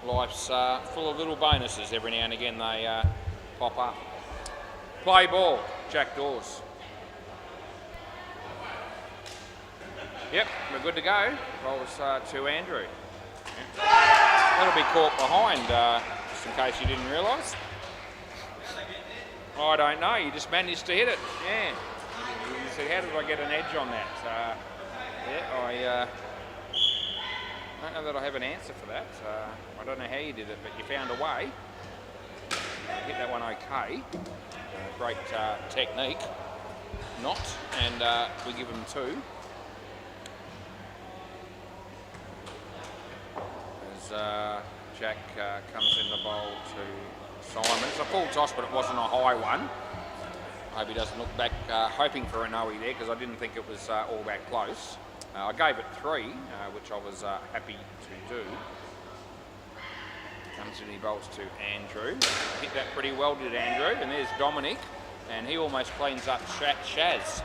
Life's full of little bonuses. Every now and again they pop up. Play ball, Jack Dawes. Yep, we're good to go. Rolls to Andrew. Yep. That'll be caught behind, just in case you didn't realise. I don't know, you just managed to hit it. Yeah. You said, how did I get an edge on that? Yeah, I don't know that I have an answer for that. I don't know how you did it, but you found a way. Hit that one okay. Great technique. Not, and we give them 2. As Jack comes in the bowl to Simon. It's a full toss, but it wasn't a high one. I hope he doesn't look back hoping for a no-y there, because I didn't think it was all that close. I gave it 3, which I was happy to do. Comes in, he bowls to Andrew. Hit that pretty well, did Andrew. And there's Dominic, and he almost cleans up Shaz.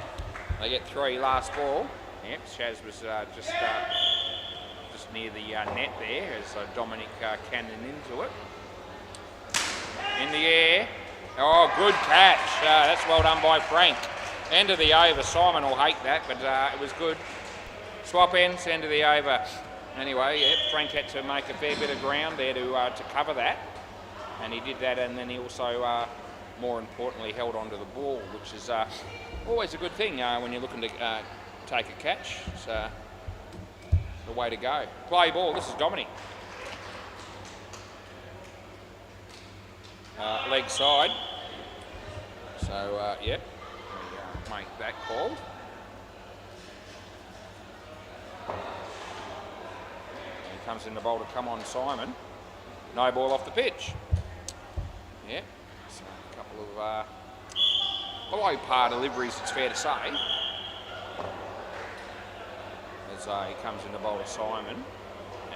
They get 3 last ball. Yep, Shaz was just near the net there as Dominic cannoned into it. In the air. Oh, good catch. That's well done by Frank. End of the over. Simon will hate that, but it was good. Swap ends, end of the over. Anyway, yep, Frank had to make a fair bit of ground there to cover that, and he did that, and then he also, more importantly, held onto the ball, which is always a good thing when you're looking to take a catch. It's the way to go. Play ball, this is Dominic. Leg side. So, yep, we make that call. Comes in the bowl to come on Simon. No ball off the pitch. Yeah, so a couple of below par deliveries, it's fair to say. As he comes in the bowl to Simon.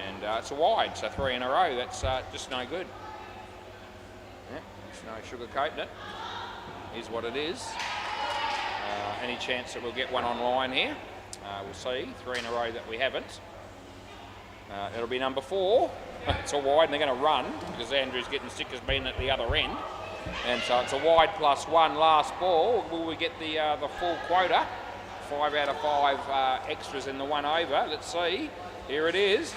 And it's a wide, so 3 in a row. That's just no good. Yeah, there's no sugarcoating it. Is what it is. Any chance that we'll get one online here? We'll see. 3 in a row that we haven't. It'll be number 4. It's a wide, and they're going to run because Andrew's getting sick as being at the other end. And so it's a wide +1 last ball. Will we get the full quota? 5 out of 5 extras in the 1 over. Let's see. Here it is.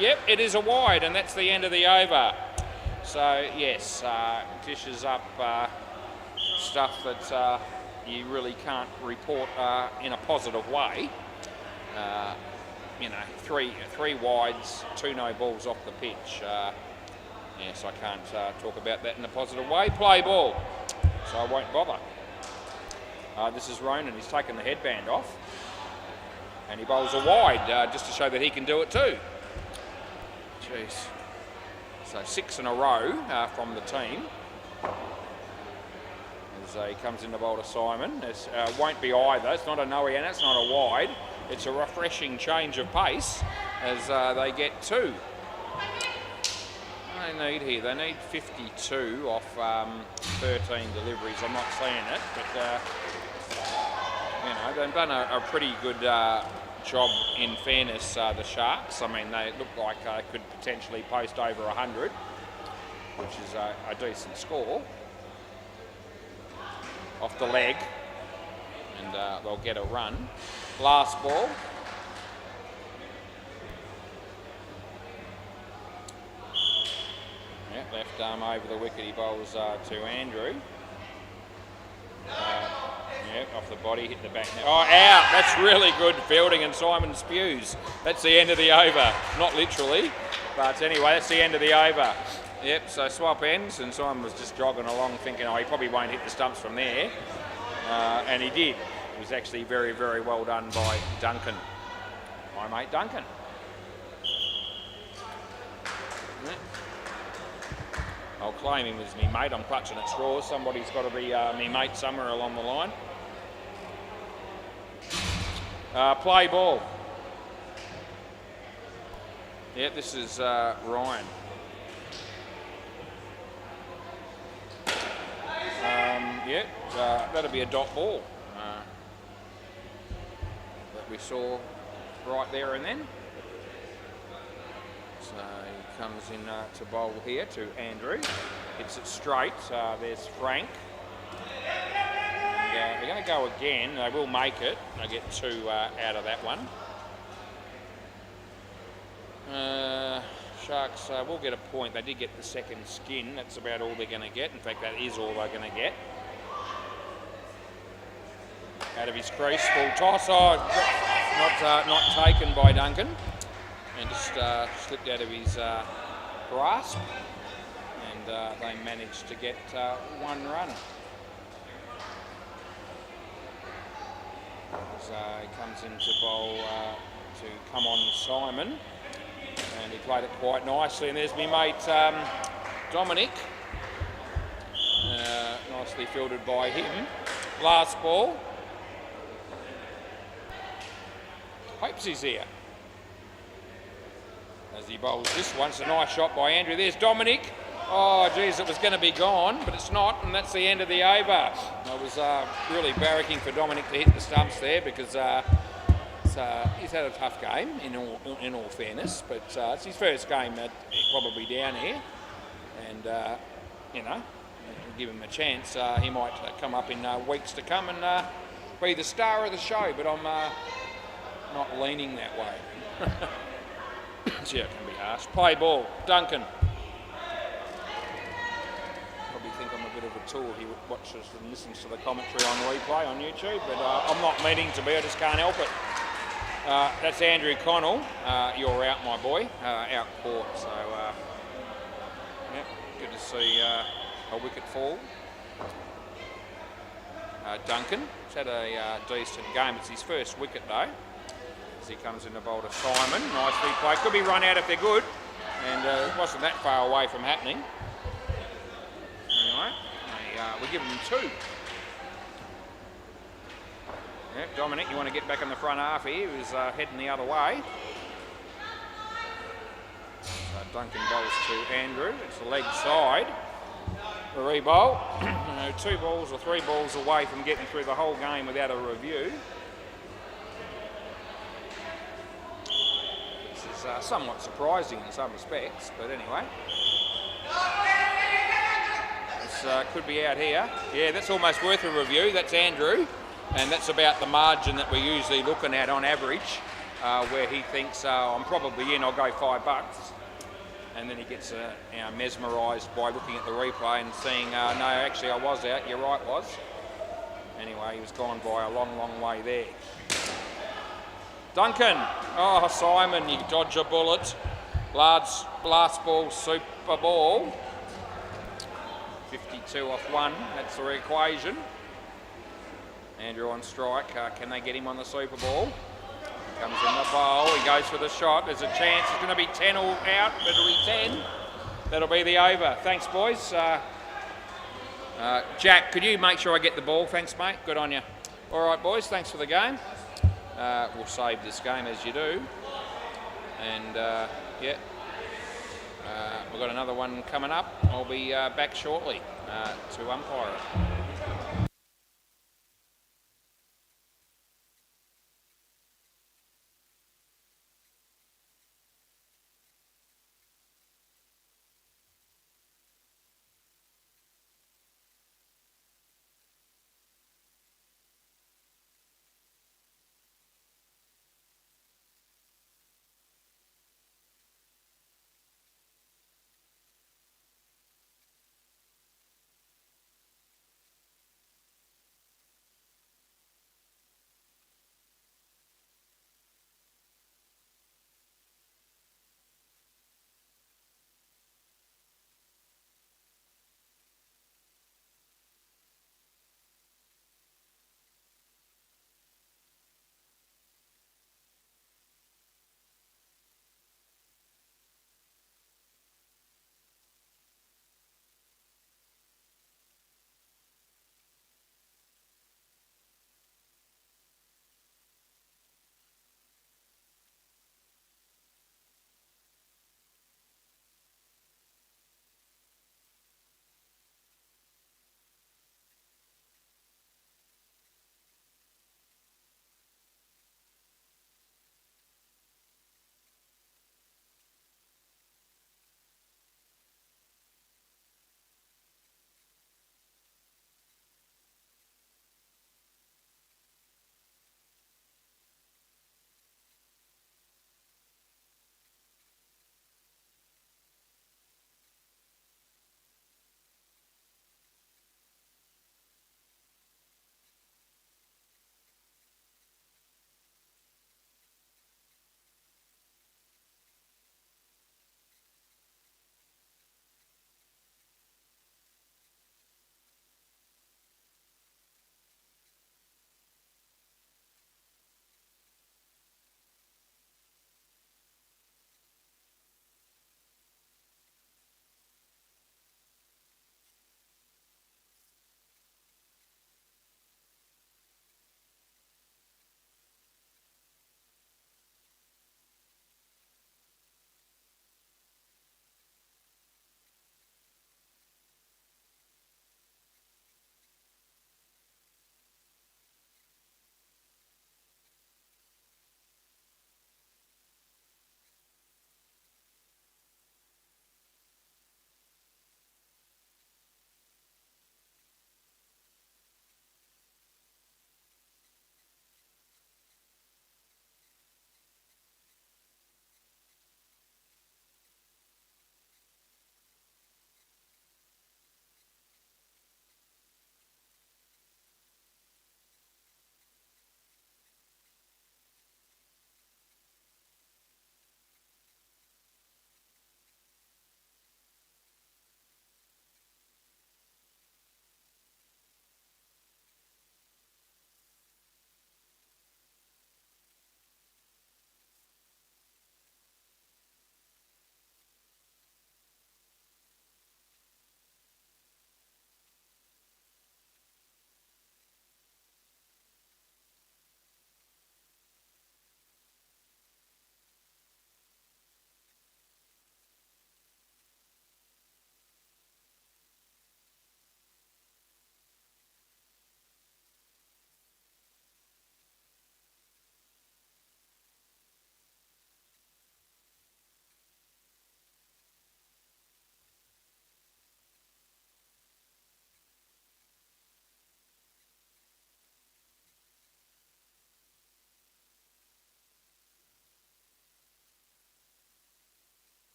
Yep, it is a wide, and that's the end of the over. So yes, dishes up stuff that you really can't report in a positive way. you know, three wides, 2 no balls off the pitch. Yes, I can't talk about that in a positive way. Play ball, so I won't bother. This is Ronan. He's taken the headband off, and he bowls a wide just to show that he can do it too. Jeez. So 6 in a row from the team. As he comes in to bowl to Simon. It won't be either. It's not a no-ian, it's not a wide. It's a refreshing change of pace as they get 2. They need 52 off 13 deliveries. I'm not saying it, but you know, they've done a pretty good job, in fairness, the Sharks. I mean, they look like they could potentially post over 100, which is a decent score off the leg, and they'll get a run. Last ball. Yep, left arm over the wicket, he bowls to Andrew. Yep, off the body, hit the back. Oh, out! That's really good fielding, and Simon spews. That's the end of the over. Not literally, but anyway, that's the end of the over. Yep, so swap ends, and Simon was just jogging along thinking, oh, he probably won't hit the stumps from there. And he did. It was actually very, very well done by Duncan. My mate Duncan. Yep. I'll claim him as me mate. I'm clutching at straws. Somebody's got to be me mate somewhere along the line. Play ball. Yeah, this is Ryan. That'll be a dot ball that we saw right there and then. So he comes in to bowl here to Andrew. Hits it straight. There's Frank. And they're going to go again. They will make it. They get 2 out of that one. Sharks will get a point. They did get the second skin. That's about all they're going to get. In fact, that is all they're going to get. Out of his crease, full toss. Oh, not taken by Duncan. And just slipped out of his grasp. And they managed to get 1 run. So he comes in to bowl to come on Simon. And he played it quite nicely. And there's me mate Dominic. Nicely fielded by him. Last ball. Hopes he's here. As he bowls this one, it's a nice shot by Andrew. There's Dominic. Oh, geez, it was going to be gone, but it's not, and that's the end of the over. I was really barracking for Dominic to hit the stumps there because he's had a tough game, in all fairness, but it's his first game probably down here, and, you know, give him a chance. He might come up in weeks to come and be the star of the show, but I'm not leaning that way. Yeah, it can be harsh. Play ball, Duncan. Probably think I'm a bit of a tool. He watches and listens to the commentary on replay on YouTube, but I'm not meaning to be. I just can't help it. That's Andrew Connell. You're out, my boy. Out court. So, yeah, good to see a wicket fall. Duncan has had a decent game. It's his first wicket though. As he comes in to bowl to Simon. Nicely played. Could be run out if they're good. And it wasn't that far away from happening. Anyway, we give them 2. Yep, Dominic, you want to get back in the front half here. He was heading the other way. So Duncan bowls to Andrew. It's the leg side. The re-bowl. 2 balls or 3 balls away from getting through the whole game without a review. This is somewhat surprising in some respects, but anyway. This could be out here. Yeah, that's almost worth a review. That's Andrew. And that's about the margin that we're usually looking at on average, where he thinks, I'm probably in, I'll go $5. And then he gets mesmerised by looking at the replay and seeing, no, actually I was out, you're right, was. Anyway, he was gone by a long, long way there. Duncan. Oh, Simon, you dodge a bullet. Last ball, super ball. 52 off 1, that's the equation. Andrew on strike, can they get him on the super ball? Comes in the bowl, he goes for the shot, there's a chance, it's going to be 10 all out, but it'll be 10. That'll be the over. Thanks, boys. Jack, could you make sure I get the ball? Thanks, mate. Good on you. All right, boys, thanks for the game. We'll save this game as you do. And, yeah. We've got another one coming up. I'll be back shortly to umpire it.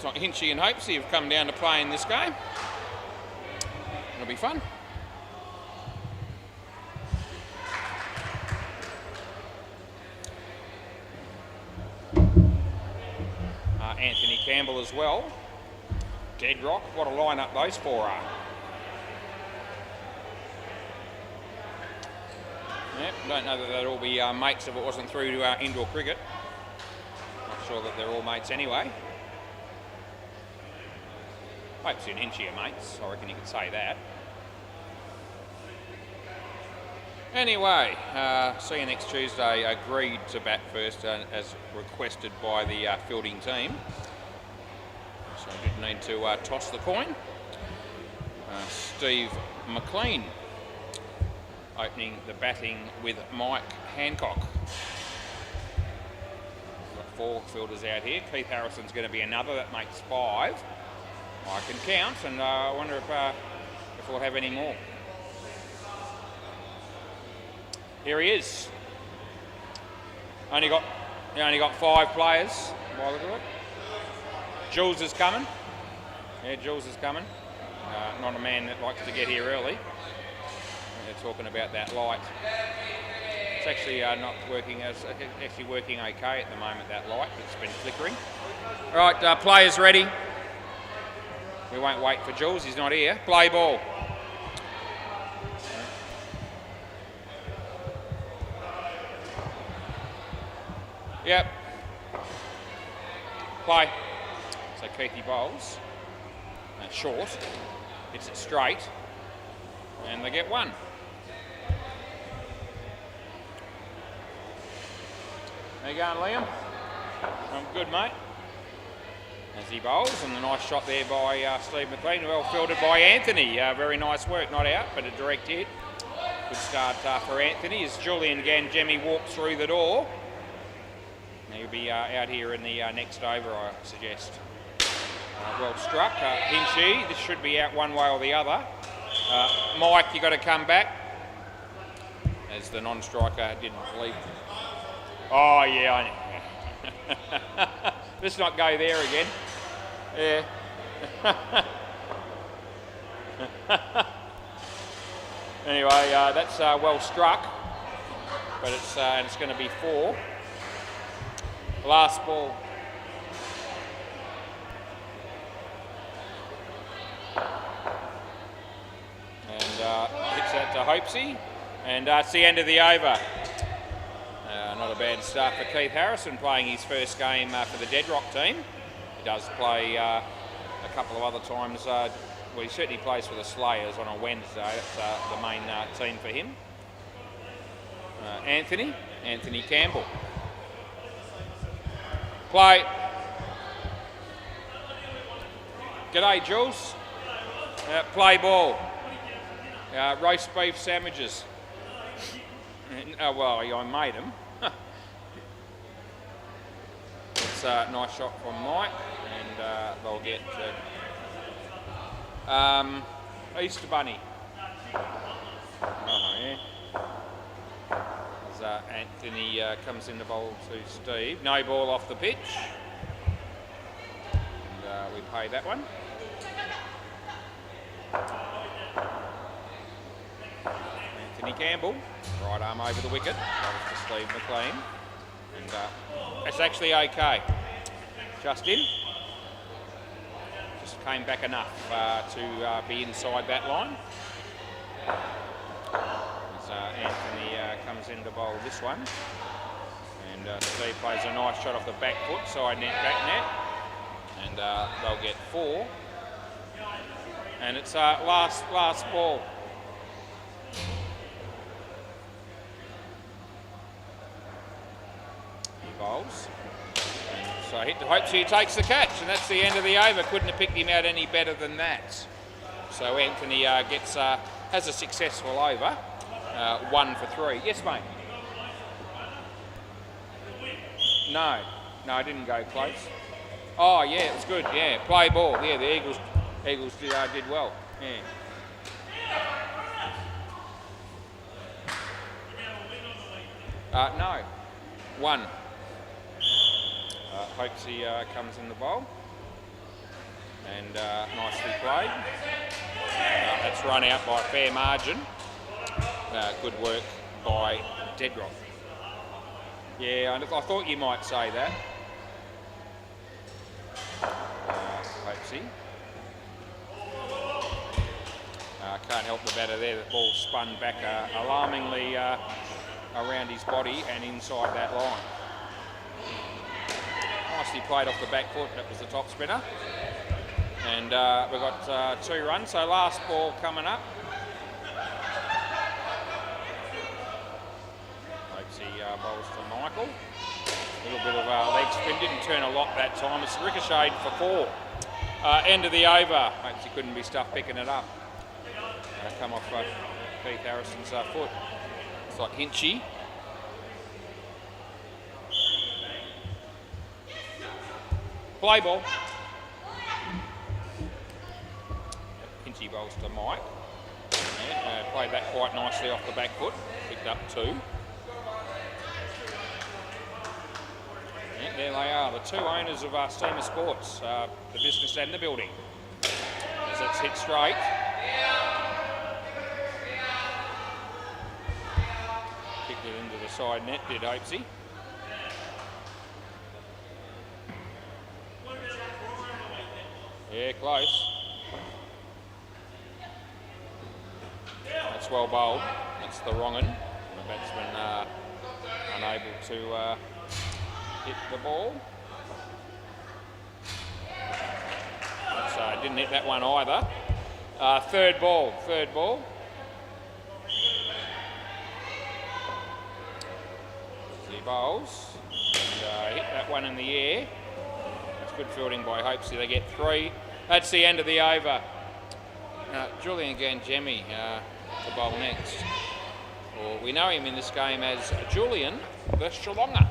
Looks like Hinchy and Hopesy have come down to play in this game. It'll be fun. Anthony Campbell as well. Dead Rock, what a line-up those four are. Yep, don't know that they'd all be mates if it wasn't through to indoor cricket. Not sure that they're all mates anyway. Hopesy and Hinchy are mates, I reckon you could say that. Anyway, see you next Tuesday. Agreed to bat first as requested by the fielding team. So I did need to toss the coin. Steve McLean opening the batting with Mike Hancock. Got 4 fielders out here. Keith Harrison's going to be another. That makes 5. I can count, and I wonder if we'll have any more. Here he is. Only got 5 players by the look of it. Jules is coming. Yeah, Jules is coming. Not a man that likes to get here early. They're talking about that light. It's actually not working. It's actually working okay at the moment, that light. It's been flickering. All right, players ready. We won't wait for Jules. He's not here. Play ball. Yep. Play. So Keithy bowls. Short. Hits it straight. And they get 1. How you going, Liam? I'm good, mate. As he bowls, and a nice shot there by Steve McLean. Well fielded by Anthony. Very nice work. Not out, but a direct hit. Good start for Anthony as Julian Gangemi walks through the door. He'll be out here in the next over, I suggest. Well struck. Hinchy, this should be out one way or the other. Mike, you got to come back. As the non-striker didn't believe. Oh, yeah, I know. Let's not go there again. Yeah. Anyway, that's well struck. But it's going to be 4. Last ball. And hits that to Hopesy. And it's the end of the over. Not a bad start for Keith Harrison, playing his first game for the Dead Rock team. He does play a couple of other times. Well, he certainly plays for the Slayers on a Wednesday. That's the main team for him. Anthony Campbell. Play. G'day, Jules. Play ball. Roast beef sandwiches. Well, I made them. It's a nice shot from Mike, and they'll get Easter Bunny. Yeah. As Anthony comes in the bowl to Steve. No ball off the pitch. And we pay that one. Anthony Campbell, right arm over the wicket. That was for Steve McLean. And it's actually okay. Just in. Just came back enough to be inside that line. As Anthony comes in to bowl this one. And Steve plays a nice shot off the back foot, side net, back net. And they'll get 4. And it's last ball. Bowls. So hit to Hopesy, he takes the catch, and that's the end of the over. Couldn't have picked him out any better than that. So Anthony has a successful over, 1 for 3. Yes, mate. No, I didn't go close. Oh yeah, it was good. Yeah, play ball. Yeah, the Eagles did well. Yeah. No, 1. Hopesy comes in the bowl. and nicely played. That's run out by a fair margin. Good work by Deadrock. Yeah, I thought you might say that. Hopesy. Can't help the batter there. The ball spun back alarmingly around his body and inside that line. Nicely played off the back foot. That was the top spinner. And we've got 2 runs. So last ball coming up. Hopesy bowls to Michael. A little bit of leg spin. Didn't turn a lot that time. It's ricocheted for 4. End of the over. Hopesy couldn't be stuffed picking it up. Come off Keith Harrison's foot. It's like Hinchy. Play ball. Hinchy bowls to Mike. Yeah, played that quite nicely off the back foot. Picked up 2. Yeah, there they are, the 2 owners of Steamer Sports, the business and the building. As it's hit straight. Kicked it into the side net, did Hopesy. Yeah, close. That's well bowled. That's the wrong one. The batsman unable to hit the ball. So didn't hit that one either. Third ball. He bowls and hit that one in the air. That's good fielding by Hopesy. They get 3. That's the end of the over. Julian Gangemi to bowl next. Or we know him in this game as Julian versus Geelonga.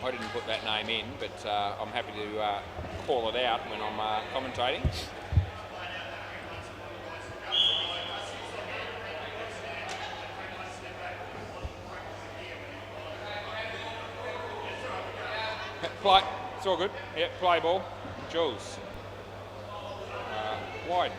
I didn't put that name in, but I'm happy to call it out when I'm commentating. Play, it's all good. Yep, play ball. Jules. Wide.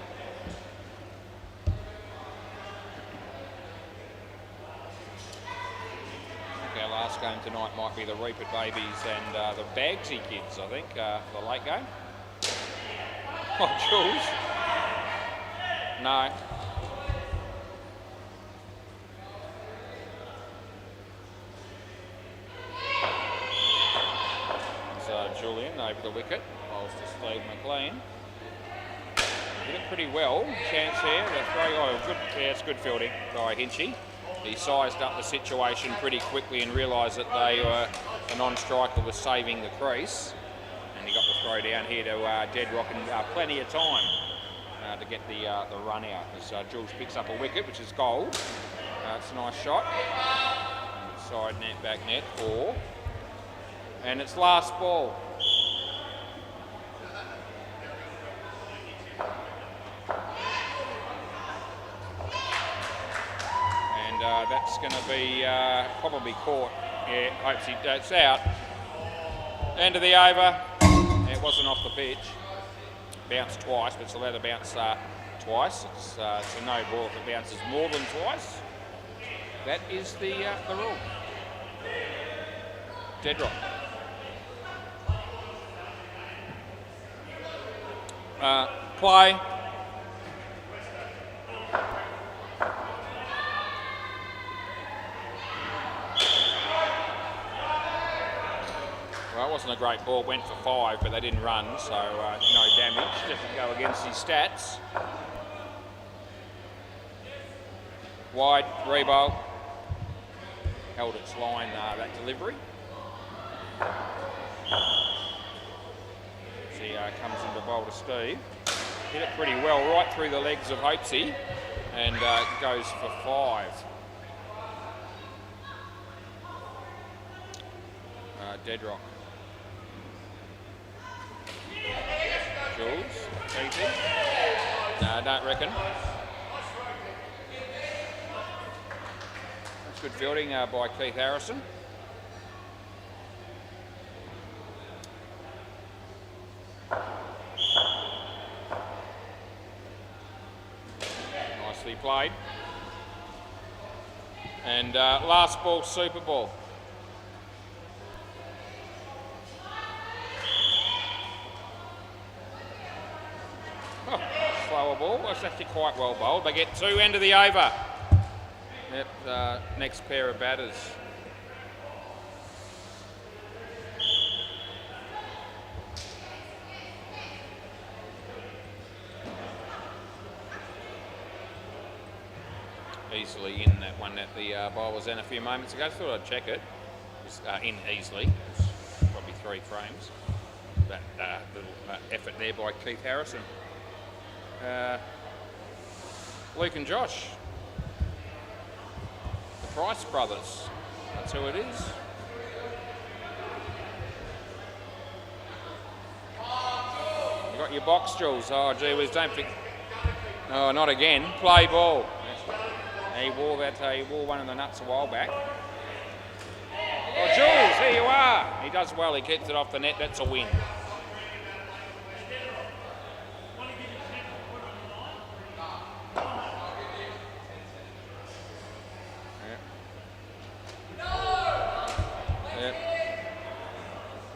Our last game tonight might be the Reaper Babies and the Bagsy kids, I think, the late game. Oh, Jules. No. It's Julian over the wicket, bowls to Steve McLean. Did it pretty well. Chance here. Good. Yeah, it's good fielding by Hinchy. He sized up the situation pretty quickly and realised that the non-striker was saving the crease, and he got the throw down here to Deadrock and plenty of time to get the run out. As Jules picks up a wicket, which is gold. It's a nice shot. And side net, back net, 4, and it's last ball. That's going to be probably caught. Yeah, hopes it's out. End of the over. It wasn't off the pitch. Bounced twice, but it's allowed to bounce twice. It's a no ball if it bounces more than twice. That is the rule. Deadrock. Play. Well, it wasn't a great ball, went for 5, but they didn't run, so no damage. Didn't go against his stats. Wide, rebowl. Held its line, that delivery. See, comes into bowl to Steve. Hit it pretty well, right through the legs of Hopesy, and goes for 5. Deadrock. Jules, easy. No, I don't reckon. That's good fielding by Keith Harrison. actually played. And last ball, Super Ball. Oh, slower ball. That's actually quite well bowled. They get 2 end of the over. Yep, next pair of batters. Easily in that one that the ball was in a few moments ago. Thought I'd check it. It was in easily. It's probably 3 frames. That little effort there by Keith Harrison. Luke and Josh. The Price brothers. That's who it is. You got your box, Jules. Oh, gee whiz, don't think. Oh, not again. Play ball. He wore that. He wore one of the nuts a while back. Oh, Jules, here you are. He does well. He keeps it off the net. That's a win.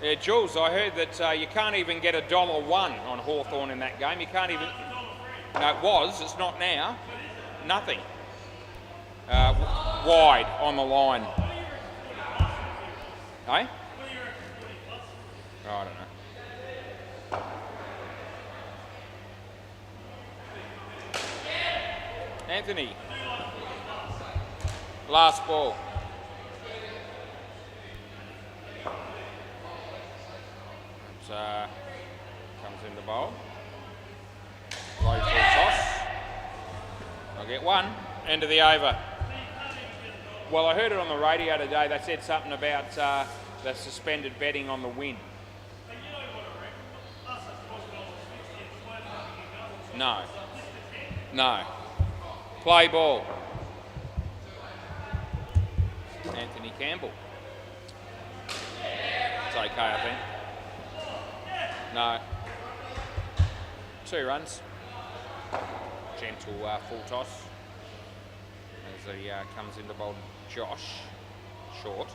Yeah, Jules, I heard that you can't even get $1 on Hawthorn in that game. You can't even. No, it was. It's not now. Nothing. Wide on the line. Eh? Oh, I don't know. Anthony. Last ball. Comes in the bowl. Low full toss. I'll get 1. End of the over. Well, I heard it on the radio today. They said something about the suspended betting on the win. No. No. Play ball. Anthony Campbell. It's okay, I think. No. 2 runs. Gentle full toss. As he comes into bowl, Josh. Short.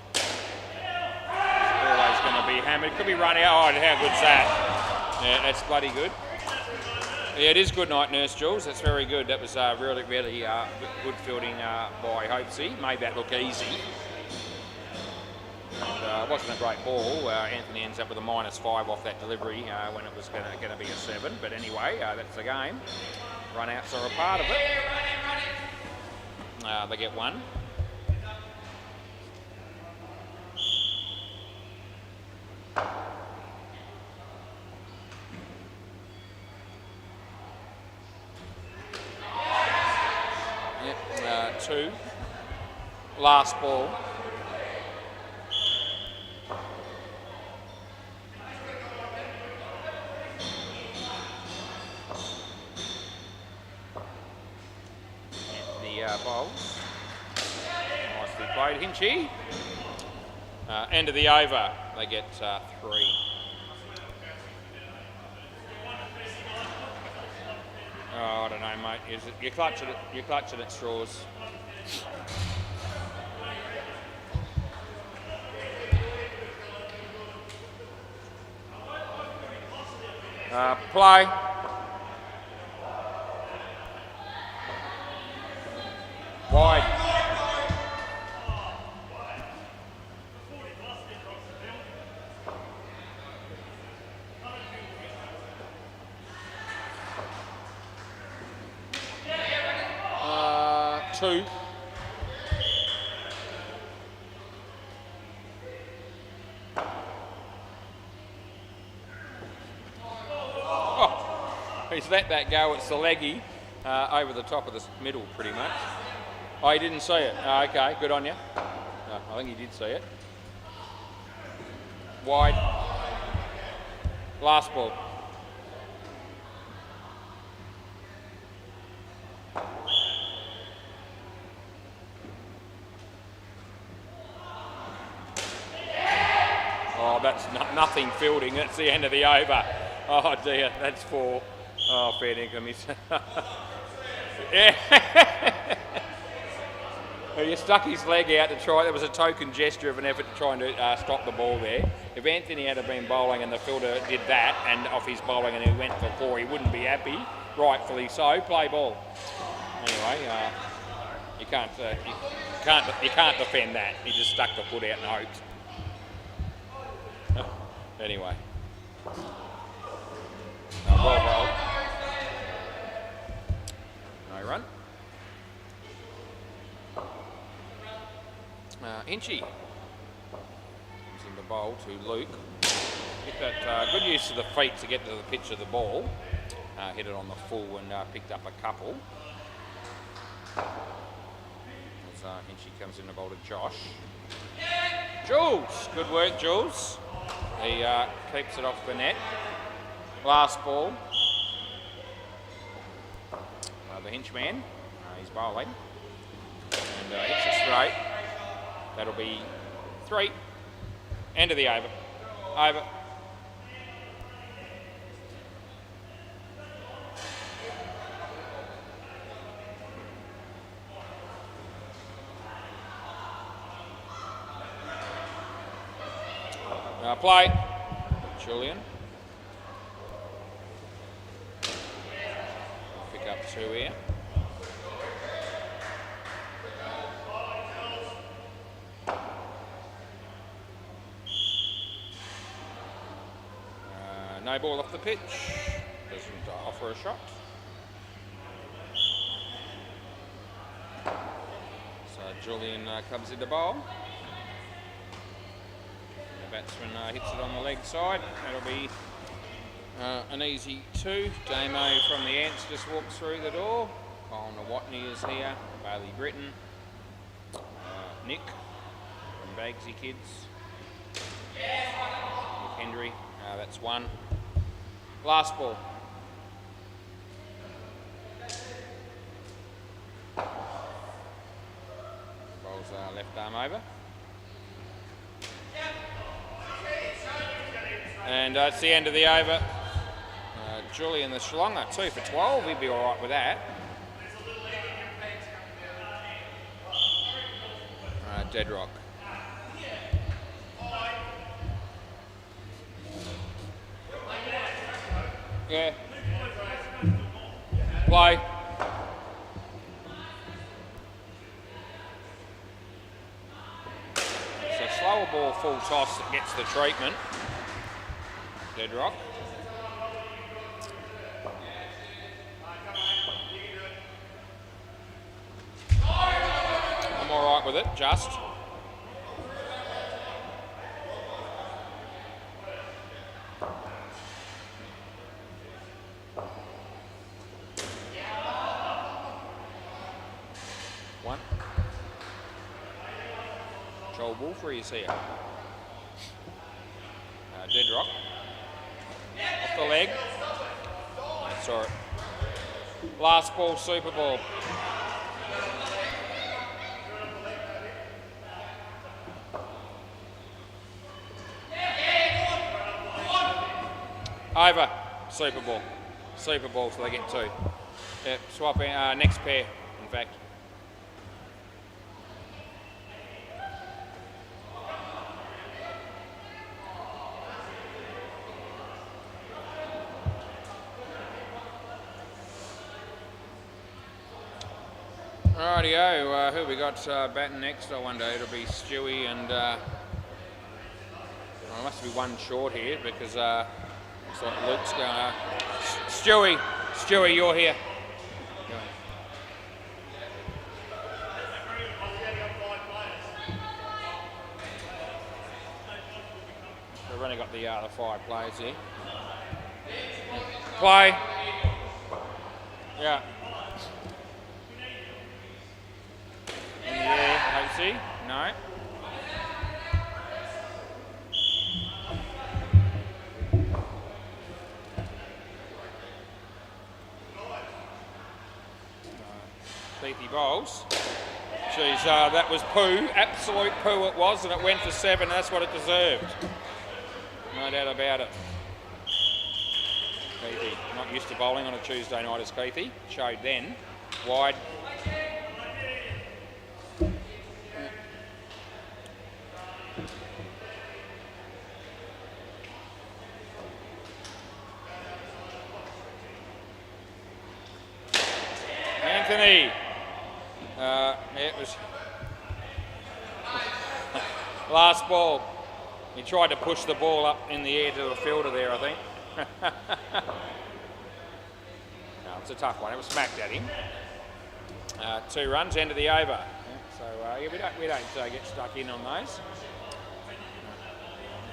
Always going to be hammered. Could be running out. Oh, how good's that? Yeah, that's bloody good. Yeah, it is good night, Nurse Jules. That's very good. That was really, really good fielding by Hopesy. Made that look easy. And, it wasn't a great ball. Anthony ends up with a -5 off that delivery when it was going to be a 7. But anyway, that's the game. Run-outs are a part of it. They get 1. Yep, 2. Last ball. Bowls. Nicely played, Hinchy. End of the over. They get 3. Oh, I don't know, mate. You're clutching it. You're clutching at straws. Play. Wide. Two. Oh, he's let that go. It's the leggy over the top of the middle, pretty much. Oh, he didn't see it. Oh, okay, good on you. I think he did see it. Wide. Last ball. Oh, that's nothing fielding. That's the end of the over. Oh dear, that's 4. Oh, fair dinkum. Yeah. He stuck his leg out to try. There was a token gesture of an effort to try and stop the ball there. If Anthony had been bowling and the fielder did that and off his bowling and he went for 4, he wouldn't be happy. Rightfully so. Play ball. Anyway, you can't defend that. He just stuck the foot out and hoped. Anyway, well bowled. No run. Hinchy comes in the bowl to Luke. Get that good use of the feet to get to the pitch of the ball. Hit it on the full and picked up a couple. As Hinchy comes in the bowl to Josh. Jules, good work, Jules. He keeps it off the net. Last ball. The Hinchman, he's bowling and hits it straight. That'll be 3. End of the over. Over. Play. Julian. Pick up 2 here. No ball off the pitch. Doesn't offer a shot. So Julian comes into bowl. The batsman hits it on the leg side. That'll be an easy 2. Damo from the Ants just walks through the door. Colin Watney is here. Bailey Britton. Nick from Bagsy Kids. Nick Hendry. That's 1. Last ball. Ball's left arm over. And it's the end of the over. Julian the Shlonger, 2 for 12. He'd be all right with that. Dead rock. Yeah. Play. So slower ball, full toss that gets the treatment. Dead rock. I'm all right with it, just. Joel Wolfrey is here. Dead rock. Off the leg. Saw it. Last ball, Super Ball. Over. Super Ball. Super Ball, so they get 2. Yeah, swapping, next pair, in fact. Rightio, who we got batting next? I wonder. It'll be Stewie and well, must be one short here because looks like Luke's going. Stewie, you're here. We've only got the 5 players here. Play. Yeah. Yeah, no. Beefy bowls. Geez, that was poo. Absolute poo it was, and it went for 7. That's what it deserved. No doubt about it. Keithy, not used to bowling on a Tuesday night as Keithy. Showed then. Wide. Anthony. It was last ball. He tried to push the ball up in the air to the fielder there, I think. No, it's a tough one. It was smacked at him. 2 runs, end of the over. So yeah, we don't get stuck in on those.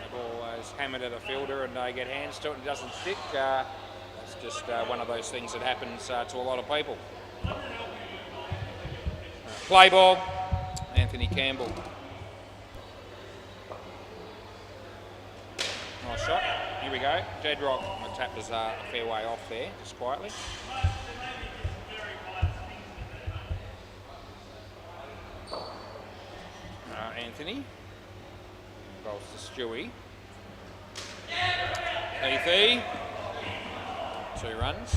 The ball is hammered at a fielder and they get hands to it and it doesn't stick. It's just one of those things that happens to a lot of people. Play ball, Anthony Campbell. Nice shot. Here we go. Dead rock. The tap was a fair way off there, just quietly. Anthony. Bowls to Stewie. Heathy. 2 runs.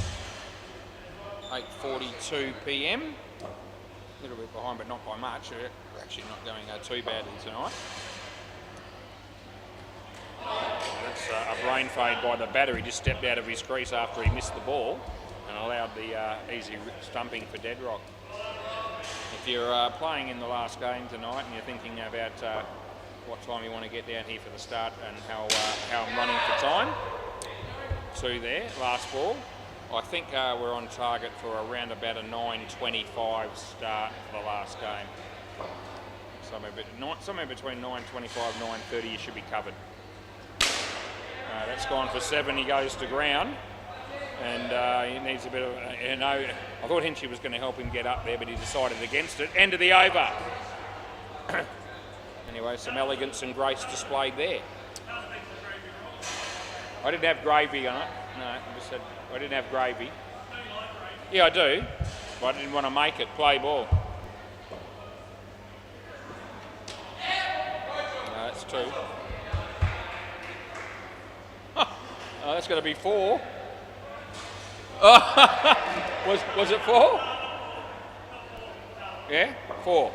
8:42 p.m. A little bit behind, but not by much. We're actually not going too badly tonight. That's a brain fade by the batter. He just stepped out of his crease after he missed the ball and allowed the easy stumping for Dead Rock. If you're playing in the last game tonight and you're thinking about what time you want to get down here for the start and how I'm running for time, 2 there, last ball. I think we're on target for around about a 9:25 start for the last game. Somewhere between 9:25 and 9:30 you should be covered. That's gone for 7. He goes to ground, and he needs a bit of. I thought Hinchy was going to help him get up there, but he decided against it. End of the over. Anyway, some elegance and grace displayed there. I didn't have gravy on it. No, I just said I didn't have gravy. Yeah, I do, but I didn't want to make it. Play ball. No, that's 2. Oh, that's going to be 4. Oh, was it 4? Yeah, 4.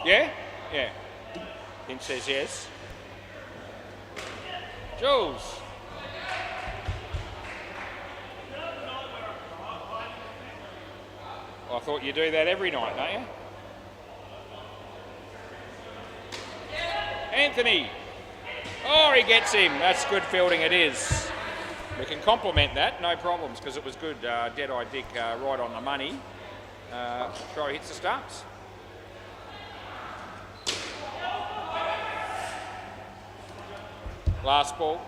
Yeah, yeah. Hinch says yes. Jules. I thought you do that every night, don't you? Anthony. Oh, he gets him. That's good fielding, it is. We can compliment that, no problems, because it was good. Dead-Eye Dick right on the money. Throw hits the stumps. Last ball.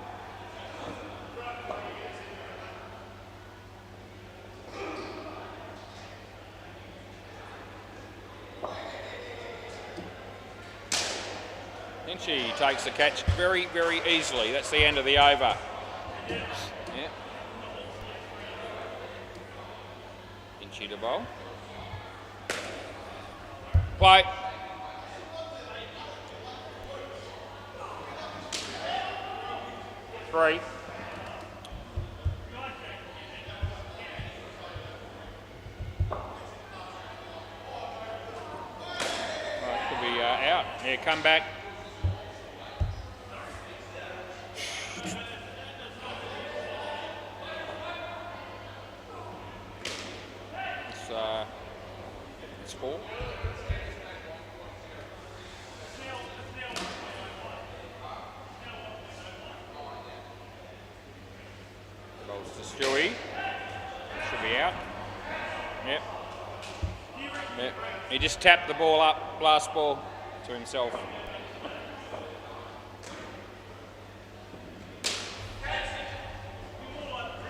Hinchy takes the catch very, very easily. That's the end of the over. Yeah. Hinchy to bowl. Play. Three. Could be out. Yeah, come back. It's 4. Goes to Stewie. Should be out. Yep. Yep. He just tapped the ball up, last ball, to himself.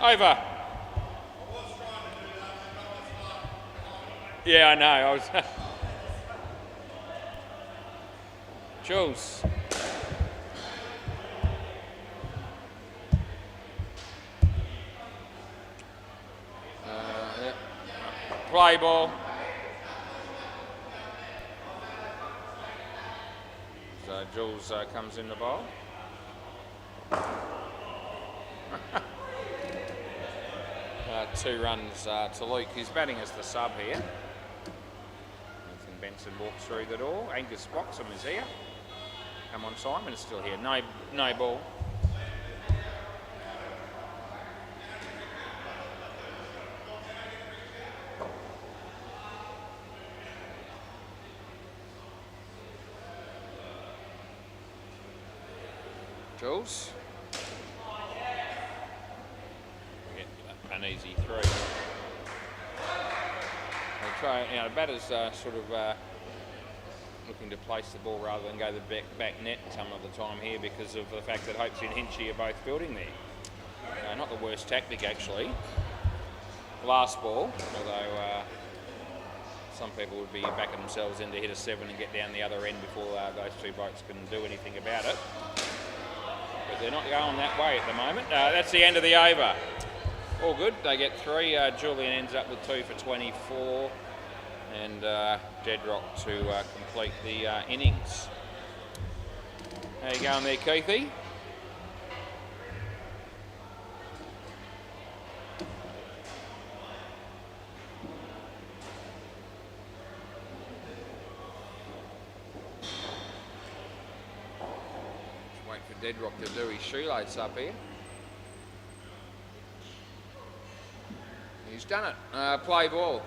Over. Yeah, I know. I was. Jules. Yeah. Play ball. So Jules comes in the bowl. 2 runs to Luke. He's batting as the sub here. Nathan Benson walks through the door. Angus Boxham is here. Come on, Simon is still here. No ball. Jules. Get an easy 3. They try, the batter's sort of looking to place the ball rather than go the back net some of the time here because of the fact that Hopes and Hinchy are both fielding there. Not the worst tactic actually. Last ball, although some people would be backing themselves in to hit a 7 and get down the other end before those 2 blokes can do anything about it. But they're not going that way at the moment. That's the end of the over. All good. They get 3. Julian ends up with 2 for 24. And Dedrock to complete the innings. How you going there, Keithy? Dedrock to do his shoelace up here. He's done it. Play ball.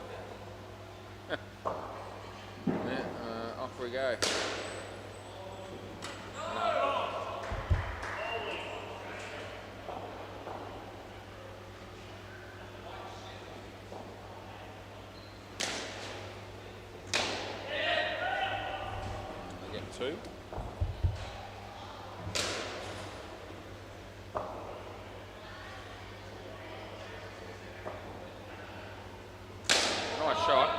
Off we go. They get 2. Shot,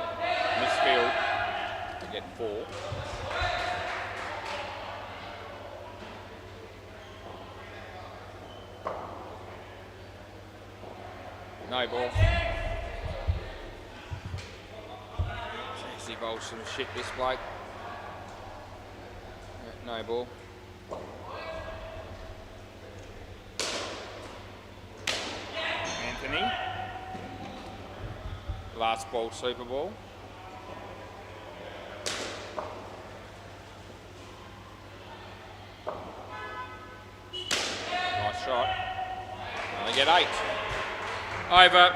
misfield, to get 4. No ball. He bowls some shit, this bloke. No ball. Anthony. Last ball, Super Ball. Nice shot. They get 8. Over.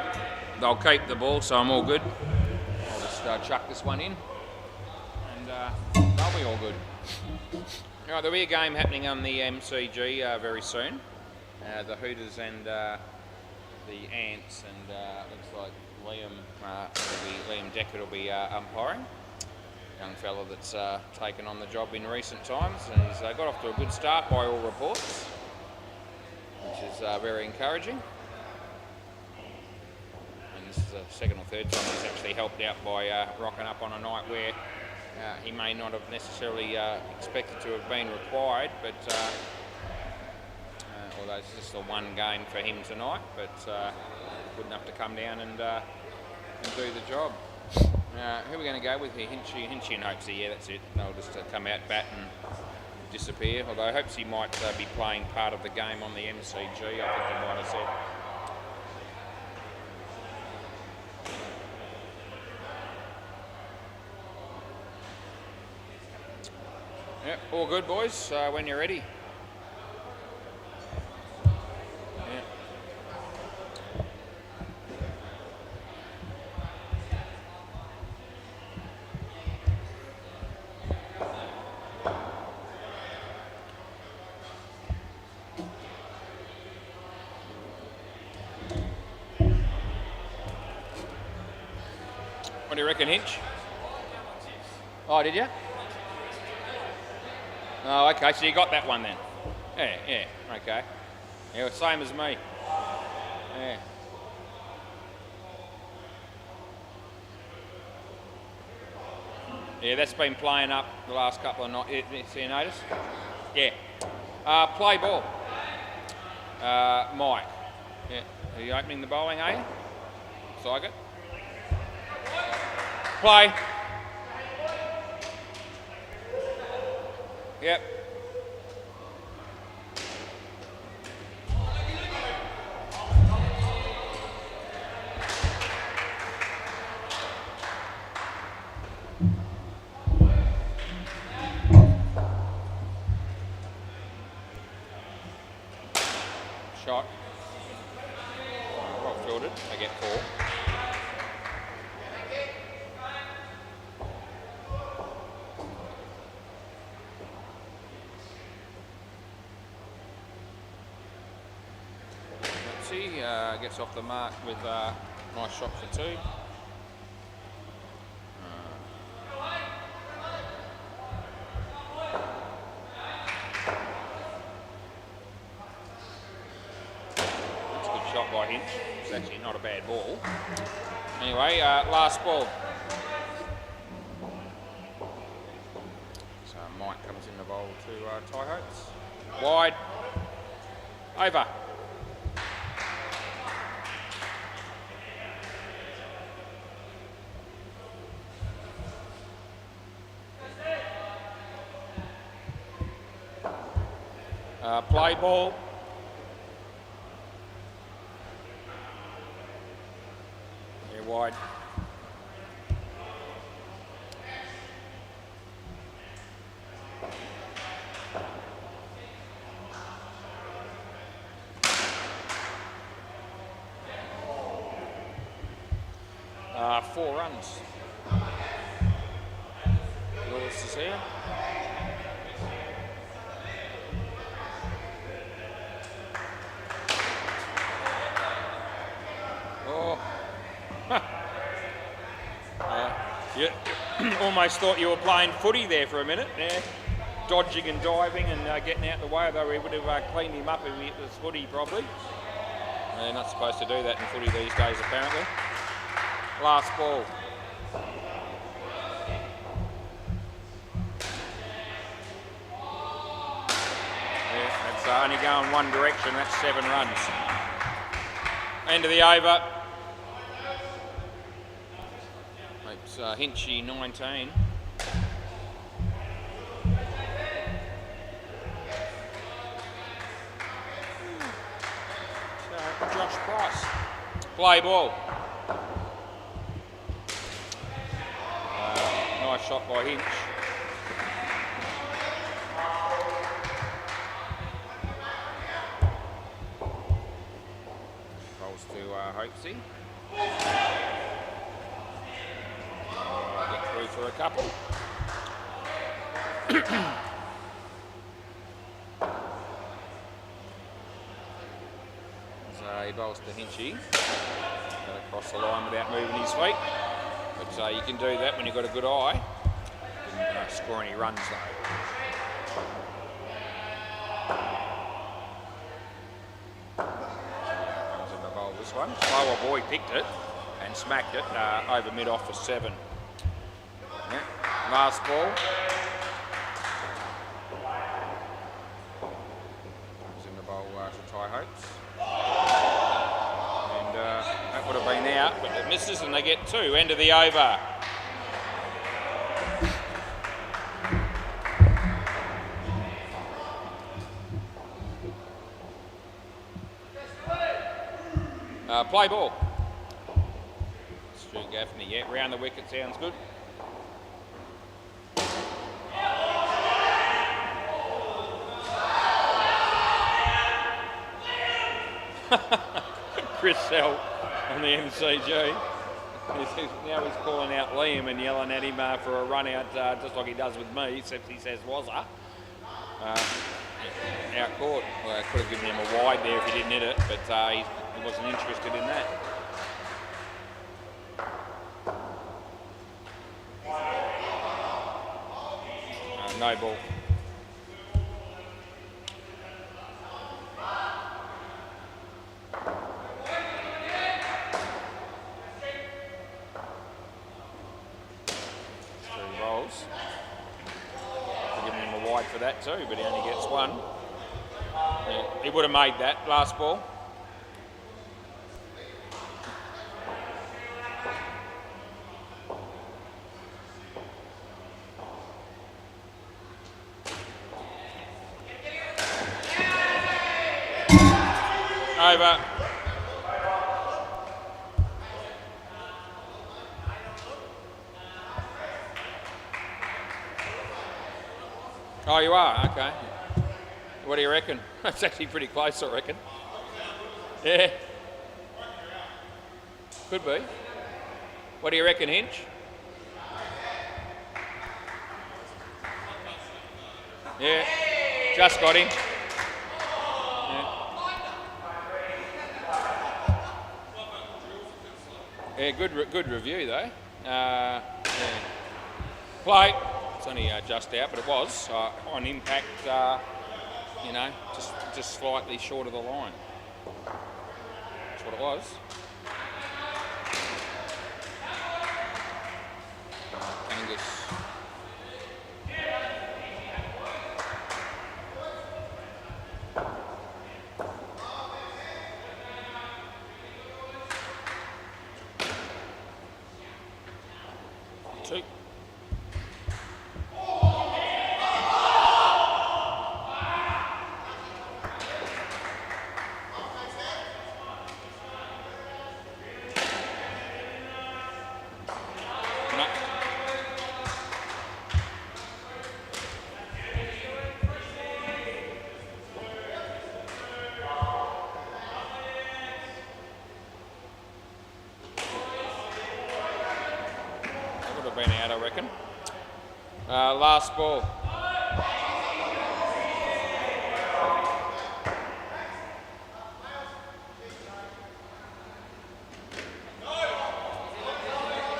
They'll keep the ball, so I'm all good. I'll just chuck this one in, and they'll be all good. All right, there'll be a game happening on the MCG very soon. The Hooters and the Ants, and looks like Liam Deckard will be umpiring. Young fella that's taken on the job in recent times, and he's got off to a good start by all reports, which is very encouraging. And this is the 2nd or 3rd time he's actually helped out by rocking up on a night where he may not have necessarily expected to have been required, but although it's just the one game for him tonight, but good enough to come down and do the job. Who are we going to go with here? Hinchy and Hopesy, yeah, that's it. They'll just come out, bat and disappear. Although Hopesy might be playing part of the game on the MCG, I think they might have said. Yep, all good, boys, when you're ready. What do you reckon, Hinch? Oh, did you? Oh, okay, so you got that one then. Yeah, okay. Yeah, same as me. Yeah. Yeah, that's been playing up the last couple of nights. See, you notice? Yeah. Play ball. Mike. Yeah. Are you opening the bowling, are you? Looks like it. Play. Yep. shot. Well fielded, they get 4. Gets off the mark with a nice shot for 2. That's a good shot by Hinch. It's actually not a bad ball. Anyway, last ball. So Mike comes in the bowl to Ty Hopes. Wide. Over. Play ball. Yeah, wide. Four runs. Lewis is here. Yeah, almost thought you were playing footy there for a minute. Yeah, dodging and diving and getting out the way, though we would have cleaned him up if he hit this footy probably. They're not supposed to do that in footy these days apparently. Last ball. Yeah, that's only going one direction, that's 7 runs. End of the over. It's Hinchy 19. So Josh Price. Play ball. Nice shot by Hinch. Rolls to Hopesy. Get through for a couple. So he bowls to Hinchy. Got across the line without moving his feet. But you can do that when you've got a good eye. Didn't score any runs though. Comes in the bowl this one. Slower boy picked it and smacked it over mid-off for 7. Yeah. Last ball. Comes in the bowl to Ty Hopes. And that would have been out, but it misses and they get 2. End of the over. Play ball. Stu Gaffney, yeah, round the wicket sounds good. Chris Sell on the MCG. Now he's calling out Liam and yelling at him for a run out, just like he does with me, except he says Wazza. Out court. Well, I could have given him a wide there if he didn't hit it, but he wasn't interested in that. No ball. Rolls. I've given him a wide for that too, but he only gets 1. Yeah, he would have made that last ball. Over. Oh, you are? Okay. What do you reckon? That's actually pretty close, I reckon. Yeah. Could be. What do you reckon, Hinch? Yeah. Just got him. Yeah, good review though. Yeah. Play. It's only just out, but it was on impact. You know, just slightly short of the line. That's what it was. Angus. Two. Been out, I reckon. Last ball.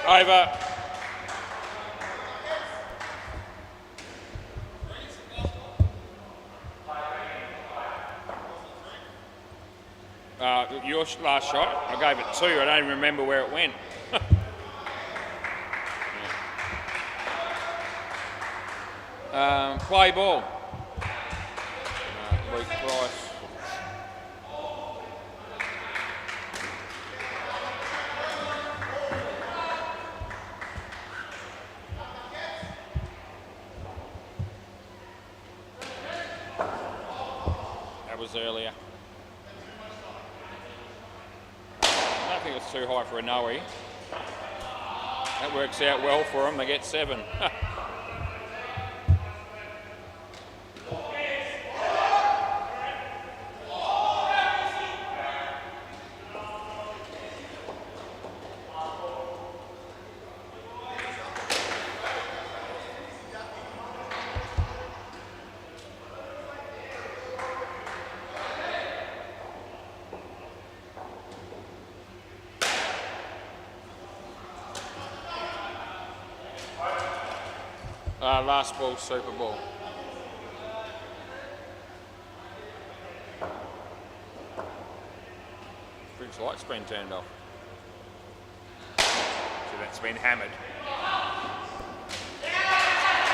Over. Your last shot, I gave it 2. I don't even remember where it went. Play ball. Luke Price. That was earlier. I don't think it's too high for a no-y. That works out well for them. They get 7. Last ball, Super Bowl. Bridge light's been turned off. So that's been hammered.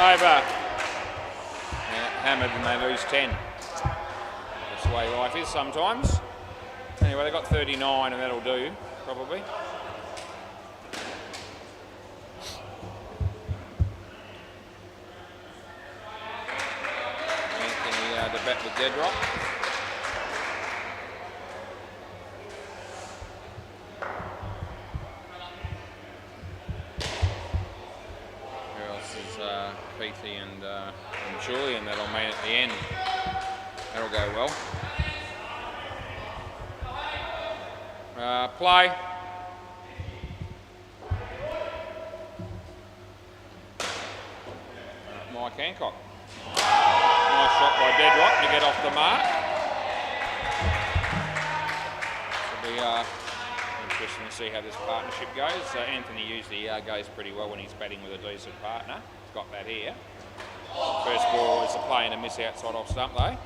Over. Yeah, hammered and they lose 10. That's the way life is sometimes. Anyway, they got 39 and that'll do, probably. Back with Deadrock. Who else is Peethy and Julian that'll mean at the end. That'll go well. Play. Mike Hancock. Nice shot by Deadrock to get off the mark. It'll be interesting to see how this partnership goes. Anthony usually goes pretty well when he's batting with a decent partner. He's got that here. First ball is a play and a miss outside off stump though.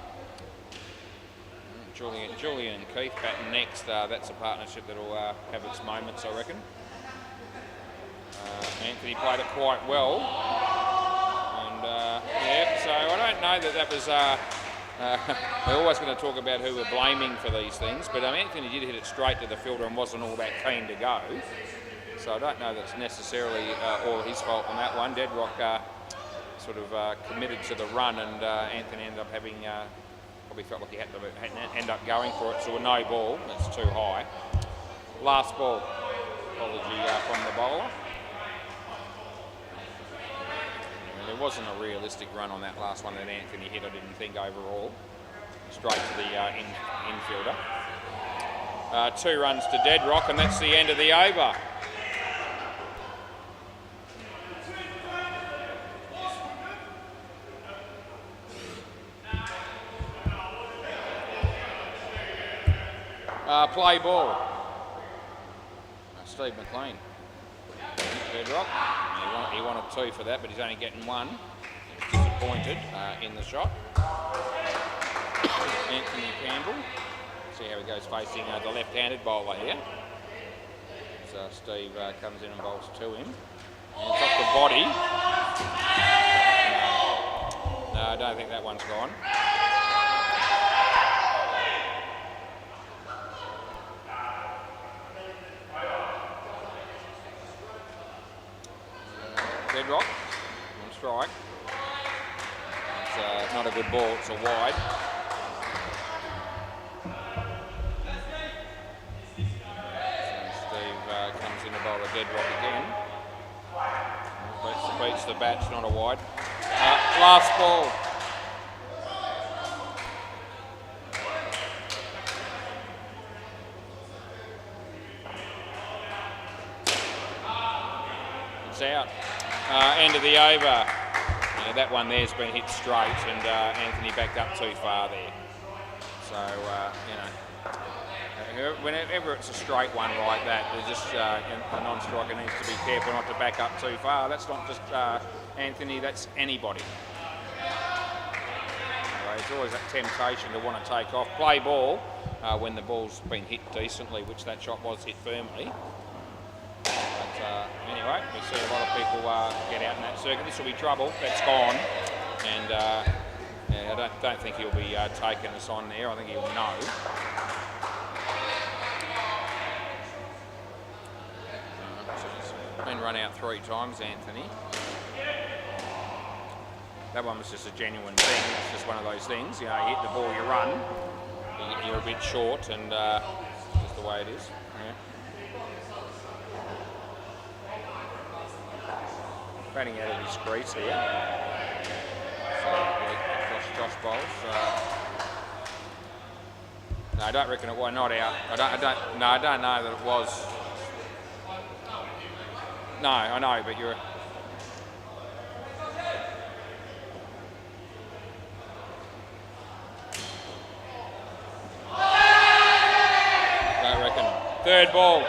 Julian and Keith batting next. That's a partnership that'll have its moments, I reckon. Anthony played it quite well. Yeah, so I don't know that was... we're always going to talk about who we're blaming for these things, but Anthony did hit it straight to the fielder and wasn't all that keen to go. So I don't know that's necessarily all his fault on that one. Deadrock sort of committed to the run and Anthony ended up having... probably felt like he had to end up going for it, so a no ball. That's too high. Last ball. Apology from the bowler. There wasn't a realistic run on that last one that Anthony hit, I didn't think, overall. Straight to the infielder. 2 runs to Deadrock, and that's the end of the over. Play ball. Steve McLean. Deadrock. He wanted 2 for that, but he's only getting 1. He's disappointed in the shot. Anthony Campbell. See how he goes facing the left-handed bowler here. So Steve comes in and bowls to him. And it's off the body. No, I don't think that one's gone. Deadrock on strike. It's not a good ball, it's a wide. So Steve comes in to bowl a Deadrock again. Beats the bat, it's not a wide. Last ball. It's out. End of the over. That one there's been hit straight, and Anthony backed up too far there. So, whenever it's a straight one like that, there's just a non-striker needs to be careful not to back up too far. That's not just Anthony, that's anybody. Anyway, there's always that temptation to want to take off. Play ball when the ball's been hit decently, which that shot was hit firmly. Anyway, we see a lot of people get out in that circuit. This will be trouble. That's gone, and I don't think he'll be taking us on there. I think he'll know. So he's been run out 3 times, Anthony. That one was just a genuine thing. It's just one of those things. You know, you hit the ball, you run. You're a bit short, and just the way it is. Yeah. Batting out of his crease here. So Josh bowls. No, I don't reckon it was not out. I don't know that it was. No, I know, but you're. Don't reckon. 3rd ball.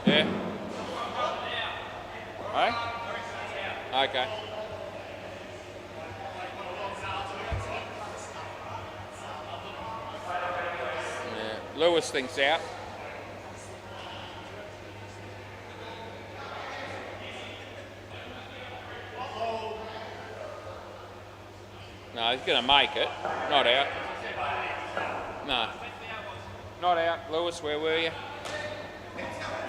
Yeah. Hey? Okay. Yeah. Lewis thinks out. No, he's going to make it. Not out. No. Not out. Lewis, where were you?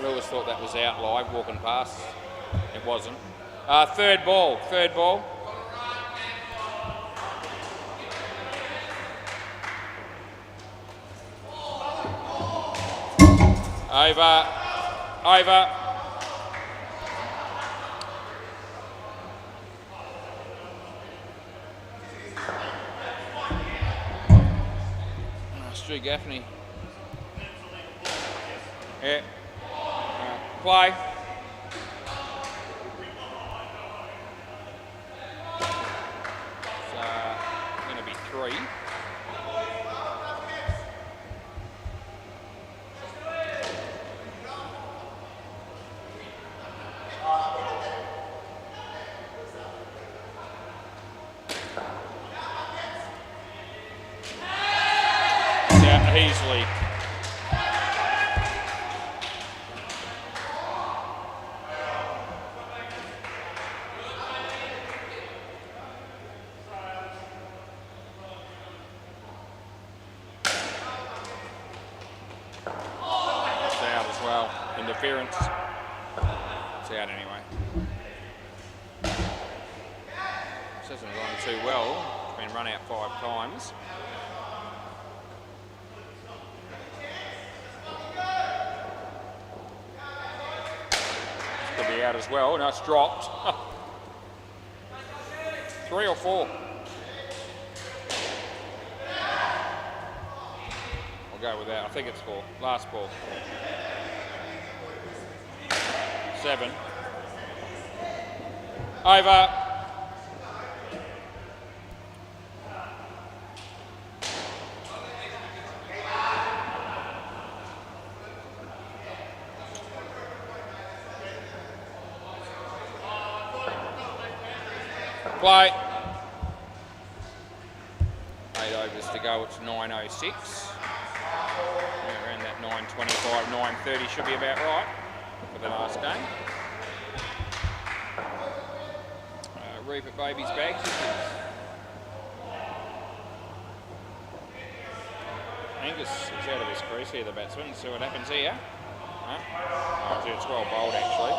Lewis thought that was out live, walking past. It wasn't. 3rd ball. 3rd ball. Over. Over. Stu Gaffney. Yeah. Play. It's going to be 3. Easily. It's out as well. Interference. It's out anyway. This hasn't gone too well. It's been run out 5 times. Out as well. No, it's dropped. 3 or 4. Well, go with that. I think it's 4. Last ball. 7. Over. Play. 8 overs to go. It's 9:06. Around that 9:25, 9:30 should be about right for the last game. Rupert Baby's bag. Angus is out of his crease here, the batsman. Let's see what happens here. Oh, it's well bowled actually.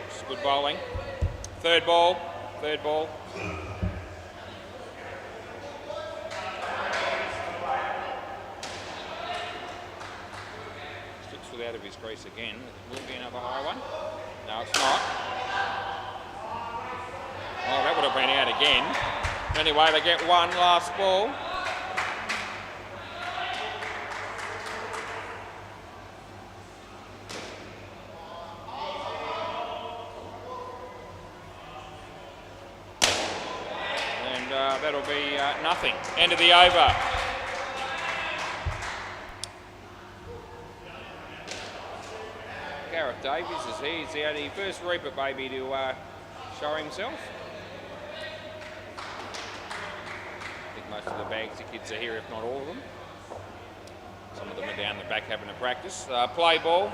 It's good bowling. Third ball. Out of his crease again. It will be another high one. No, it's not. Oh, that would have been out again. Anyway, they get one last ball. And that'll be nothing. End of the over. Gareth Davies is here. He's the first Rupert Baby to show himself. I think most of the Bagsy kids are here, if not all of them. Some of them are down the back having a practice. Play ball.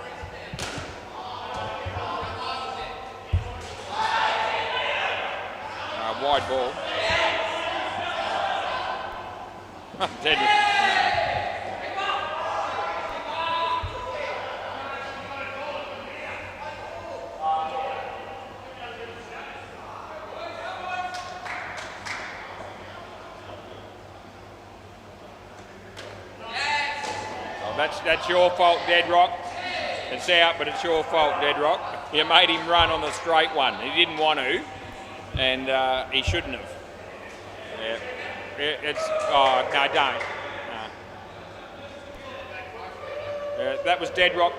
Wide ball. Dead. That's your fault, Dead Rock. It's out, but it's your fault, Dead Rock. You made him run on the straight one. He didn't want to, and he shouldn't have. Yeah. Oh, no, don't. No. That was Dead Rock.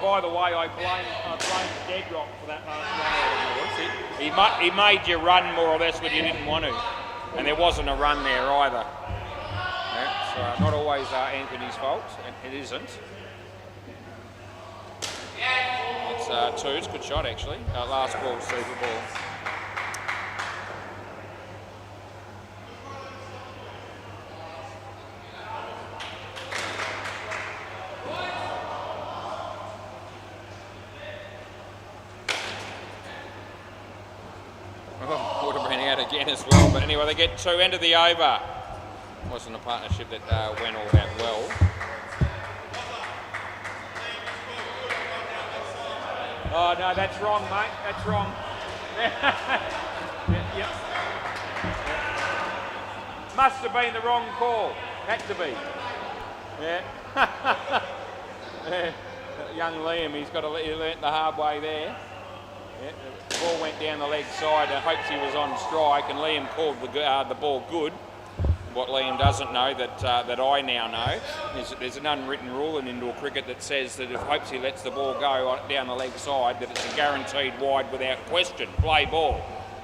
By the way, I blame Dead Rock for that last run. He made you run more or less when you didn't want to, and there wasn't a run there either. Yeah, so not always Anthony's fault, and it isn't. It's 2. It's a good shot actually. Last ball, super ball. Again as well, but anyway, they get 2. End of the over. Wasn't a partnership that went all that well. Oh no, that's wrong, mate. That's wrong. Yep. Must have been the wrong call. Had to be. Yeah. Yeah. Young Liam, he learnt the hard way there. Yeah, the ball went down the leg side. Hopes he was on strike, and Liam called the ball good. What Liam doesn't know that I now know is that there's an unwritten rule in indoor cricket that says that if Hopesy lets the ball go down the leg side, that it's a guaranteed wide without question. Play ball.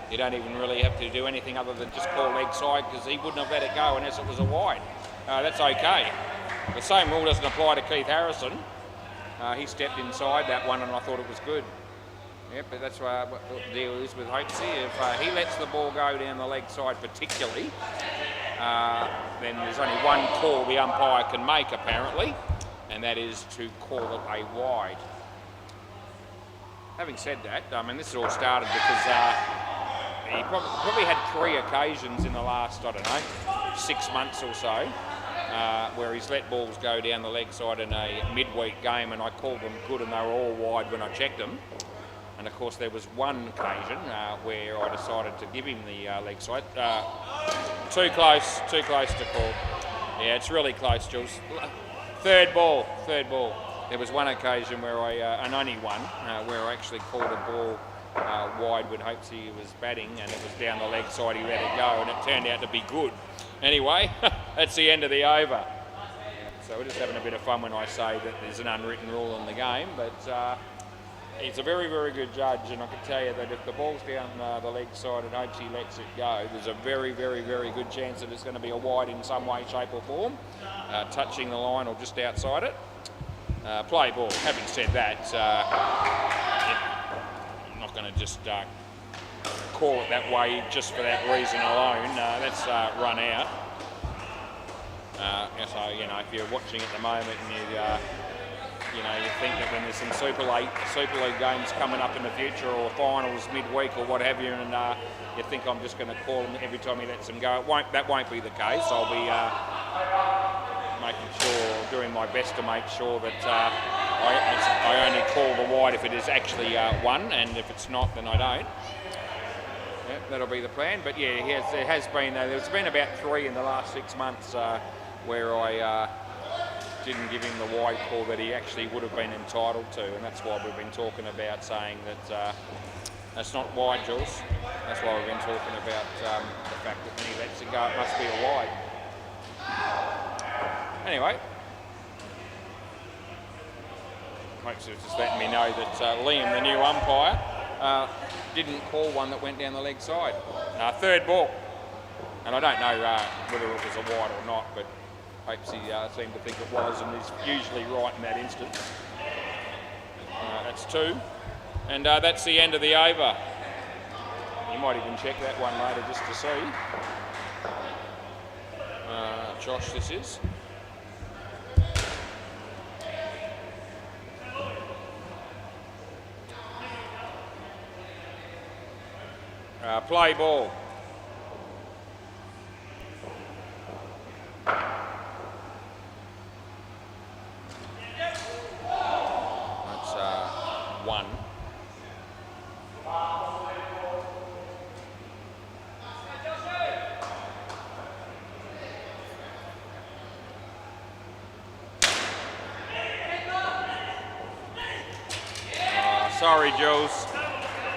You don't even really have to do anything other than just call leg side, because he wouldn't have let it go unless it was a wide. That's okay. The same rule doesn't apply to Keith Harrison. He stepped inside that one, and I thought it was good. Yeah, but that's what the deal is with Hopesy. If he lets the ball go down the leg side particularly, then there's only one call the umpire can make apparently, and that is to call it a wide. having said that, I mean, this all started because he probably had 3 occasions in the last, I don't know, 6 months or so, where he's let balls go down the leg side in a midweek game, and I called them good and they were all wide when I checked them. And of course there was one occasion where I decided to give him the leg side. Too close to call. Yeah, it's really close, Jules. Third ball. There was one occasion where and only one, where I actually called a ball wide when Hopesy was batting, and it was down the leg side, he let it go, and it turned out to be good. Anyway, that's the end of the over. So we're just having a bit of fun when I say that there's an unwritten rule in the game, but he's a very, very good judge, and I can tell you that if the ball's down the leg side and Hopesy lets it go, there's a very, very, very good chance that it's going to be a wide in some way, shape or form, touching the line or just outside it. Play ball. Having said that, I'm not going to just call it that way just for that reason alone. That's run out. So, if you're watching at the moment and you think that when there's some Super League games coming up in the future, or finals midweek or what have you, and you think I'm just going to call him every time he lets them go, that won't be the case. I'll be doing my best to make sure that I only call the wide if it is actually one, and if it's not, then I don't. Yeah, that'll be the plan. But yeah, there's been about 3 in the last 6 months where I didn't give him the wide call that he actually would have been entitled to, and that's why we've been talking about saying that that's not wide, Jules. That's why we've been talking about the fact that when he lets it go, it must be a wide. Anyway, Hopes is just letting me know that Liam, the new umpire, didn't call one that went down the leg side. Third ball, and I don't know whether it was a wide or not, but Hopes he seemed to think it was, and he's usually right in that instance. That's 2, and that's the end of the over. You might even check that one later just to see. Josh, this is. Play ball. That's 1. Sorry, Jules.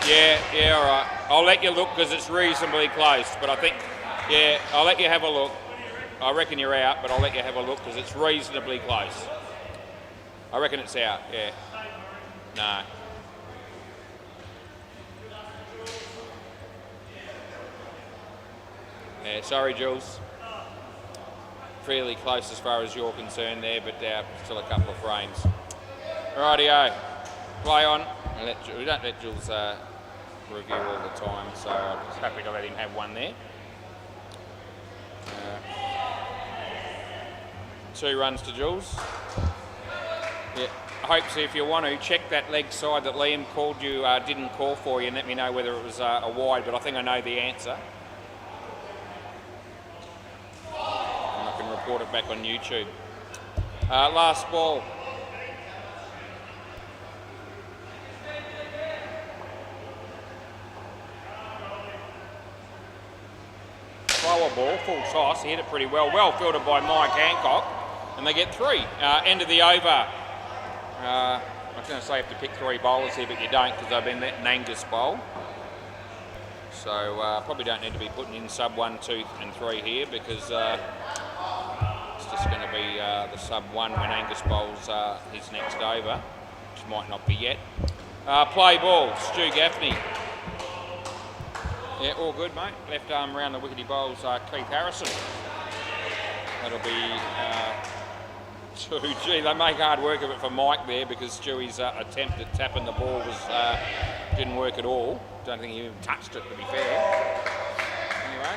Yeah, all right. I'll let you look because it's reasonably close, but I think, yeah, I'll let you have a look. I reckon you're out, but I'll let you have a look because it's reasonably close. I reckon it's out, yeah. No. Yeah, sorry, Jules. Fairly close as far as you're concerned there, but still a couple of frames. Rightio. Play on. We don't let Jules review all the time, so I'm just happy to let him have one there. 2 runs to Jules. Yeah, I hope, see, if you want to, check that leg side that Liam called you, didn't call for you, and let me know whether it was a wide, but I think I know the answer. And I can report it back on YouTube. Last ball. Slower ball, full toss, he hit it pretty well. Well fielded by Mike Hancock, and they get 3. End of the over. I was going to say you have to pick 3 bowlers here, but you don't because they've been letting Angus bowl. So probably don't need to be putting in sub 1, 2 and 3 here because it's just going to be the sub 1 when Angus bowls his next over, which might not be yet. Play ball, Stu Gaffney. Yeah, all good, mate. Left arm around the wickety bowls, Keith Harrison. That'll be 2. Gee, they make hard work of it for Mike there because Stewie's attempt at tapping the ball didn't work at all. Don't think he even touched it, to be fair. Anyway,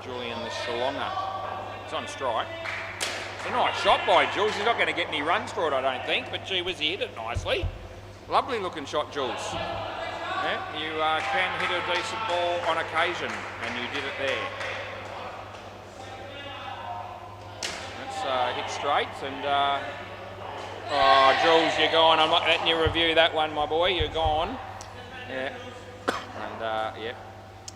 Julian the Shalonga. It's on strike. It's a nice shot by Jules. He's not going to get any runs for it, I don't think, but gee whiz, he hit it nicely. Lovely looking shot, Jules. Yeah, you can hit a decent ball on occasion, and you did it there. Let's hit straight, and oh, Jules, you're gone. I'm not letting you review that one, my boy. You're gone. Yeah, and yeah,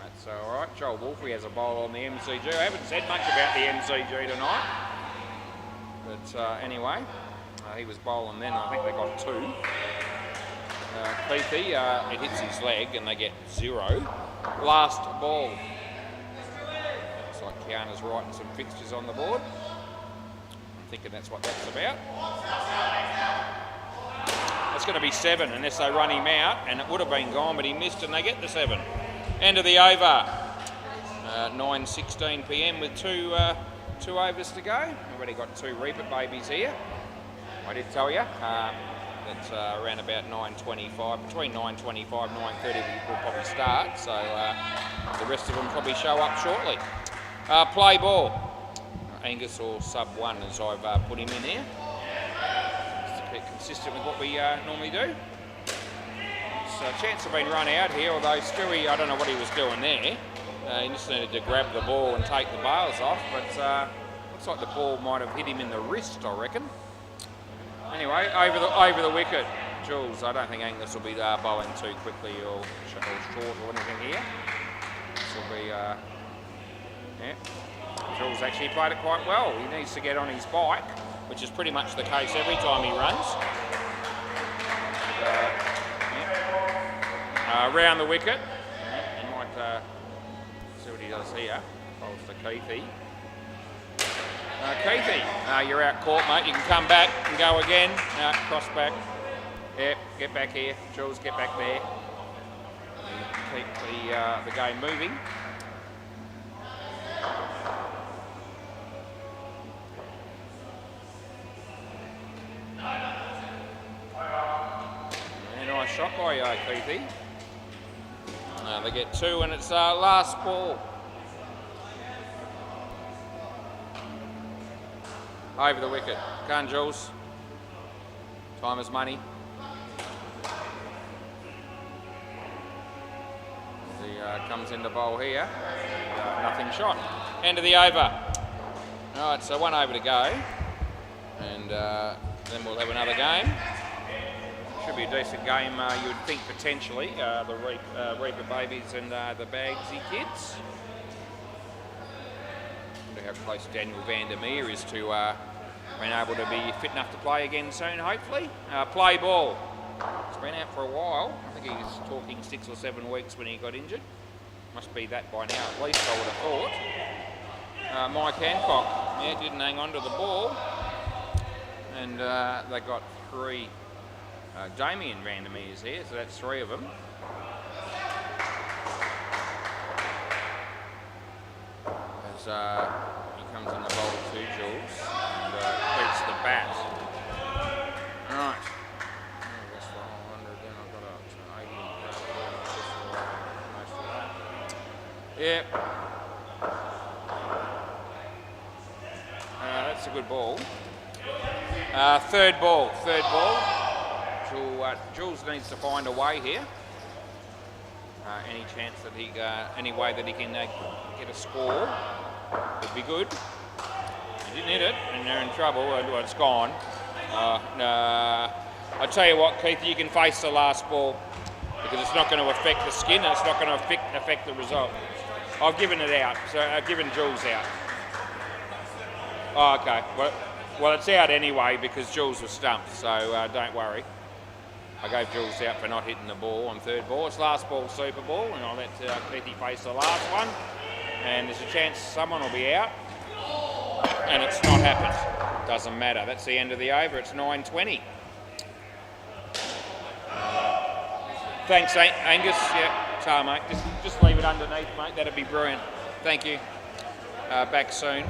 that's all right. Joel Wolfie has a bowl on the MCG. I haven't said much about the MCG tonight, but anyway, he was bowling then. I think they got 2. Keithy, it hits his leg and they get 0. Last ball. Looks like Kiana's writing some fixtures on the board. I'm thinking that's what that's about. That's going to be 7 unless they run him out, and it would have been gone, but he missed and they get the 7. End of the over. 9:16 p.m. with two overs to go. We've already got 2 repeat babies here. I did tell you. That's around about 9:25, between 9:25 and 9:30 we'll probably start, so the rest of them probably show up shortly. Play ball. Angus or sub 1 as I've put him in here. Just to keep consistent with what we normally do. So a chance of being run out here, although Stewie, I don't know what he was doing there. He just needed to grab the ball and take the bails off, but looks like the ball might have hit him in the wrist, I reckon. Anyway, over the wicket, Jules. I don't think Angus will be bowling too quickly or short or anything here. This will be, yeah. Jules actually played it quite well. He needs to get on his bike, which is pretty much the case every time he runs. Round the wicket. You might see what he does here. Bowls to Keithy. Keithy, you're out court, mate. You can come back and go again. Cross back. Yep, get back here. Jules, get back there. Keep the game moving. Very nice shot by Keithy. They get 2 and it's last ball. Over the wicket. Come on, Jules. Time is money. He comes into bowl here. Nothing shot. End of the over. Alright, so 1 over to go. And then we'll have another game. Should be a decent game, you would think, potentially. The Reaper babies and the Bagsy kids. How close Daniel Vandermeer is to being able to be fit enough to play again soon, hopefully. Play ball. He's been out for a while. I think he was talking 6 or 7 weeks when he got injured. Must be that by now, at least, I would have thought. Mike Hancock, yeah, didn't hang on to the ball. And they got 3 Damien Vandermeers here, so that's 3 of them. As he comes in the bowl too, Jules, and beats the bat. Right. That's the whole 100, then I've got 80 most of that. Yep. That's a good ball. Third ball. Jules needs to find a way here. Any chance that any way that he can get a score would be good. He didn't hit it, and they're in trouble. Well, it's gone. I tell you what, Keith, you can face the last ball because it's not going to affect the skin and it's not going to affect the result. I've given it out, so I've given Jules out. Oh, okay. Well, it's out anyway because Jules was stumped, so don't worry. I gave Jules out for not hitting the ball on third ball. It's last ball Super Ball, and I'll let Keithy face the last one. And there's a chance someone will be out, and it's not happened. Doesn't matter. That's the end of the over. It's 9:20. Thanks, Angus. Yeah, tar, mate. Just leave it underneath, mate. That'd be brilliant. Thank you. Back soon.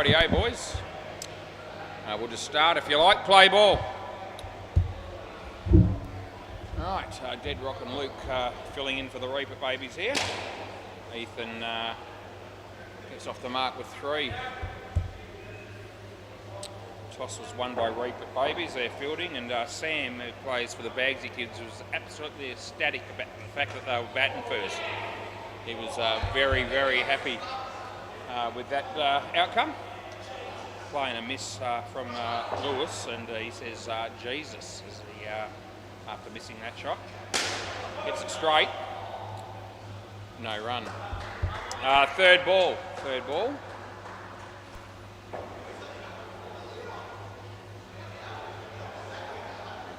Rightio, boys. We'll just start if you like. Play ball. Right, Dead Rock and Luke filling in for the Reaper babies here. Ethan gets off the mark with 3. Toss was won by Reaper babies, their fielding, and Sam, who plays for the Bagsy kids, was absolutely ecstatic about the fact that they were batting first. He was very, very happy with that outcome. Playing a miss from Lewis, and he says, Jesus, as he, after missing that shot. Gets it straight. No run. Third ball.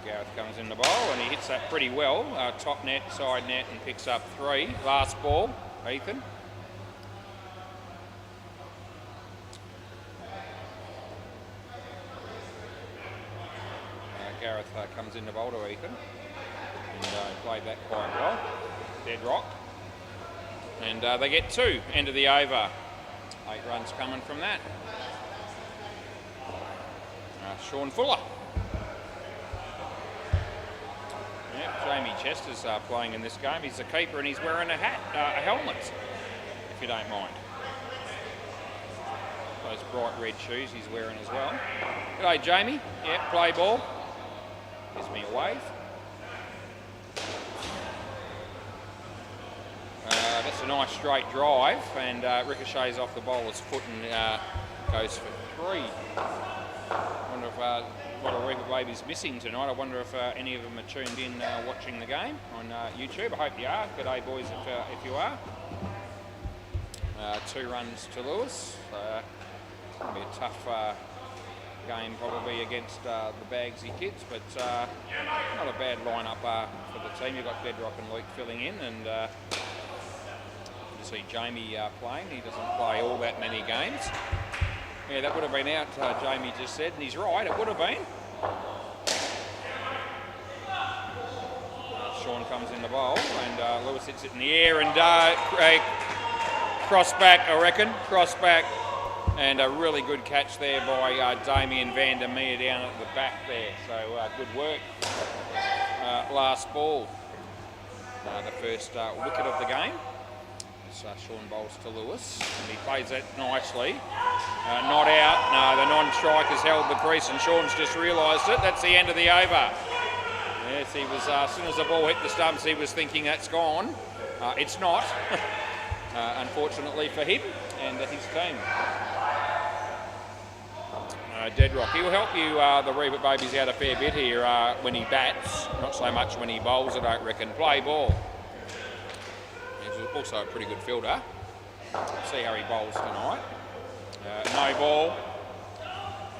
Gareth comes in the bowl and he hits that pretty well. Top net, side net, and picks up 3. Last ball, Ethan. Gareth comes in the bowl to Ethan. And played that quite well. Dead Rock. And they get 2. End of the over. 8 runs coming from that. Sean Fuller. Yep, Jamie Chester's playing in this game. He's a keeper and he's wearing a hat, a helmet, if you don't mind. Those bright red shoes he's wearing as well. G'day, Jamie. Yep, play ball. Gives me a wave. That's a nice straight drive and ricochets off the bowler's foot and goes for 3. I wonder if what a Reaper baby's missing tonight. I wonder if any of them are tuned in watching the game on YouTube. I hope you are. G'day, boys, if you are. 2 runs to Lewis. It'll be a tough game probably against the Bagsy kids, but not a bad lineup for the team. You've got Dead Rock and Luke filling in, and you see Jamie playing. He doesn't play all that many games. Yeah, that would have been out, Jamie just said, and he's right, it would have been. Sean comes in the bowl, and Lewis hits it in the air, and cross back, I reckon, cross back. And a really good catch there by Damien van der Meer down at the back there. So good work. Last ball. The first wicket of the game. Sean bowls to Lewis. And he plays that nicely. Not out. No, the non-striker's held the crease and Sean's just realised it. That's the end of the over. Yes, he was, as soon as the ball hit the stumps, he was thinking that's gone. It's not. Unfortunately for him and his team. Dead Rock. He'll help you, the Reaper babies, out a fair bit here when he bats. Not so much when he bowls, I don't reckon. Play ball. He's also a pretty good fielder. See how he bowls tonight. No ball.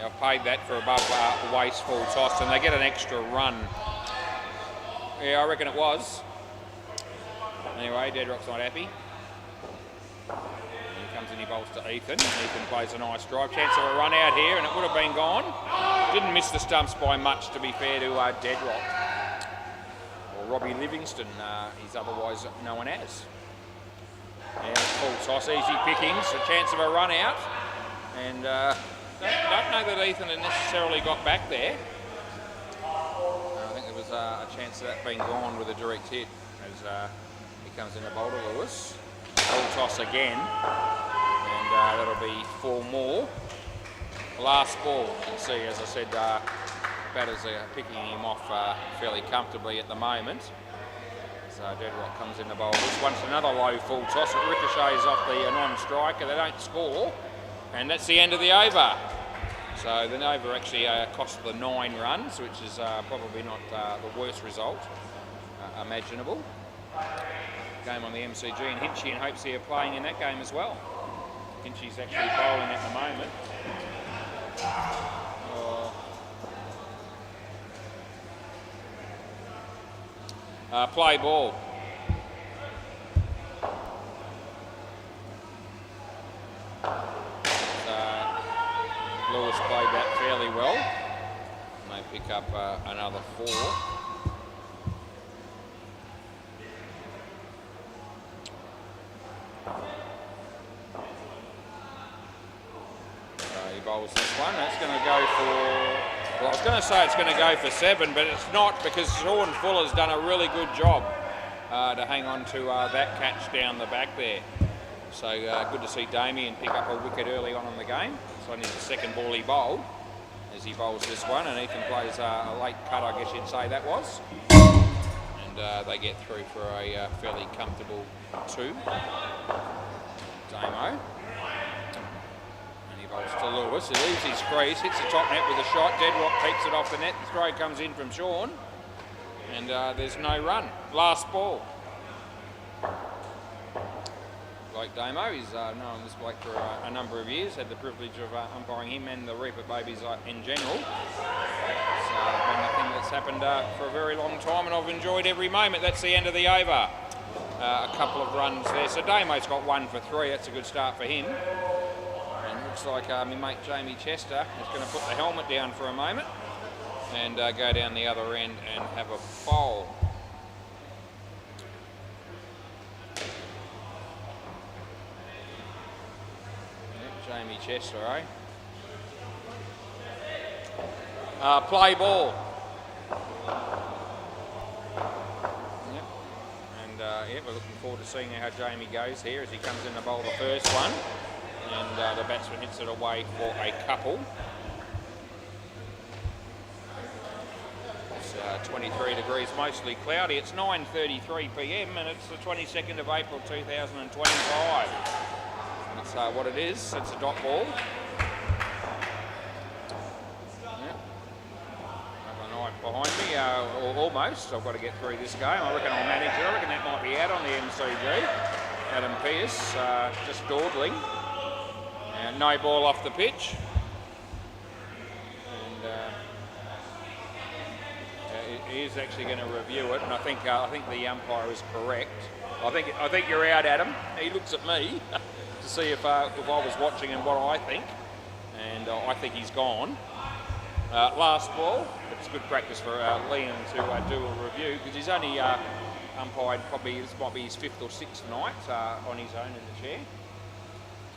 I've paid that for above the waist full toss, and they get an extra run. Yeah, I reckon it was. Anyway, Dead Rock's not happy. Comes in, he bowls to Ethan. Ethan plays a nice drive. Chance of a run out here, and it would have been gone. Didn't miss the stumps by much, to be fair to Dead Rock. Or Robbie Livingston, he's otherwise known as. Yeah, full toss, easy pickings. A chance of a run out. And don't know that Ethan had necessarily got back there. I think there was a chance of that being gone with a direct hit as he comes in to bowl to Lewis. Full toss again, and that'll be 4 more. Last ball, you can see, as I said, batters are picking him off fairly comfortably at the moment. So Dead Rock comes in the bowl. This one's another low full toss. It ricochets off the non-striker. They don't score, and that's the end of the over. So the over actually cost the 9 runs, which is probably not the worst result imaginable. Game on the MCG, and Hinchy and Hopesy are playing in that game as well. Hinchy's actually bowling at the moment. Play ball. Lewis played that fairly well. And they pick up another 4. bowls this one. That's going to go for, well, I was going to say it's going to go for 7, but it's not, because Sean Fuller's done a really good job to hang on to that catch down the back there. So good to see Damien pick up a wicket early on in the game. So only the second ball he bowled as he bowls this one, and Ethan plays a late cut, I guess you'd say that was. And they get through for a fairly comfortable 2. Damo. And he bowls to Lewis. He leaves his crease, hits the top net with a shot. Deadrock keeps it off the net. The throw comes in from Sean. And there's no run. Last ball. Blake Damo, he's known this bloke for a number of years, had the privilege of umpiring him and the Reaper Babies in general. It's been a thing that's happened for a very long time, and I've enjoyed every moment. That's the end of the over. A couple of runs there. So Damo's got 1 for 3. That's a good start for him. And looks like my mate Jamie Chester is going to put the helmet down for a moment and go down the other end and have a bowl. Jamie Chester, eh? Play ball. Yep. And yeah, we're looking forward to seeing how Jamie goes here as he comes in to bowl the first one. And the batsman hits it away for a couple. It's 23 degrees, mostly cloudy. It's 9:33 p.m. and it's the 22nd of April 2025. That's what it is. It's a dot ball. Yeah. Another night behind me, or almost. I've got to get through this game. I reckon I'll manage it. I reckon that might be out on the MCG. Adam Pearce, just dawdling. No ball off the pitch. And he is actually going to review it, and I think the umpire is correct. I think you're out, Adam. He looks at me to see if I was watching and what I think, and I think he's gone. Last ball. It's good practice for Liam to do a review, because he's only umpired probably, this might be his 5th or 6th night on his own in the chair.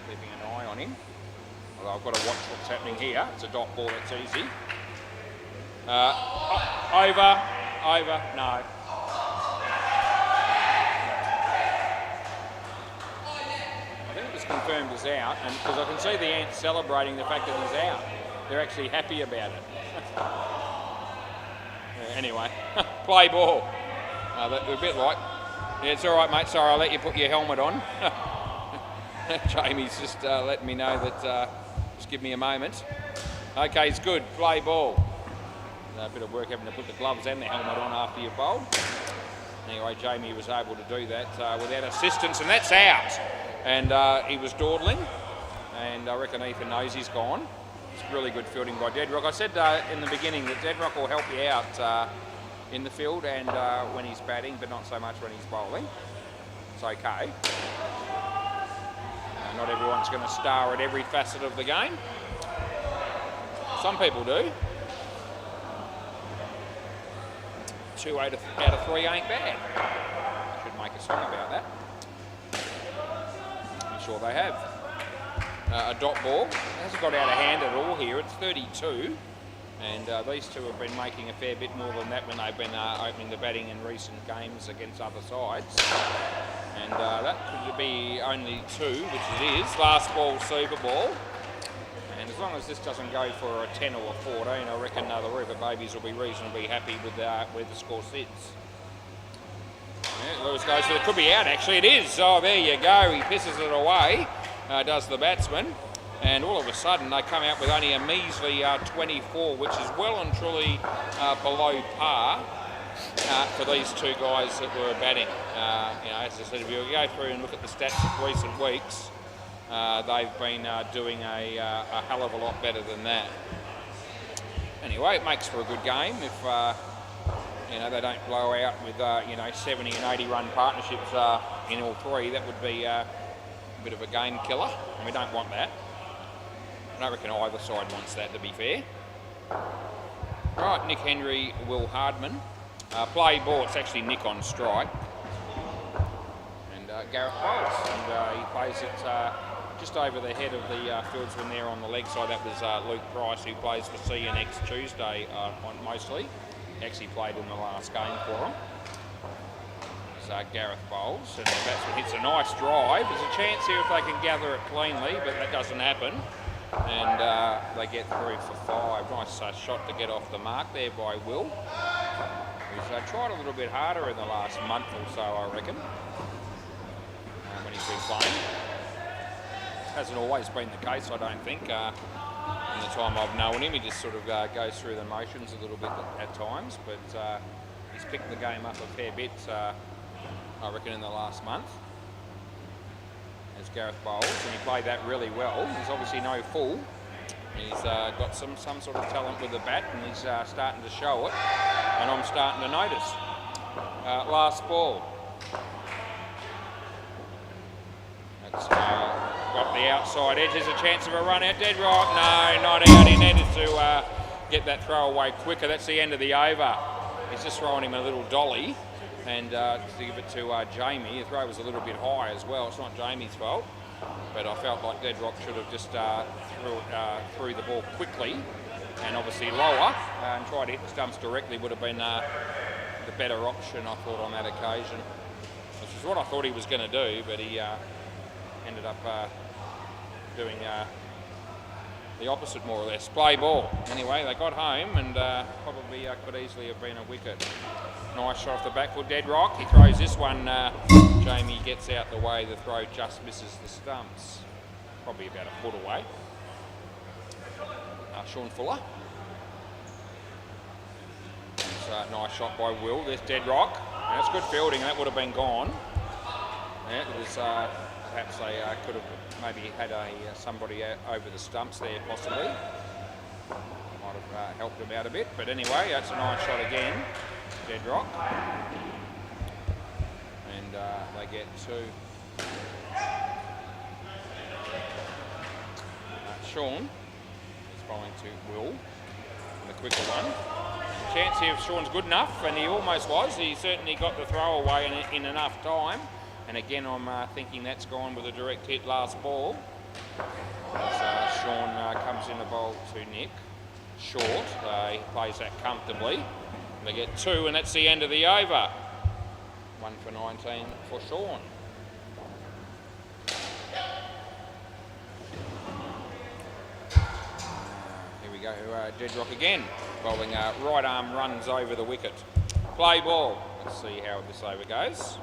Keeping an eye on him. Although I've got to watch what's happening here. It's a dot ball, it's easy. Over, no. I think it was confirmed as out, and because I can see the Ants celebrating the fact that he's out. They're actually happy about it. Yeah, anyway, play ball. They're a bit like, yeah, it's all right, mate. Sorry, I'll let you put your helmet on. Jamie's just letting me know that, just give me a moment. Okay, it's good. Play ball. A bit of work having to put the gloves and the helmet on after you bowl. Anyway, Jamie was able to do that without assistance, and that's out. And he was dawdling, and I reckon Ethan knows he's gone. It's really good fielding by Deadrock. I said in the beginning that Deadrock will help you out in the field and when he's batting, but not so much when he's bowling. It's okay. Not everyone's going to star at every facet of the game. Some people do. 2 out of 3 ain't bad. Should make a song about that. I'm sure they have. A dot ball. It hasn't got out of hand at all here. It's 32. And these two have been making a fair bit more than that when they've been opening the batting in recent games against other sides. And that could be only 2, which it is. Last ball, super ball. And as long as this doesn't go for a 10 or a 14, I reckon the Reaper Babies will be reasonably happy with where the score sits. Yeah, Lewis goes for it. Could be out, actually. It is. Oh, there you go. He pisses it away, does the batsman. And all of a sudden, they come out with only a measly 24, which is well and truly below par for these two guys that were batting. As I said, if you go through and look at the stats of recent weeks, they've been doing a hell of a lot better than that. Anyway, it makes for a good game if they don't blow out with 70 and 80 run partnerships in all 3. That would be a bit of a game killer, and we don't want that. I don't reckon either side wants that, to be fair. Right, Nick Henry, Will Hardman. Play ball, it's actually Nick on strike. And Gareth bowls, and he plays it just over the head of the fieldsman there on the leg side. That was Luke Price, who plays for C next Tuesday mostly. Actually played in the last game for him. Gareth bowls, and the batsman hits a nice drive. There's a chance here if they can gather it cleanly, but that doesn't happen. And they get through for 5. Nice shot to get off the mark there by Will. He's tried a little bit harder in the last month or so, I reckon, when he's been playing. Hasn't always been the case, I don't think. In the time I've known him, he just sort of goes through the motions a little bit at times, but he's picked the game up a fair bit, I reckon, in the last month. As Gareth bowls, and he played that really well. He's obviously no fool. He's got some sort of talent with the bat, and he's starting to show it, and I'm starting to notice. Last ball. That's got the outside edge. There's a chance of a run out. Dead right. No, not out. He needed to get that throw away quicker. That's the end of the over. He's just throwing him a little dolly. And to give it to Jamie, the throw was a little bit high as well. It's not Jamie's fault, but I felt like Deadrock should have just threw the ball quickly and obviously lower and tried to hit the stumps directly would have been the better option, I thought, on that occasion, which is what I thought he was going to do, but he ended up doing the opposite, more or less. Play ball. Anyway, they got home and probably could easily have been a wicket. Nice shot off the back foot, Deadrock. He throws this one. Jamie gets out the way. The throw just misses the stumps. Probably about a foot away. Sean Fuller. It's a nice shot by Will. There's Deadrock. That's good fielding. That would have been gone. Yeah, it was, perhaps they could have maybe had somebody over the stumps there, possibly. Might have helped him out a bit. But anyway, that's a nice shot again. Deadrock, and they get 2. Sean is bowling to Will, and the quicker one. Chance here if Sean's good enough, and he almost was. He certainly got the throw away in enough time. And again, I'm thinking that's gone with a direct hit last ball. As Sean comes in the bowl to Nick. Short, he plays that comfortably. They get 2, and that's the end of the over. 1 for 19 for Sean. Here we go, Deadrock again, bowling right arm runs over the wicket. Play ball. Let's see how this over goes.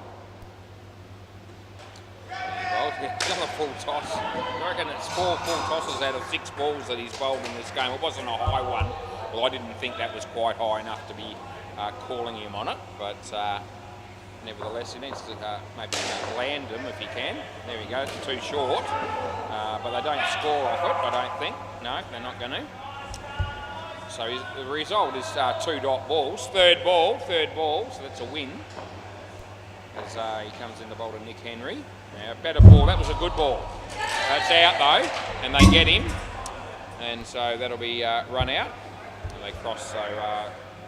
It's not a full toss. I reckon it's 4 full tosses out of 6 balls that he's bowled in this game. It wasn't a high one. Well, I didn't think that was quite high enough to be calling him on it, but nevertheless, he needs to maybe land him if he can. There he goes, too short, but they don't score off it, I don't think. No, they're not going to. So the result is 2 dot balls. Third ball, so that's a win. As he comes in the bowl to Nick Henry. Now, better ball, that was a good ball. That's out though, and they get him, and so that'll be run out. And they cross, so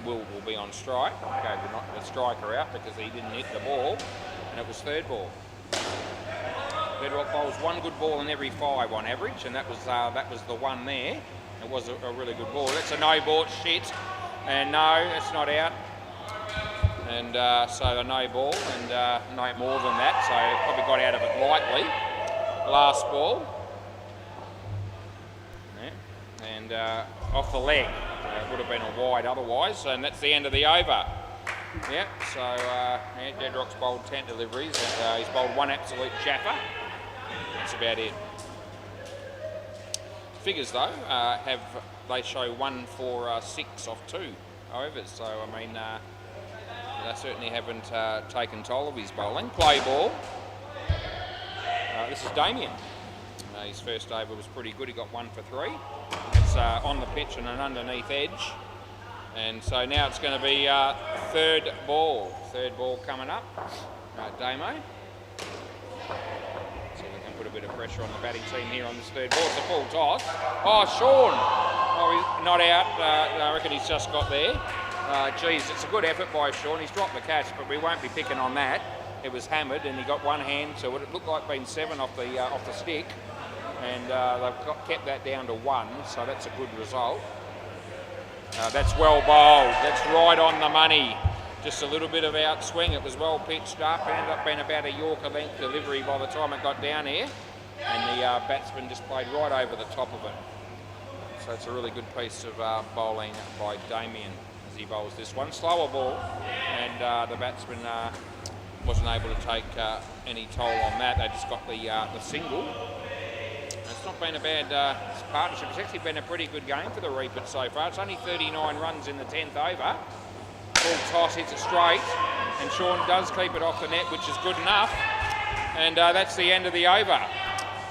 Will be on strike. Okay, the striker out because he didn't hit the ball, and it was third ball. Deadrock bowls 1 good ball in every 5 on average, and that was the one there. It was a really good ball. That's a no ball, shit, and no, that's not out. And so a no ball, and no more than that, so probably got out of it lightly. Last ball. Yeah. And off the leg. It would have been a wide otherwise, and that's the end of the over. Yeah, so Deadrock's bowled 10 deliveries, and he's bowled 1 absolute chaffer. That's about it. Figures though, they show 1 for 6 off 2 overs, so I mean, they certainly haven't taken toll of his bowling. Play ball. This is Damien. His first over was pretty good. He got 1 for 3. It's on the pitch and an underneath edge. And so now it's going to be third ball. Third ball coming up. Damo. So we can put a bit of pressure on the batting team here on this third ball. It's a full toss. Oh, Sean. Oh, he's not out. I reckon he's just got there. Geez, it's a good effort by Sean. He's dropped the catch, but we won't be picking on that. It was hammered, and he got one hand to it. It looked like being 7 off the stick. and they've kept that down to 1, so that's a good result. That's well bowled. That's right on the money. Just a little bit of outswing. It was well pitched up. Ended up being about a Yorker length delivery by the time it got down here. And the batsman just played right over the top of it. So it's a really good piece of bowling by Damien as he bowls this one. Slower ball, and the batsman wasn't able to take any toll on that. They just got the single. It's not been a bad partnership. It's actually been a pretty good game for the Reapers so far. It's only 39 runs in the 10th over. Full toss, hits it straight, and Sean does keep it off the net, which is good enough. And that's the end of the over.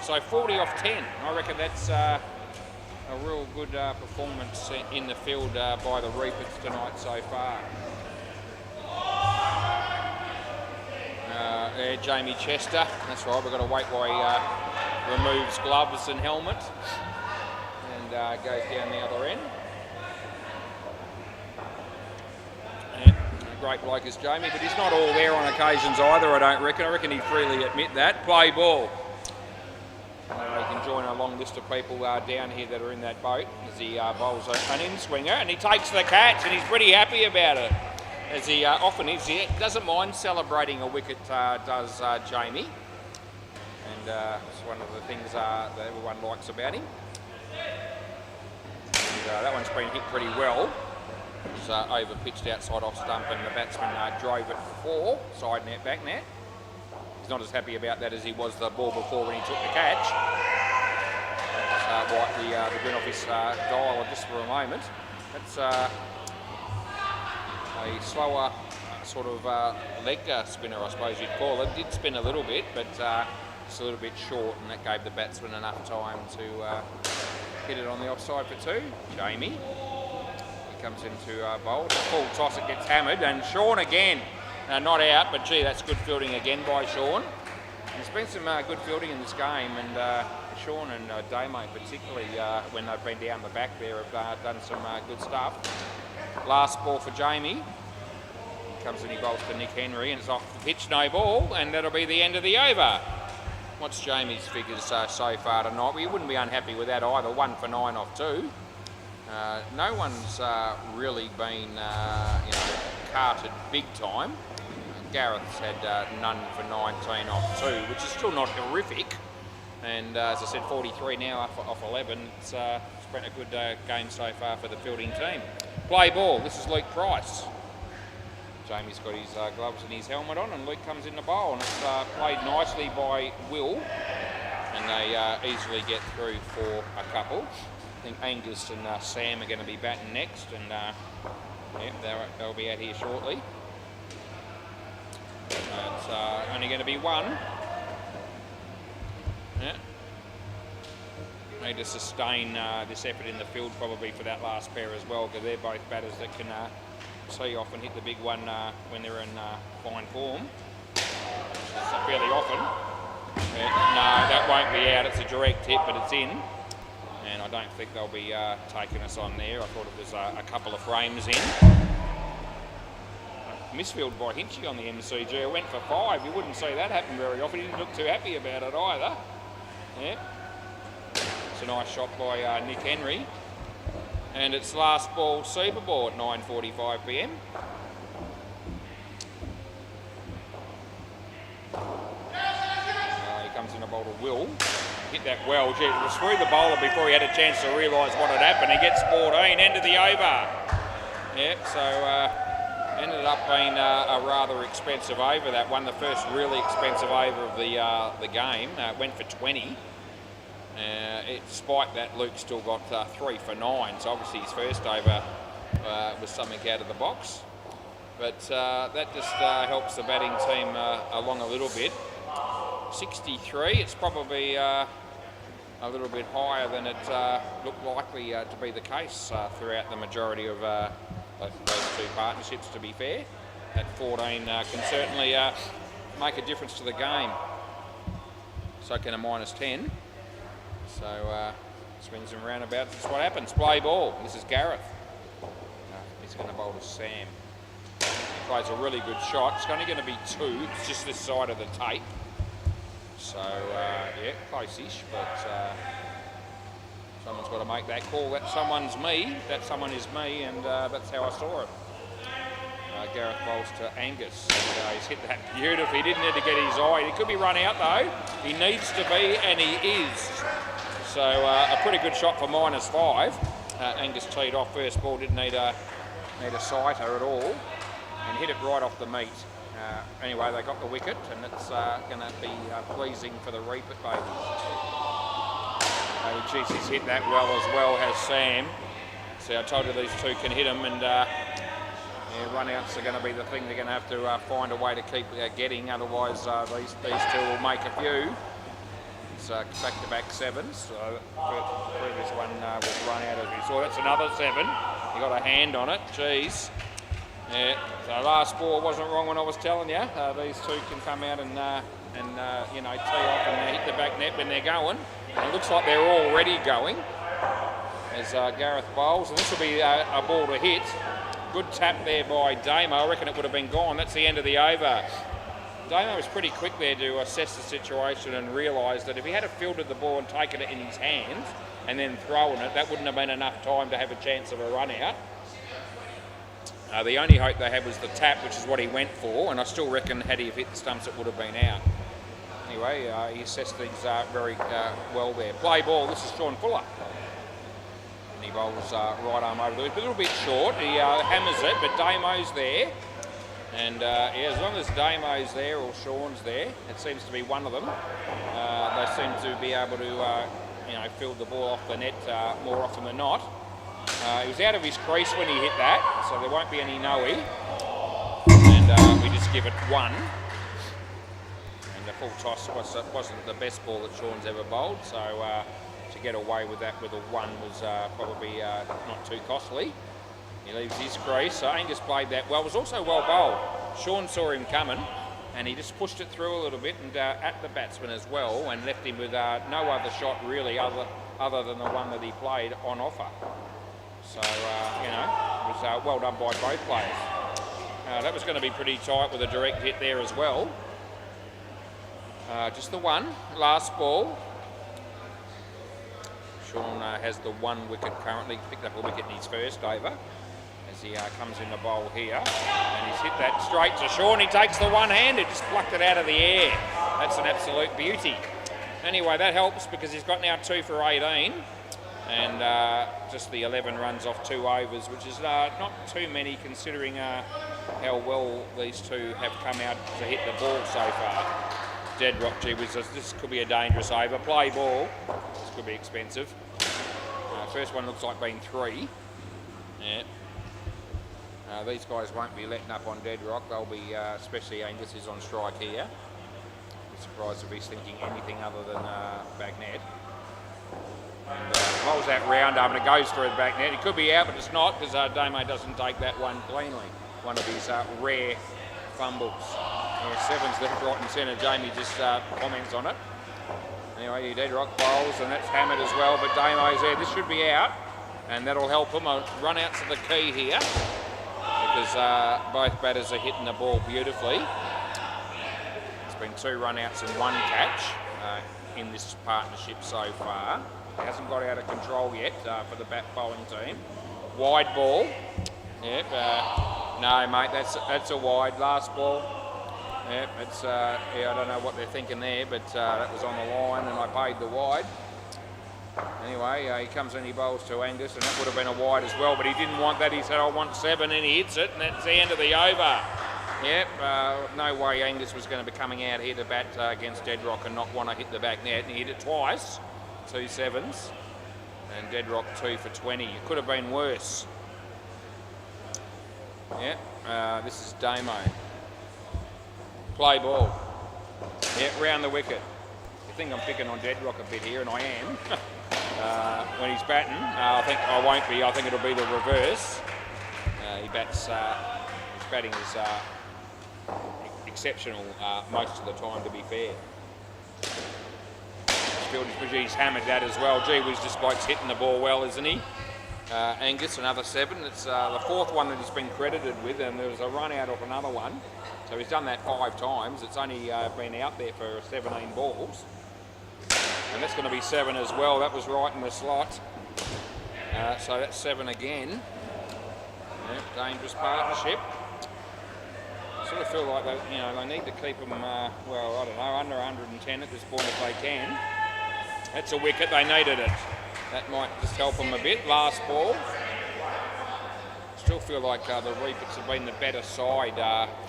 So 40 off 10. I reckon that's a real good performance in the field by the Reapers tonight so far. There, Jamie Chester. That's right, we've got to wait while he removes gloves and helmet and goes down the other end. Yeah, a great bloke is Jamie, but he's not all there on occasions either, I don't reckon. I reckon he'd freely admit that. Play ball. You can join a long list of people down here that are in that boat as he bowls an in-swinger, and he takes the catch, and he's pretty happy about it, as he often is. He doesn't mind celebrating a wicket, does Jamie. And it's one of the things that everyone likes about him. And, that one's been hit pretty well. It's over pitched outside off stump, and the batsman drove it for 4, side net, back net. He's not as happy about that as he was the ball before when he took the catch. Let's wipe the grin off his dial just for a moment. That's a slower sort of leg spinner, I suppose you'd call it. Did spin a little bit, but just a little bit short, and that gave the batsman enough time to hit it on the offside for 2. Jamie, he comes into bowl. Full toss, it gets hammered, and Sean again. Not out, but gee, that's good fielding again by Sean. There's been some good fielding in this game, and Sean and Damo particularly, when they've been down the back there, have done some good stuff. Last ball for Jamie. Comes in, he bowls to Nick Henry, and it's off the pitch, no ball, and that'll be the end of the over. What's Jamie's figures so far tonight? Well, you wouldn't be unhappy with that either. 1 for 9 off 2. No one's really been carted big time. Gareth's had none for 19 off 2, which is still not horrific. And as I said, 43 now off 11. It's been a good game so far for the fielding team. Play ball. This is Luke Price. Jamie's got his gloves and his helmet on, and Luke comes in the bowl, and it's played nicely by Will, and they easily get through for a couple. I think Angus and Sam are going to be batting next, and yeah, they'll be out here shortly. It's only going to be 1. Yeah. Need to sustain this effort in the field probably for that last pair as well, because they're both batters that can see often hit the big one when they're in fine form. Fairly often. No, that won't be out. It's a direct hit, but it's in. And I don't think they'll be taking us on there. I thought it was a couple of frames in. Misfield by Hinchy on the MCG. It went for 5. You wouldn't see that happen very often. He didn't look too happy about it either. Yeah. It's a nice shot by Nick Henry. And it's last ball super ball at 9:45 p.m. He comes in a bowl to Will. Hit that well. Gee, it was through the bowler before he had a chance to realise what had happened. He gets 14, end of the over. Yep, so ended up being a rather expensive over, that one. The first really expensive over of the game. Went for 20. Despite that, Luke still got 3 for 9, so obviously his first over was something out of the box. But that just helps the batting team along a little bit. 63, it's probably a little bit higher than it looked likely to be the case throughout the majority of those 2 partnerships, to be fair. That 14 can certainly make a difference to the game. So can a -10. So swings and roundabouts, that's what happens. Play ball. This is Gareth. He's going to bowl to Sam. He plays a really good shot. It's only going to be 2. It's just this side of the tape. So, yeah, close-ish, but someone's got to make that call. That someone's me, that someone is me, and that's how I saw it. Gareth bowls to Angus, and he's hit that beautifully. He didn't need to get his eye. He could be run out though. He needs to be, and he is. So a pretty good shot for -5. Angus teed off first ball, didn't need a sighter at all, and hit it right off the meat. Anyway, they got the wicket, and it's going to be pleasing for the reap at babies. Geez, he's hit that well, has Sam. See, I told you these two can hit them, and run-outs are going to be the thing they're going to have to find a way to keep getting, otherwise these two will make a few. It's back-to-back sevens. So the previous one was run out, as we saw. That's another 7. He got a hand on it. Jeez. Yeah. So last ball wasn't wrong when I was telling you. These two can come out and you know, tee off and hit the back net when they're going. And it looks like they're already going as Gareth bowls, and this will be a ball to hit. Good tap there by Damo. I reckon it would have been gone. That's the end of the over. Damo was pretty quick there to assess the situation and realise that if he had fielded the ball and taken it in his hands and then thrown it, that wouldn't have been enough time to have a chance of a run out. The only hope they had was the tap, which is what he went for, and I still reckon had he hit the stumps it would have been out. Anyway, he assessed things very well there. Play ball, this is Sean Fuller. And he bowls right arm over the loop. A little bit short, he hammers it, but Damo's there. And yeah, as long as Damo's there or Sean's there, it seems to be one of them, they seem to be able to you know, field the ball off the net more often than not. He was out of his crease when he hit that, so there won't be any no-y. And we just give it 1. And the full toss wasn't the best ball that Sean's ever bowled, so to get away with that with a 1 was probably not too costly. He leaves his crease, so Angus played that well. It was also well bowled. Sean saw him coming, and he just pushed it through a little bit and at the batsman as well, and left him with no other shot really other than the one that he played on offer. So, you know, it was well done by both players. That was going to be pretty tight with a direct hit there as well. Just the 1, last ball. Sean has the 1 wicket currently, picked up a wicket in his first over as he comes in the bowl here. And he's hit that straight to Sean. He takes the one-handed, just plucked it out of the air. That's an absolute beauty. Anyway, that helps because he's got now 2 for 18. And just the 11 runs off 2 overs, which is not too many considering how well these two have come out to hit the ball so far. Dead rock, gee whiz, this could be a dangerous over. Play ball, this could be expensive. First one looks like being 3. Yeah. These guys won't be letting up on dead rock. They'll be, especially Angus is on strike here. I'm surprised if he's thinking anything other than back net. And holds that round arm and it goes through the back net. It could be out, but it's not because Damo doesn't take that one cleanly. One of his rare fumbles. Yeah, 7's left, right and centre. Jamie just comments on it. Anyway, he dead rock bowls and that's hammered as well, but Damo's there. This should be out and that'll help him. Run outs are the key here because both batters are hitting the ball beautifully. It's been 2 run outs and 1 catch in this partnership so far. It hasn't got out of control yet for the bat bowling team. Wide ball. Yep. No, mate, that's a wide. Last ball. Yep. It's yeah, I don't know what they're thinking there, but that was on the line, and I paid the wide. Anyway, he comes in, he bowls to Angus, and that would have been a wide as well, but he didn't want that. He said, "I want 7," and he hits it, and that's the end of the over. Yep. No way Angus was going to be coming out here to bat against Dead Rock and not want to hit the back net, and he hit it twice. 2 7s and dead rock 2 for 20. It could have been worse. Yeah, this is Damo. Play ball. Yeah, round the wicket. You think I'm picking on dead rock a bit here, and I am. When he's batting, I think I won't be. I think it'll be the reverse. He bats. His batting is exceptional most of the time, to be fair. He's hammered that as well. Gee whiz, this bloke's hitting the ball well, isn't he? Angus, another 7. It's the 4th one that he's been credited with, and there was a run out of another one. So he's done that 5 times. It's only been out there for 17 balls. And that's going to be 7 as well. That was right in the slot. So that's 7 again. Yep, dangerous partnership. I sort of feel like they need to keep them, well, I don't know, under 110 at this point if they can. That's a wicket. They needed it. That might just help them a bit. Last ball. Still feel like the Reapers have been the better side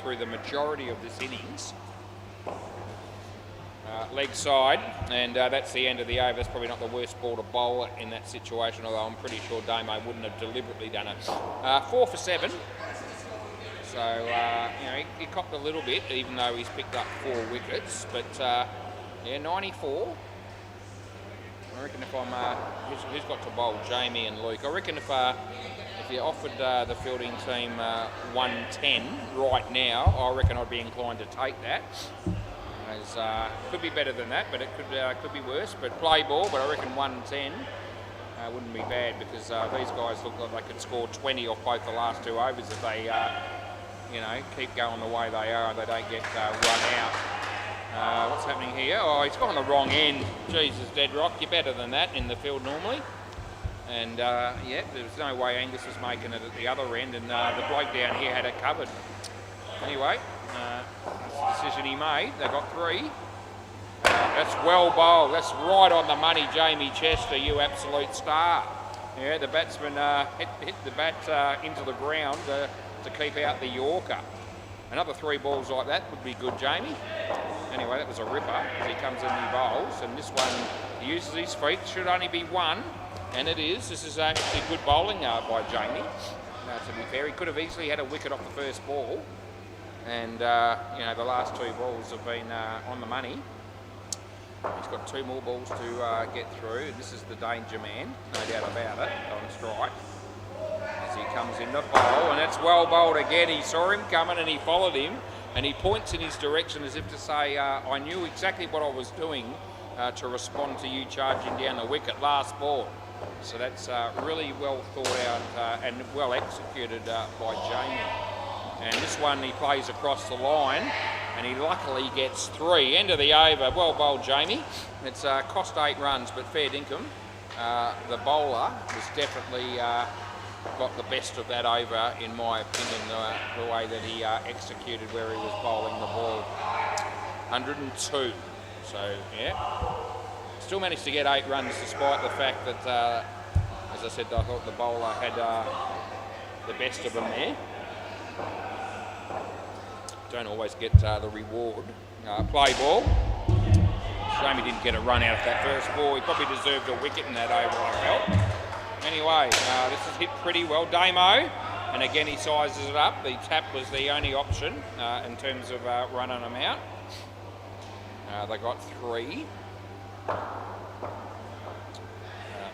through the majority of this innings. Leg side, and that's the end of the over. That's probably not the worst ball to bowl in that situation, although I'm pretty sure Damo wouldn't have deliberately done it. 4 for 7. So, he copped a little bit, even though he's picked up 4 wickets. But, yeah, 94. I reckon if I'm... who's got to bowl? Jamie and Luke. I reckon if you offered the fielding team 110 right now, I reckon I'd be inclined to take that. Could be better than that, but it could be worse. But play ball, but I reckon 110 wouldn't be bad, because these guys look like they could score 20 off both the last 2 overs if they, keep going the way they are and they don't get run out. What's happening here? Oh, he's gone on the wrong end. Jesus, dead rock. You're better than that in the field normally. And yeah, there's no way Angus was making it at the other end, and the bloke down here had it covered. Anyway, that's the decision he made. They got 3. That's well bowled. That's right on the money, Jamie Chester, you absolute star. Yeah, the batsman hit the bat into the ground to keep out the Yorker. Another 3 balls like that would be good, Jamie. Anyway, that was a ripper as he comes in and he bowls. And this one, he uses his feet. Should only be 1, and it is. This is actually good bowling by Jamie. To be fair, he could have easily had a wicket off the first ball. And, the last 2 balls have been on the money. He's got 2 more balls to get through. And this is the danger man, no doubt about it, on strike. As he comes in the bowl, and it's well bowled again. He saw him coming and he followed him. And he points in his direction as if to say, I knew exactly what I was doing to respond to you charging down the wicket last ball. So that's really well thought out and well executed by Jamie. And this one he plays across the line, and he luckily gets 3. End of the over. Well bowled, Jamie. It's cost 8 runs, but fair dinkum. The bowler was definitely got the best of that over, in my opinion, the way that he executed where he was bowling the ball. 102. So, yeah. Still managed to get 8 runs despite the fact that, as I said, I thought the bowler had the best of them there. Don't always get the reward. Play ball. Shame he didn't get a run out of that first ball. He probably deserved a wicket in that over, I felt. Anyway, this is hit pretty well. Damo, and again he sizes it up. The tap was the only option in terms of running them out. They got 3.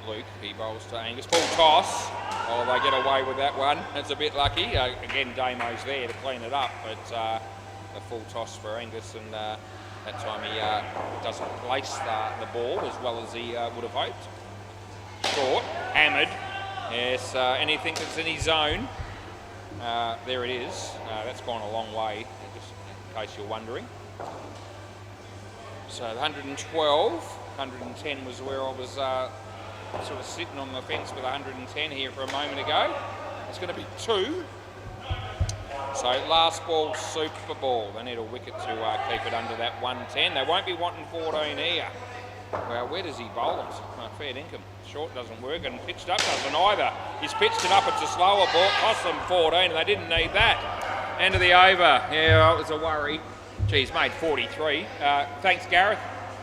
Luke, he bowls to Angus. Full toss. Oh, they get away with that one. That's a bit lucky. Again, Damo's there to clean it up, but a full toss for Angus, and that time he doesn't place the ball as well as he would have hoped. Short, hammered. Yes, anything that's in his zone. There it is. That's gone a long way, just in case you're wondering. So 112, 110 was where I was sort of sitting on the fence with 110 here for a moment ago. It's going to be 2. So last ball, super ball. They need a wicket to keep it under that 110. They won't be wanting 14 here. Well, where does he bowl it? Fair dinkum. Short doesn't work, and pitched up doesn't either. He's pitched it up, it's a slower ball. Cost them 14, and they didn't need that. End of the over. Yeah, well, it was a worry. Geez, made 43. Thanks, Gareth.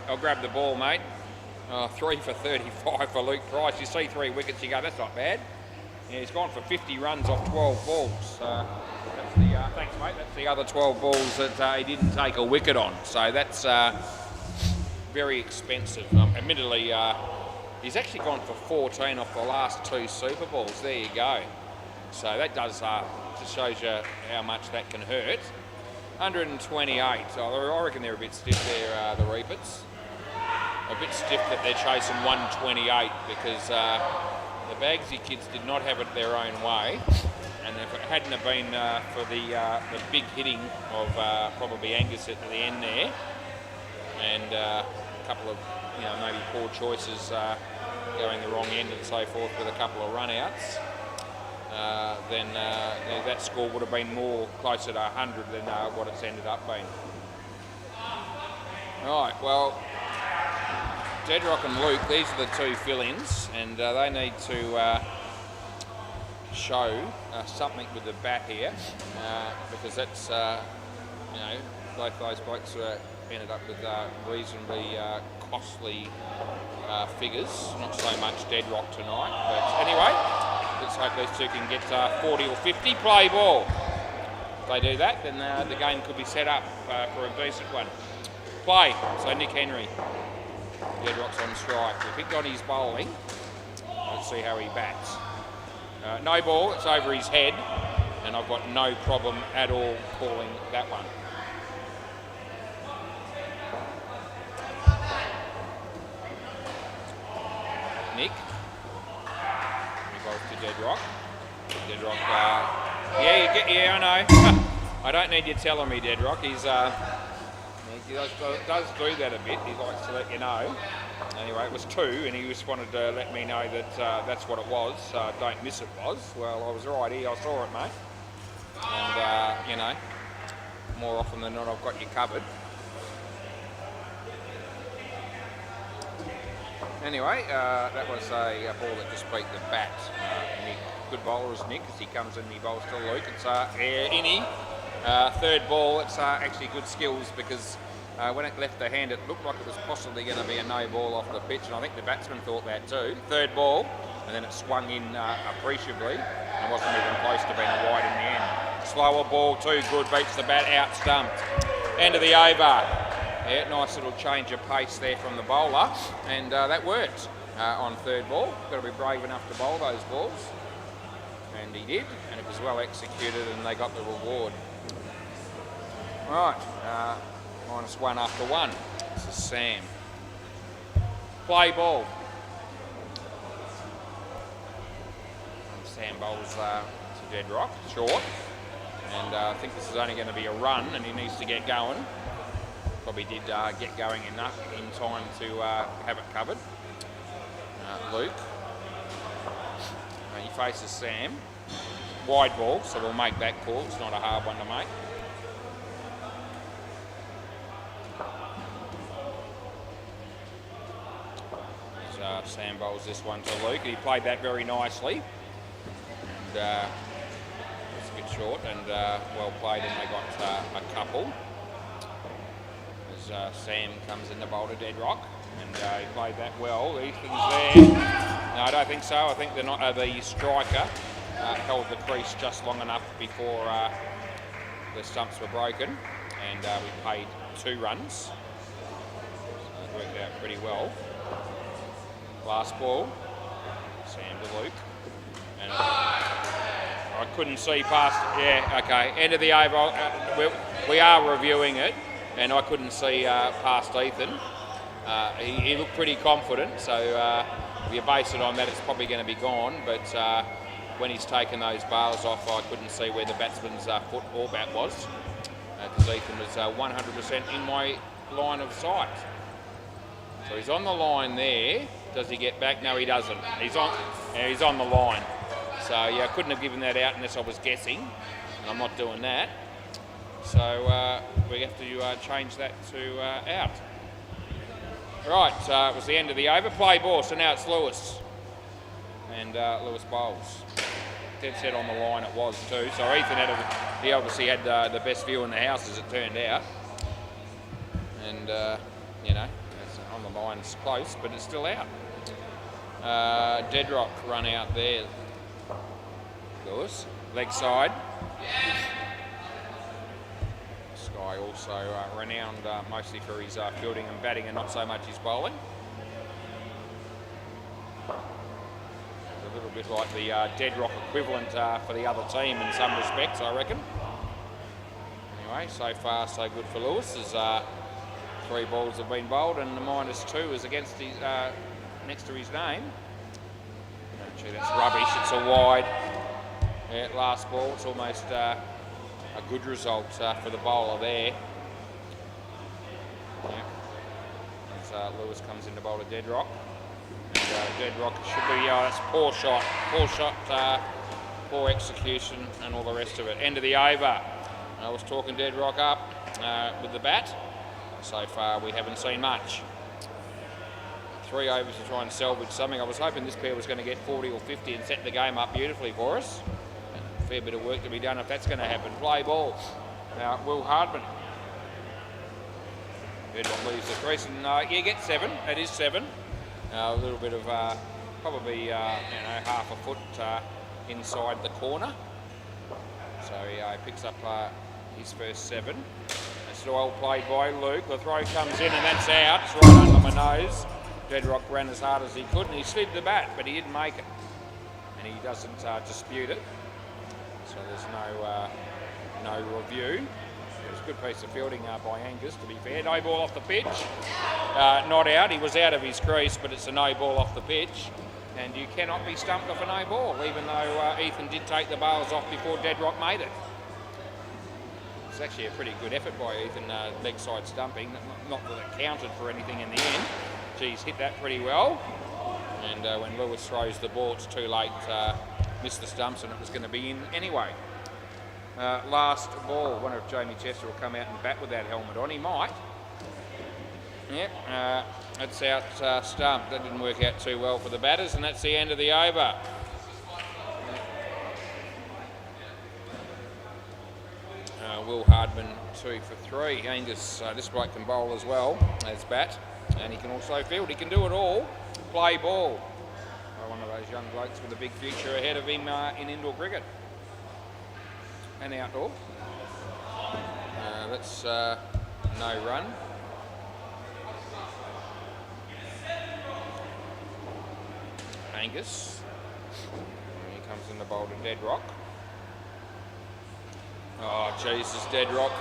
I'll grab the ball, mate. 3 for 35 for Luke Price. You see 3 wickets, you go, that's not bad. Yeah, he's gone for 50 runs off 12 balls. That's the, thanks, mate. That's the other 12 balls that he didn't take a wicket on. So that's very expensive. Admittedly, he's actually gone for 14 off the last 2 Super Bowls. There you go. So that does just shows you how much that can hurt. 128. So I reckon they're a bit stiff there, the Reapers. A bit stiff that they're chasing 128 because the Bagsy kids did not have it their own way, and if it hadn't have been for the big hitting of probably Angus at the end there, and a couple of maybe poor choices going the wrong end and so forth with a couple of run-outs, then that score would have been more closer to 100 than what it's ended up being. Right, well, Deadrock and Luke, these are the two fill-ins, and they need to show something with the bat here, because that's, both those blokes ended up with reasonably costly figures. Not so much Deadrock tonight, but anyway, let's hope these two can get 40 or 50. Play ball. If they do that, then the game could be set up for a decent one. Play. So Nick Henry. Deadrock's on strike. We picked on his bowling. Let's see how he bats. No ball, it's over his head, and I've got no problem at all calling that one. Nick. He bowls to Deadrock. Deadrock, yeah, I know. I don't need you telling me, Deadrock. He does do that a bit. He likes to let you know. Anyway, it was 2, and he just wanted to let me know that that's what it was. Don't miss it was. Well, I was right here. I saw it, mate. And, more often than not, I've got you covered. Anyway, that was a ball that just beat the bat. Nick, good bowler is Nick, as he comes in and he bowls to Luke. It's Innie. Third ball, it's actually good skills, because when it left the hand, it looked like it was possibly going to be a no ball off the pitch, and I think the batsman thought that too. Third ball, and then it swung in appreciably, and wasn't even close to being a wide in the end. Slower ball, too good, beats the bat, out stumped. End of the over. Yeah, nice little change of pace there from the bowler, and that worked on third ball. Got to be brave enough to bowl those balls, and he did, and it was well executed, and they got the reward. Right, -1 after 1. This is Sam. Play ball. And Sam bowls to Deadrock, short. And I think this is only going to be a run, and he needs to get going. Probably did get going enough in time to have it covered. Luke. He faces Sam. Wide ball, so we'll make that call. It's not a hard one to make. Sam bowls this one to Luke. He played that very nicely, and it's a good short and well played, and they got a couple as Sam comes in to bowl to Deadrock, and he played that well. Ethan's there. No, I don't think so. I think the striker held the crease just long enough before the stumps were broken, and we paid 2 runs. So it worked out pretty well. Last ball, Sam to Luke, and I couldn't see past. Yeah, okay. End of the over. We are reviewing it, and I couldn't see past Ethan. He looked pretty confident, so if you base it on that, it's probably going to be gone. But when he's taken those bars off, I couldn't see where the batsman's foot or bat was, because Ethan was 100% in my line of sight. So he's on the line there. Does he get back? No, he doesn't. He's on the line. So yeah, I couldn't have given that out unless I was guessing, and I'm not doing that. So we have to change that to out. Right, it was the end of the over. Play ball, so now it's Lewis. And Lewis bowls. Dead set on the line it was too. So Ethan he obviously had the best view in the house, as it turned out. And on the line it's close, but it's still out. Deadrock run out there. Lewis, leg side. Sky also renowned mostly for his fielding and batting, and not so much his bowling. A little bit like the Deadrock equivalent for the other team in some respects, I reckon. Anyway, so far so good for Lewis, as 3 balls have been bowled, and the -2 is against his next to his name. Actually, that's rubbish. It's a wide. Yeah, last ball. It's almost a good result for the bowler there. Yeah. As Lewis comes in to bowl a dead rock. And dead rock should be, that's poor shot, poor execution and all the rest of it. End of the over. I was talking dead rock up with the bat. So far we haven't seen much. 3 overs to try and salvage something. I was hoping this pair was going to get 40 or 50 and set the game up beautifully for us. A fair bit of work to be done if that's going to happen. Play ball. Will Hardman. Dead rock leaves the crease and you get 7. It is 7. A little bit of probably half a foot inside the corner. So he picks up his first 7. It's well played by Luke. The throw comes in and that's out. It's right under my nose. Deadrock ran as hard as he could and he slid the bat, but he didn't make it. And he doesn't dispute it. So there's no review. It was a good piece of fielding by Angus, to be fair. No ball off the pitch. Not out. He was out of his crease, but it's a no ball off the pitch. And you cannot be stumped off a no ball, even though Ethan did take the bails off before Deadrock made it. It's actually a pretty good effort by Ethan, leg side stumping. Not that it counted for anything in the end. Geez, hit that pretty well. And when Lewis throws the ball, it's too late. Missed the stumps and it was going to be in anyway. Last ball. Wonder if Jamie Chester will come out and bat with that helmet on. He might. Yep, that's out stumped. That didn't work out too well for the batters, and that's the end of the over. Will Hardman 2 for 3. Angus, this bloke can bowl as well as bat, and he can also field. He can do it all. Play ball. One of those young blokes with a big future ahead of him in indoor cricket and outdoor. That's no run. Angus. He comes in the bowl to Deadrock. Oh, Jesus, Deadrock.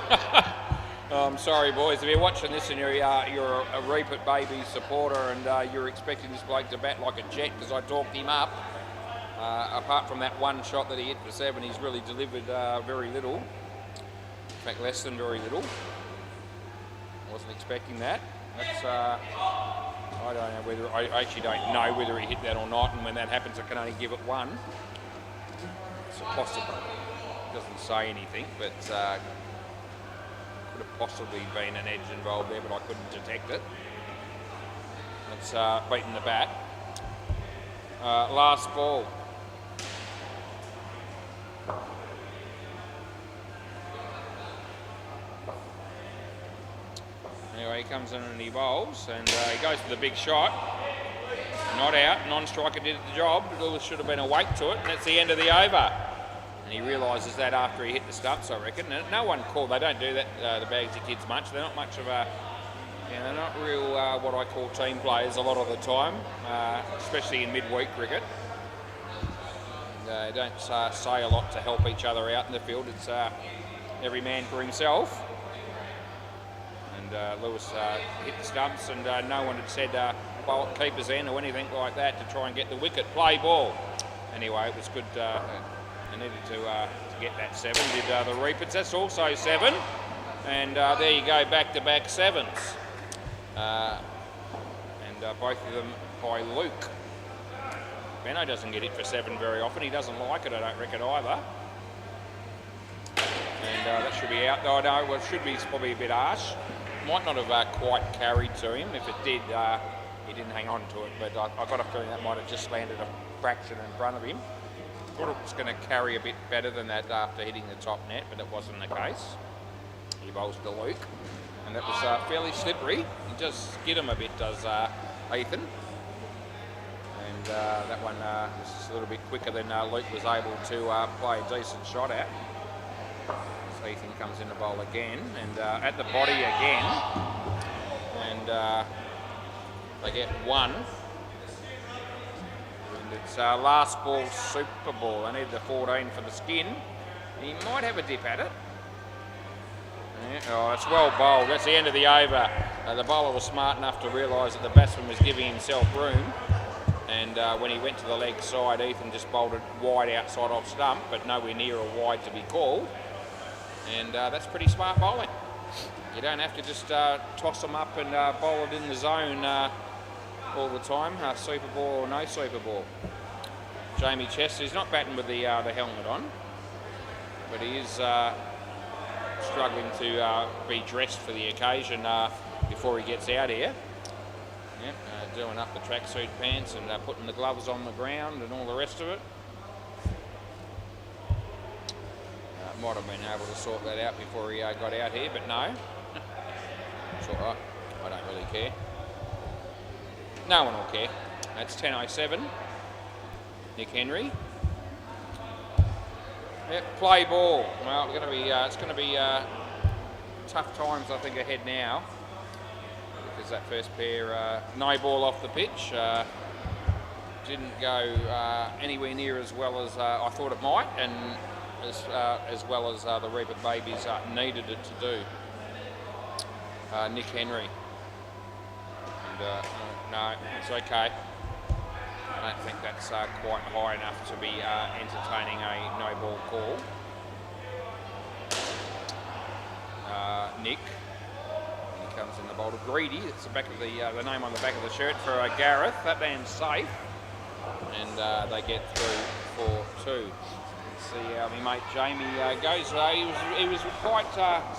I'm sorry, boys. If you're watching this and you're a Reapit Baby supporter and you're expecting this bloke to bat like a jet because I talked him up, apart from that one shot that he hit for 7, he's really delivered very little. In fact, less than very little. Wasn't expecting that. That's, I don't know whether, I actually don't know whether he hit that or not, and when that happens I can only give it 1. It's a possible. It doesn't say anything, but could have possibly been an edge involved there, but I couldn't detect it. It's beaten the bat. Last ball. Anyway, he comes in and he bowls, and he goes for the big shot. Not out, non-striker did the job. Lewis should have been awake to it, and that's the end of the over. And he realises that after he hit the stumps, I reckon. And no one called. They don't do that, the Bagsy kids, much. They're not much of a, they're not real what I call team players a lot of the time, especially in midweek cricket. And, they don't say a lot to help each other out in the field. It's every man for himself. And Lewis hit the stumps, and no one had said bowl at keeper's end or anything like that to try and get the wicket. Play ball. Anyway, it was good. They needed to get that 7. Did the Reapits. That's also 7. And there you go, back-to-back 7s. And both of them by Luke. Benno doesn't get hit for 7 very often. He doesn't like it, I don't reckon, either. And that should be out, though. No, well, it should be probably a bit harsh. Might not have quite carried to him. If it did, he didn't hang on to it. But I got a feeling that might have just landed a fraction in front of him. Thought it was going to carry a bit better than that after hitting the top net, but it wasn't the case. He bowls to Luke, and that was fairly slippery. He does skid him a bit, does Ethan. And that one was a little bit quicker than Luke was able to play a decent shot at. So Ethan comes in to bowl again, and at the body again, and they get 1. It's last ball, super ball. They need the 14 for the skin. He might have a dip at it. Yeah, oh, it's well bowled. That's the end of the over. The bowler was smart enough to realise that the batsman was giving himself room. And when he went to the leg side, Ethan just bowled it wide outside off stump, but nowhere near a wide to be called. And that's pretty smart bowling. You don't have to just toss them up and bowl it in the zone all the time, super ball or no super ball. Jamie Chester, he's not batting with the helmet on, but he is struggling to be dressed for the occasion before he gets out here. Yep, doing up the tracksuit pants and putting the gloves on the ground and all the rest of it. Might have been able to sort that out before he got out here, but no. It's all right. I don't really care. No one will care. That's 10:07. Nick Henry. Yep, play ball. Well, it's going to be tough times, I think, ahead now. Because that first pair, no ball off the pitch. Didn't go anywhere near as well as I thought it might, and as well as the Reaper Babies needed it to do. Nick Henry. And, no, it's okay. I don't think that's quite high enough to be entertaining a no ball call. Nick. He comes in the bowl to Greedy. It's the back of the name on the back of the shirt for Gareth. That man's safe. And they get through 4-2. See how my mate Jamie goes. He was quite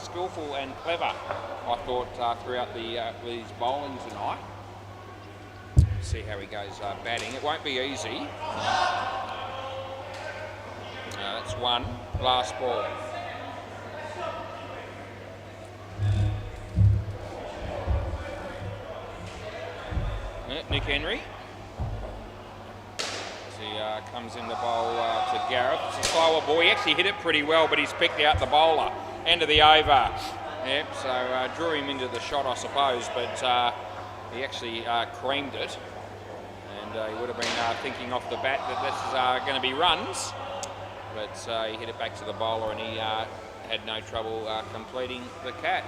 skillful and clever, I thought, throughout his bowling tonight. See how he goes batting. It won't be easy. That's one. Last ball. Yeah, Nick Henry. Comes in the bowl to Gareth. It's a slower ball. He actually hit it pretty well, but he's picked out the bowler. End of the over. Yep, so drew him into the shot, I suppose, but he actually creamed it. And he would have been thinking off the bat that this is going to be runs. But he hit it back to the bowler and he had no trouble completing the catch.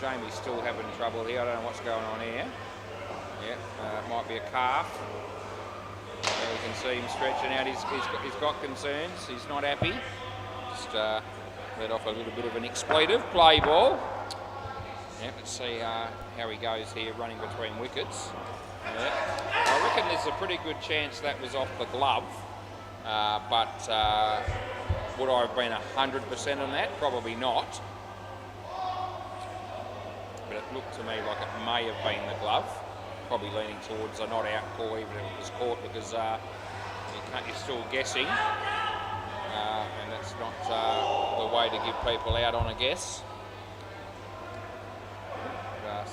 Jamie's still having trouble here. I don't know what's going on here. Yeah, it might be a calf. Yeah, you can see him stretching out. He's got concerns. He's not happy. Just let off a little bit of an expletive. Play ball. Yeah, let's see how he goes here running between wickets. Yeah. I reckon there's a pretty good chance that was off the glove. But would I have been 100% on that? Probably not. But it looked to me like it may have been the glove. Probably leaning towards a not out call, even if it was caught, because you're still guessing, and that's not the way to give people out on a guess. But,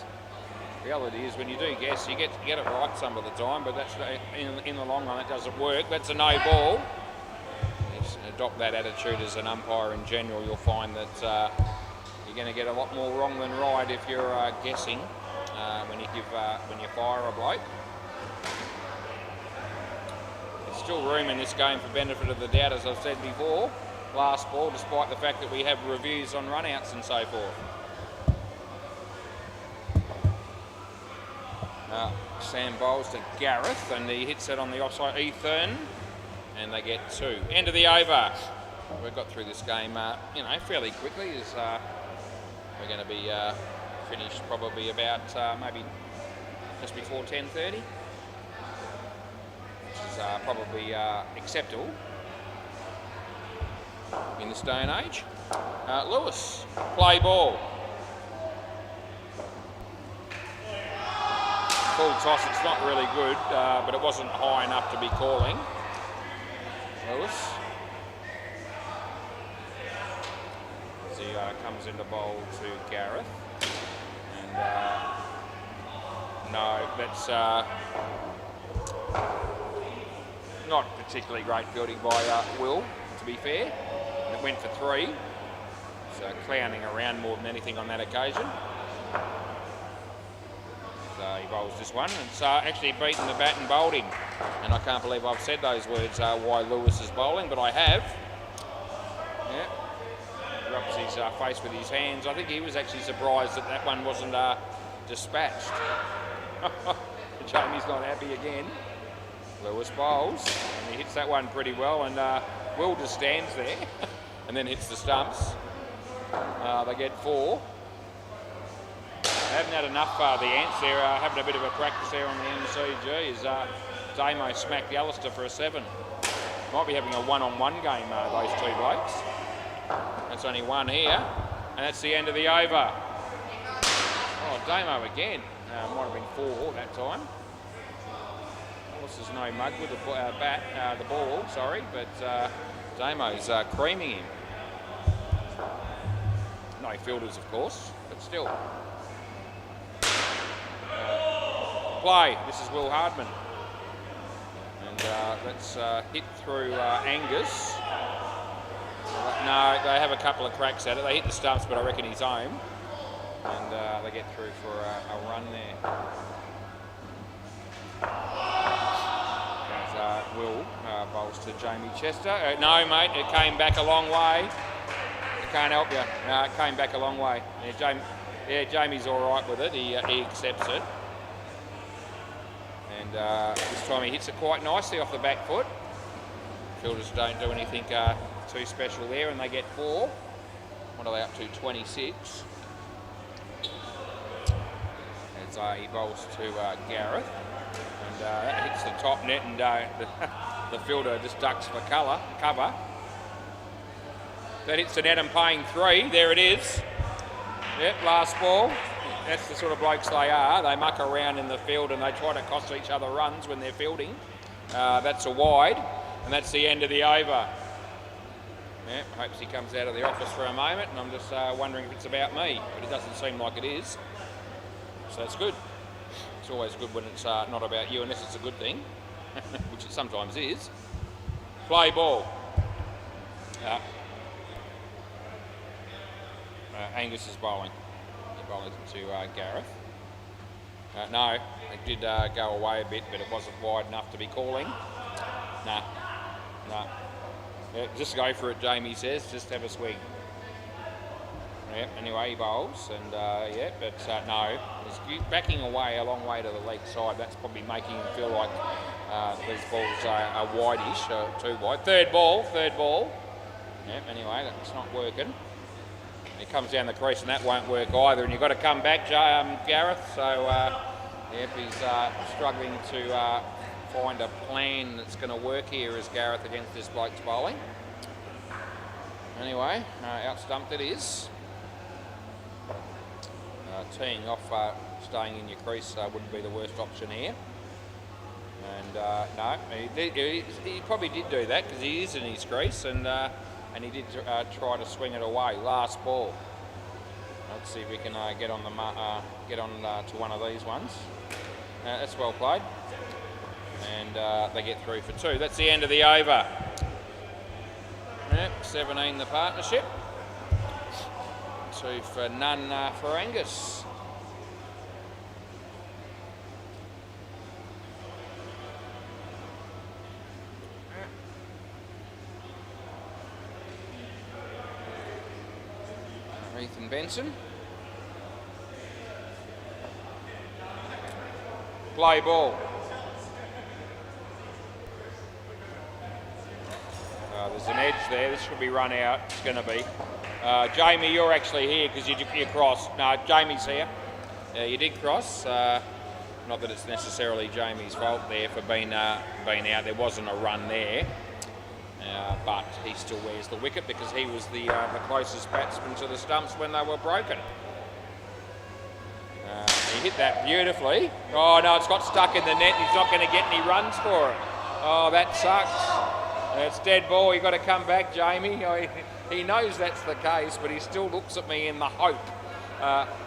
the reality is, when you do guess, you get it right some of the time, but that's in the long run it doesn't work. That's a no ball. Just adopt that attitude as an umpire in general. You'll find that you're going to get a lot more wrong than right if you're guessing. When you fire a bloke. There's still room in this game for benefit of the doubt, as I've said before. Last ball, despite the fact that we have reviews on runouts and so forth. Sam bowls to Gareth and he hits it on the offside. Ethan, and they get two. End of the over. We've got through this game, fairly quickly. We're going to be finished probably about maybe just before 10:30, which is probably acceptable in this day and age. Lewis, play ball. Full toss, it's not really good, but it wasn't high enough to be calling. Lewis. As he comes into bowl to Gareth. No, that's not particularly great fielding by Will, to be fair. And it went for three. So clowning around more than anything on that occasion. So he bowls this one. And it's actually beaten the bat and bowled him. And I can't believe I've said those words, why Lewis is bowling, but I have. Yeah. Rubs his face with his hands. I think he was actually surprised that one wasn't dispatched. Jamie's not happy again. Lewis bowls, and he hits that one pretty well, and Will just stands there and then hits the stumps. They get 4. They haven't had enough, the Ants there, having a bit of a practice there on the MCG, as Damo smacked Alistair for a 7. Might be having a one-on-one game, those two blokes. That's only 1 here, and that's the end of the over. Oh, Damo again. Might have been 4 that time. Of course, there's no mug with the ball, sorry, but Damo's creaming him. No fielders, of course, but still. Play. This is Will Hardman. And let's hit through Angus. No, they have a couple of cracks at it. They hit the stumps, but I reckon he's home. And they get through for a run there. As Will bowls to Jamie Chester. No, mate, it came back a long way. I can't help you. No, it came back a long way. Jamie's all right with it. He accepts it. And this time he hits it quite nicely off the back foot. Fielders don't do anything too special there, and they get 4. What are they up to? 26. As he bowls to Gareth, and that hits the top net, and the fielder just ducks for cover. That hits the net and paying 3. There it is. Yep, last ball. That's the sort of blokes they are. They muck around in the field and they try to cost each other runs when they're fielding. That's a wide, and that's the end of the over. Yep, hopes he comes out of the office for a moment, and I'm just wondering if it's about me, but it doesn't seem like it is. So that's good. It's always good when it's not about you, unless it's a good thing, which it sometimes is. Play ball. Angus is bowling. He bowls to Gareth. No, it did go away a bit, but it wasn't wide enough to be calling. No. Yeah, just go for it, Jamie says. Just have a swing. Yeah, anyway, he bowls, and no. He's backing away a long way to the leg side. That's probably making him feel like these balls are wide-ish, too wide. Third ball. Yeah, anyway, that's not working. He comes down the crease, and that won't work either. And you've got to come back, Gareth. So, he's struggling to find a plan that's going to work here as Gareth against this bloke's bowling. Anyway, out-stumped it is. Teeing off, staying in your crease wouldn't be the worst option here. And no, he probably did do that because he is in his crease, and he did try to swing it away. Last ball. Let's see if we can get on to one of these ones. That's well played, and they get through for 2. That's the end of the over. Yep, 17 the partnership. 2 for none for Angus. Ethan Benson. Play ball. There's an edge there. This should be run out. It's going to be. Jamie, you're actually here because you crossed. No, Jamie's here. You did cross. Not that it's necessarily Jamie's fault there for being out. There wasn't a run there. But he still wears the wicket because he was the closest batsman to the stumps when they were broken. He hit that beautifully. Oh no, it's got stuck in the net. He's not going to get any runs for it. Oh, that sucks. It's dead ball. You've got to come back, Jamie. He knows that's the case, but he still looks at me in the hope.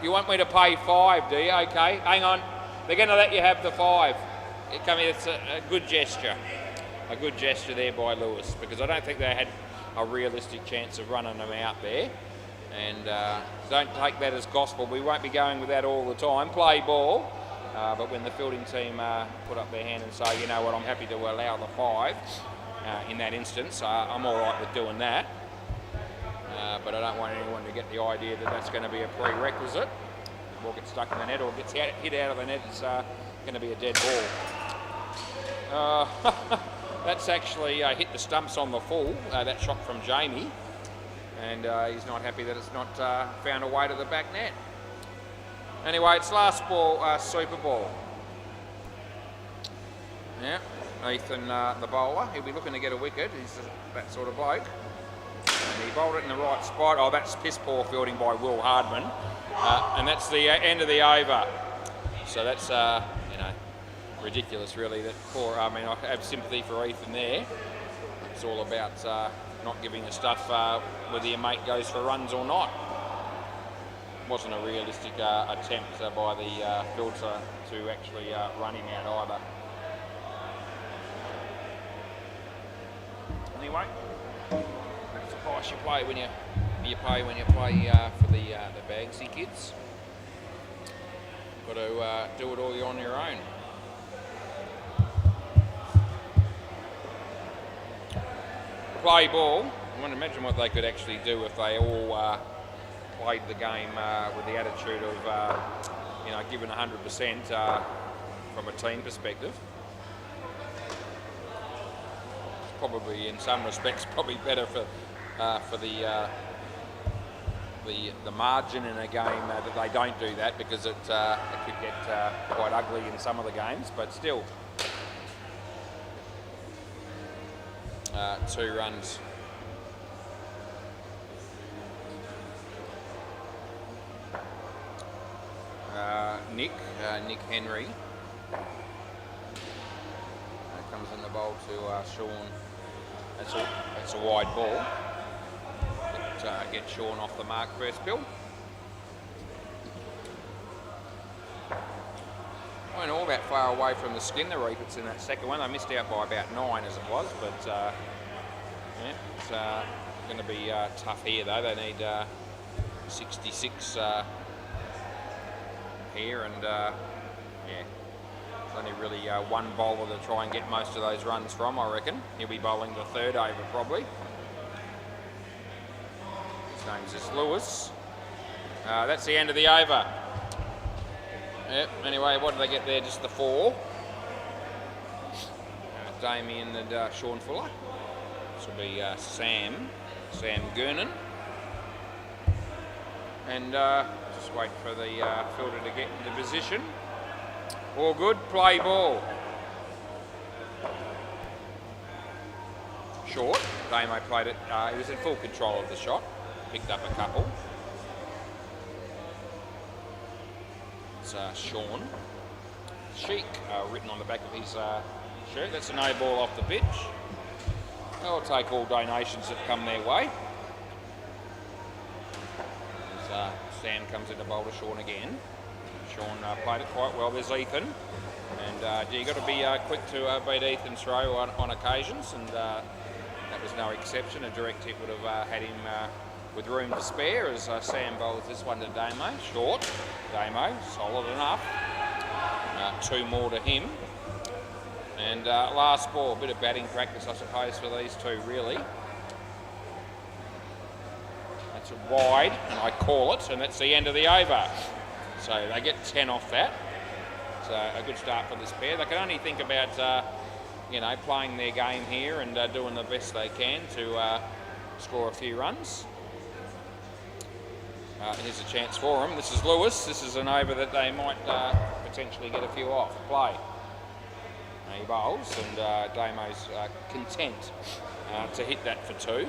You want me to pay 5, do you? Okay, hang on. They're going to let you have the 5. Come here. It's a good gesture. A good gesture there by Lewis, because I don't think they had a realistic chance of running them out there. And don't take that as gospel. We won't be going with that all the time. Play ball. But when the fielding team put up their hand and say, you know what, I'm happy to allow the 5 in that instance, I'm all right with doing that. But I don't want anyone to get the idea that that's going to be a prerequisite. The ball gets stuck in the net or gets hit out of the net, it's going to be a dead ball. That's actually hit the stumps on the full, that shot from Jamie. And he's not happy that it's not found a way to the back net. Anyway, it's last ball, super ball. Yeah, Ethan, the bowler, he'll be looking to get a wicket. He's that sort of bloke. And he bowled it in the right spot. Oh, that's piss poor fielding by Will Hardman. And that's the end of the over. So that's, you know, ridiculous really. That poor, I mean, I have sympathy for Ethan there. It's all about not giving the stuff whether your mate goes for runs or not. Wasn't a realistic attempt by the filter to actually run him out either. Anyway, that's the price you play when you play for the Bagsy kids. Got to do it all on your own. Play ball. I want to imagine what they could actually do if they all played the game with the attitude of, you know, giving 100% from a team perspective. It's probably, in some respects, probably better for the margin in a game that they don't do that, because it could get quite ugly in some of the games, but still. 2 runs. Nick Henry comes in the bowl to Sean. That's a wide ball. Get Sean off the mark first, Bill. I went all that far away from the skin, the Reapers, in that second one. I missed out by about 9 as it was, but yeah, it's going to be tough here though. They need 66 here, and yeah, it's only really one bowler to try and get most of those runs from, I reckon. He'll be bowling the 3rd over probably. His name's just Lewis. That's the end of the over. Yep, anyway, what did they get there? Just the 4. Damien and Sean Fuller. This will be Sam Gernan. And just wait for the fielder to get into position. All good, play ball. Short, Damo played it, he was in full control of the shot. Picked up a couple. Sean Sheik written on the back of his shirt. That's a no ball off the pitch. They'll take all donations that come their way. As Sam comes in to bowl to Sean again. Sean played it quite well. There's Ethan, and you've got to be quick to beat Ethan's throw on occasions, and that was no exception. A direct hit would have had him with room to spare, as Sam bowls this one to Damo. Short, Damo, solid enough. 2 more to him. And last ball, a bit of batting practice, I suppose, for these two, really. That's a wide, and I call it, and that's the end of the over. So they get 10 off that. So a good start for this pair. They can only think about, you know, playing their game here and doing the best they can to score a few runs. Here's a chance for them. This is Lewis. This is an over that they might potentially get a few off. Play. He bowls, and Damo's content to hit that for 2.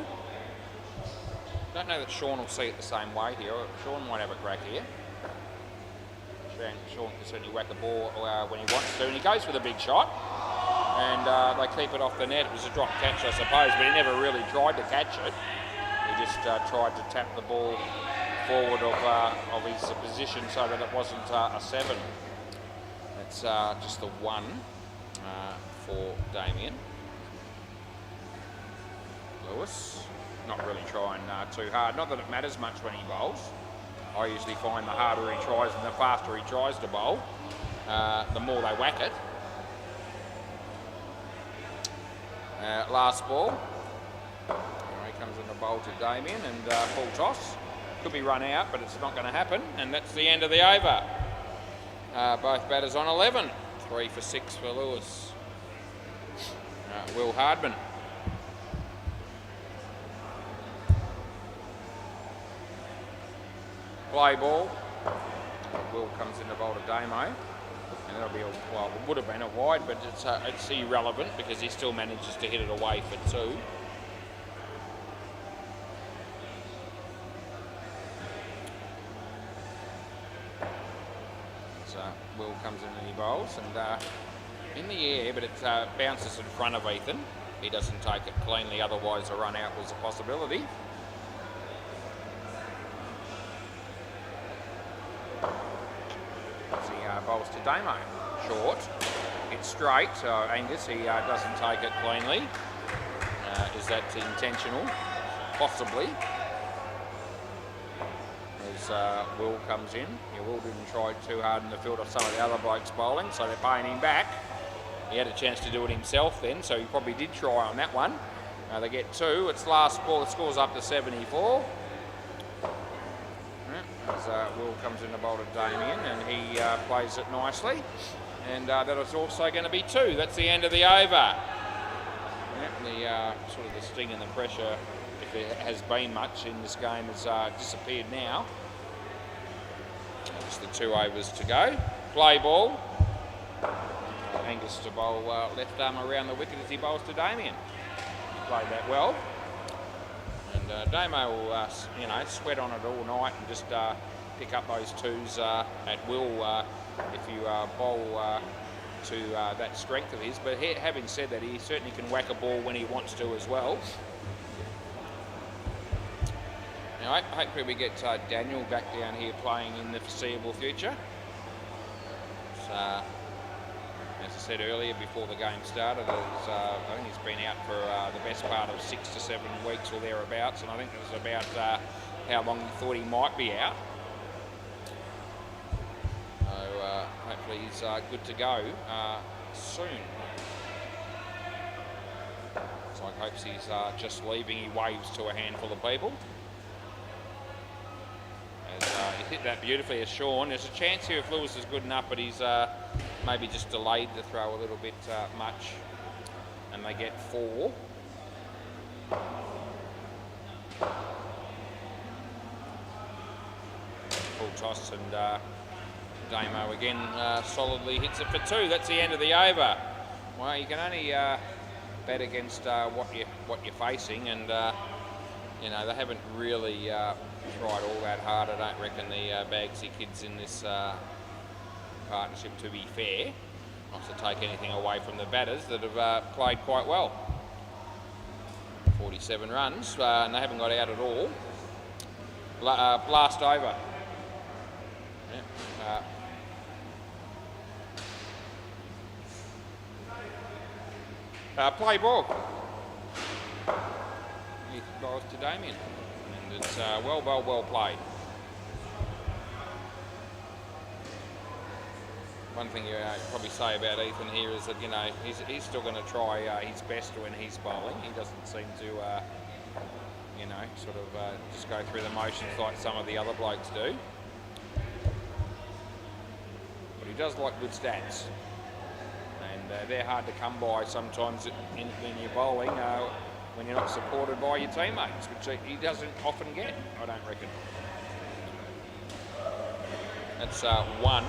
Don't know that Sean will see it the same way here. Sean might have a crack here. Sean can certainly whack the ball when he wants to, and he goes for the big shot. And they keep it off the net. It was a drop catch, I suppose, but he never really tried to catch it. He just tried to tap the ball forward of his position so that it wasn't a 7. It's just the 1 for Damien. Lewis, not really trying too hard. Not that it matters much when he bowls. I usually find the harder he tries and the faster he tries to bowl, the more they whack it. Last ball. He comes in the bowl to Damien, and full toss. Could be run out, but it's not going to happen, and that's the end of the over. Both batters on 11. 3 for 6 for Lewis. Will Hardman. Play ball. Will comes in the bowl to Damo. And that'll be well, it would have been a wide, but it's irrelevant because he still manages to hit it away for 2. So Will comes in and he bowls, and in the air, but it bounces in front of Ethan. He doesn't take it cleanly, otherwise a run out was a possibility. Bowls to Damo. Short. It's straight, so Angus, he doesn't take it cleanly. Is that intentional? Possibly. As Will comes in. Yeah, Will didn't try too hard in the field of some of the other blokes bowling, so they're paying him back. He had a chance to do it himself then, so he probably did try on that one. They get 2. It's last ball. The score's up to 74. As Will comes in the bowl to Damien, and he plays it nicely. And that is also going to be 2. That's the end of the over. The sort of the sting and the pressure, if there has been much in this game, has disappeared now. Just the 2 overs to go. Play ball. Angus to bowl left arm around the wicket as he bowls to Damien. He played that well. And Damo will, sweat on it all night and just pick up those 2s at will if you bowl to that strength of his. But having said that, he certainly can whack a ball when he wants to as well. Now, hopefully we get Daniel back down here playing in the foreseeable future. So, as I said earlier, before the game started, I think he's been out for the best part of 6 to 7 weeks or thereabouts, and I think it was about how long he thought he might be out. So hopefully he's good to go soon. So I hope he's just leaving. He waves to a handful of people. As he hit that beautifully as Sean. There's a chance here if Lewis is good enough, but he's maybe just delayed the throw a little bit much, and they get 4. Full toss, and Damo again solidly hits it for 2. That's the end of the over. Well, you can only bet against what you're facing, and they haven't really tried all that hard. I don't reckon the Bagsy kids in this partnership, to be fair, not to take anything away from the batters that have played quite well. 47 runs, and they haven't got out at all. Last over. Play ball. He bowls to Damien, and it's well played. One thing you probably say about Ethan here is that he's still going to try his best when he's bowling. He doesn't seem to just go through the motions like some of the other blokes do. But he does like good stats, and they're hard to come by sometimes when you're bowling when you're not supported by your teammates, which he doesn't often get, I don't reckon. That's 1.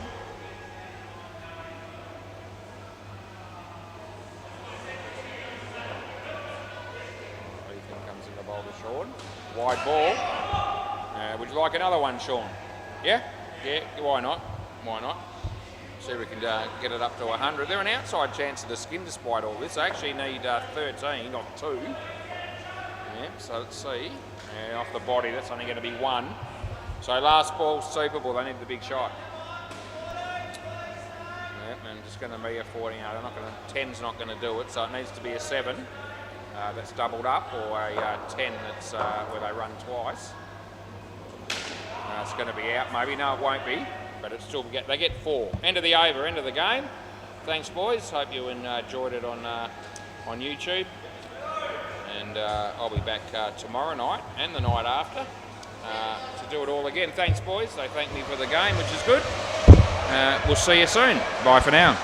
Sean. Wide ball. Would you like another one, Sean? Yeah? Yeah, why not? Why not? See if we can get it up to 100. They're an outside chance of the skin despite all this. They actually need 13, not 2. Yeah, so let's see. Off the body, that's only going to be 1. So last ball, super ball. They need the big shot. Yeah, and just going to be a 14. They're not going to. 10's not going to do it, so it needs to be a 7. That's doubled up, or a 10 that's where they run twice. It's going to be out, maybe. No, it won't be, but it's still they get 4. End of the over, end of the game. Thanks, boys. Hope you enjoyed it on YouTube, and I'll be back tomorrow night and the night after to do it all again. Thanks, boys. They thank me for the game, which is good. We'll see you soon. Bye for now.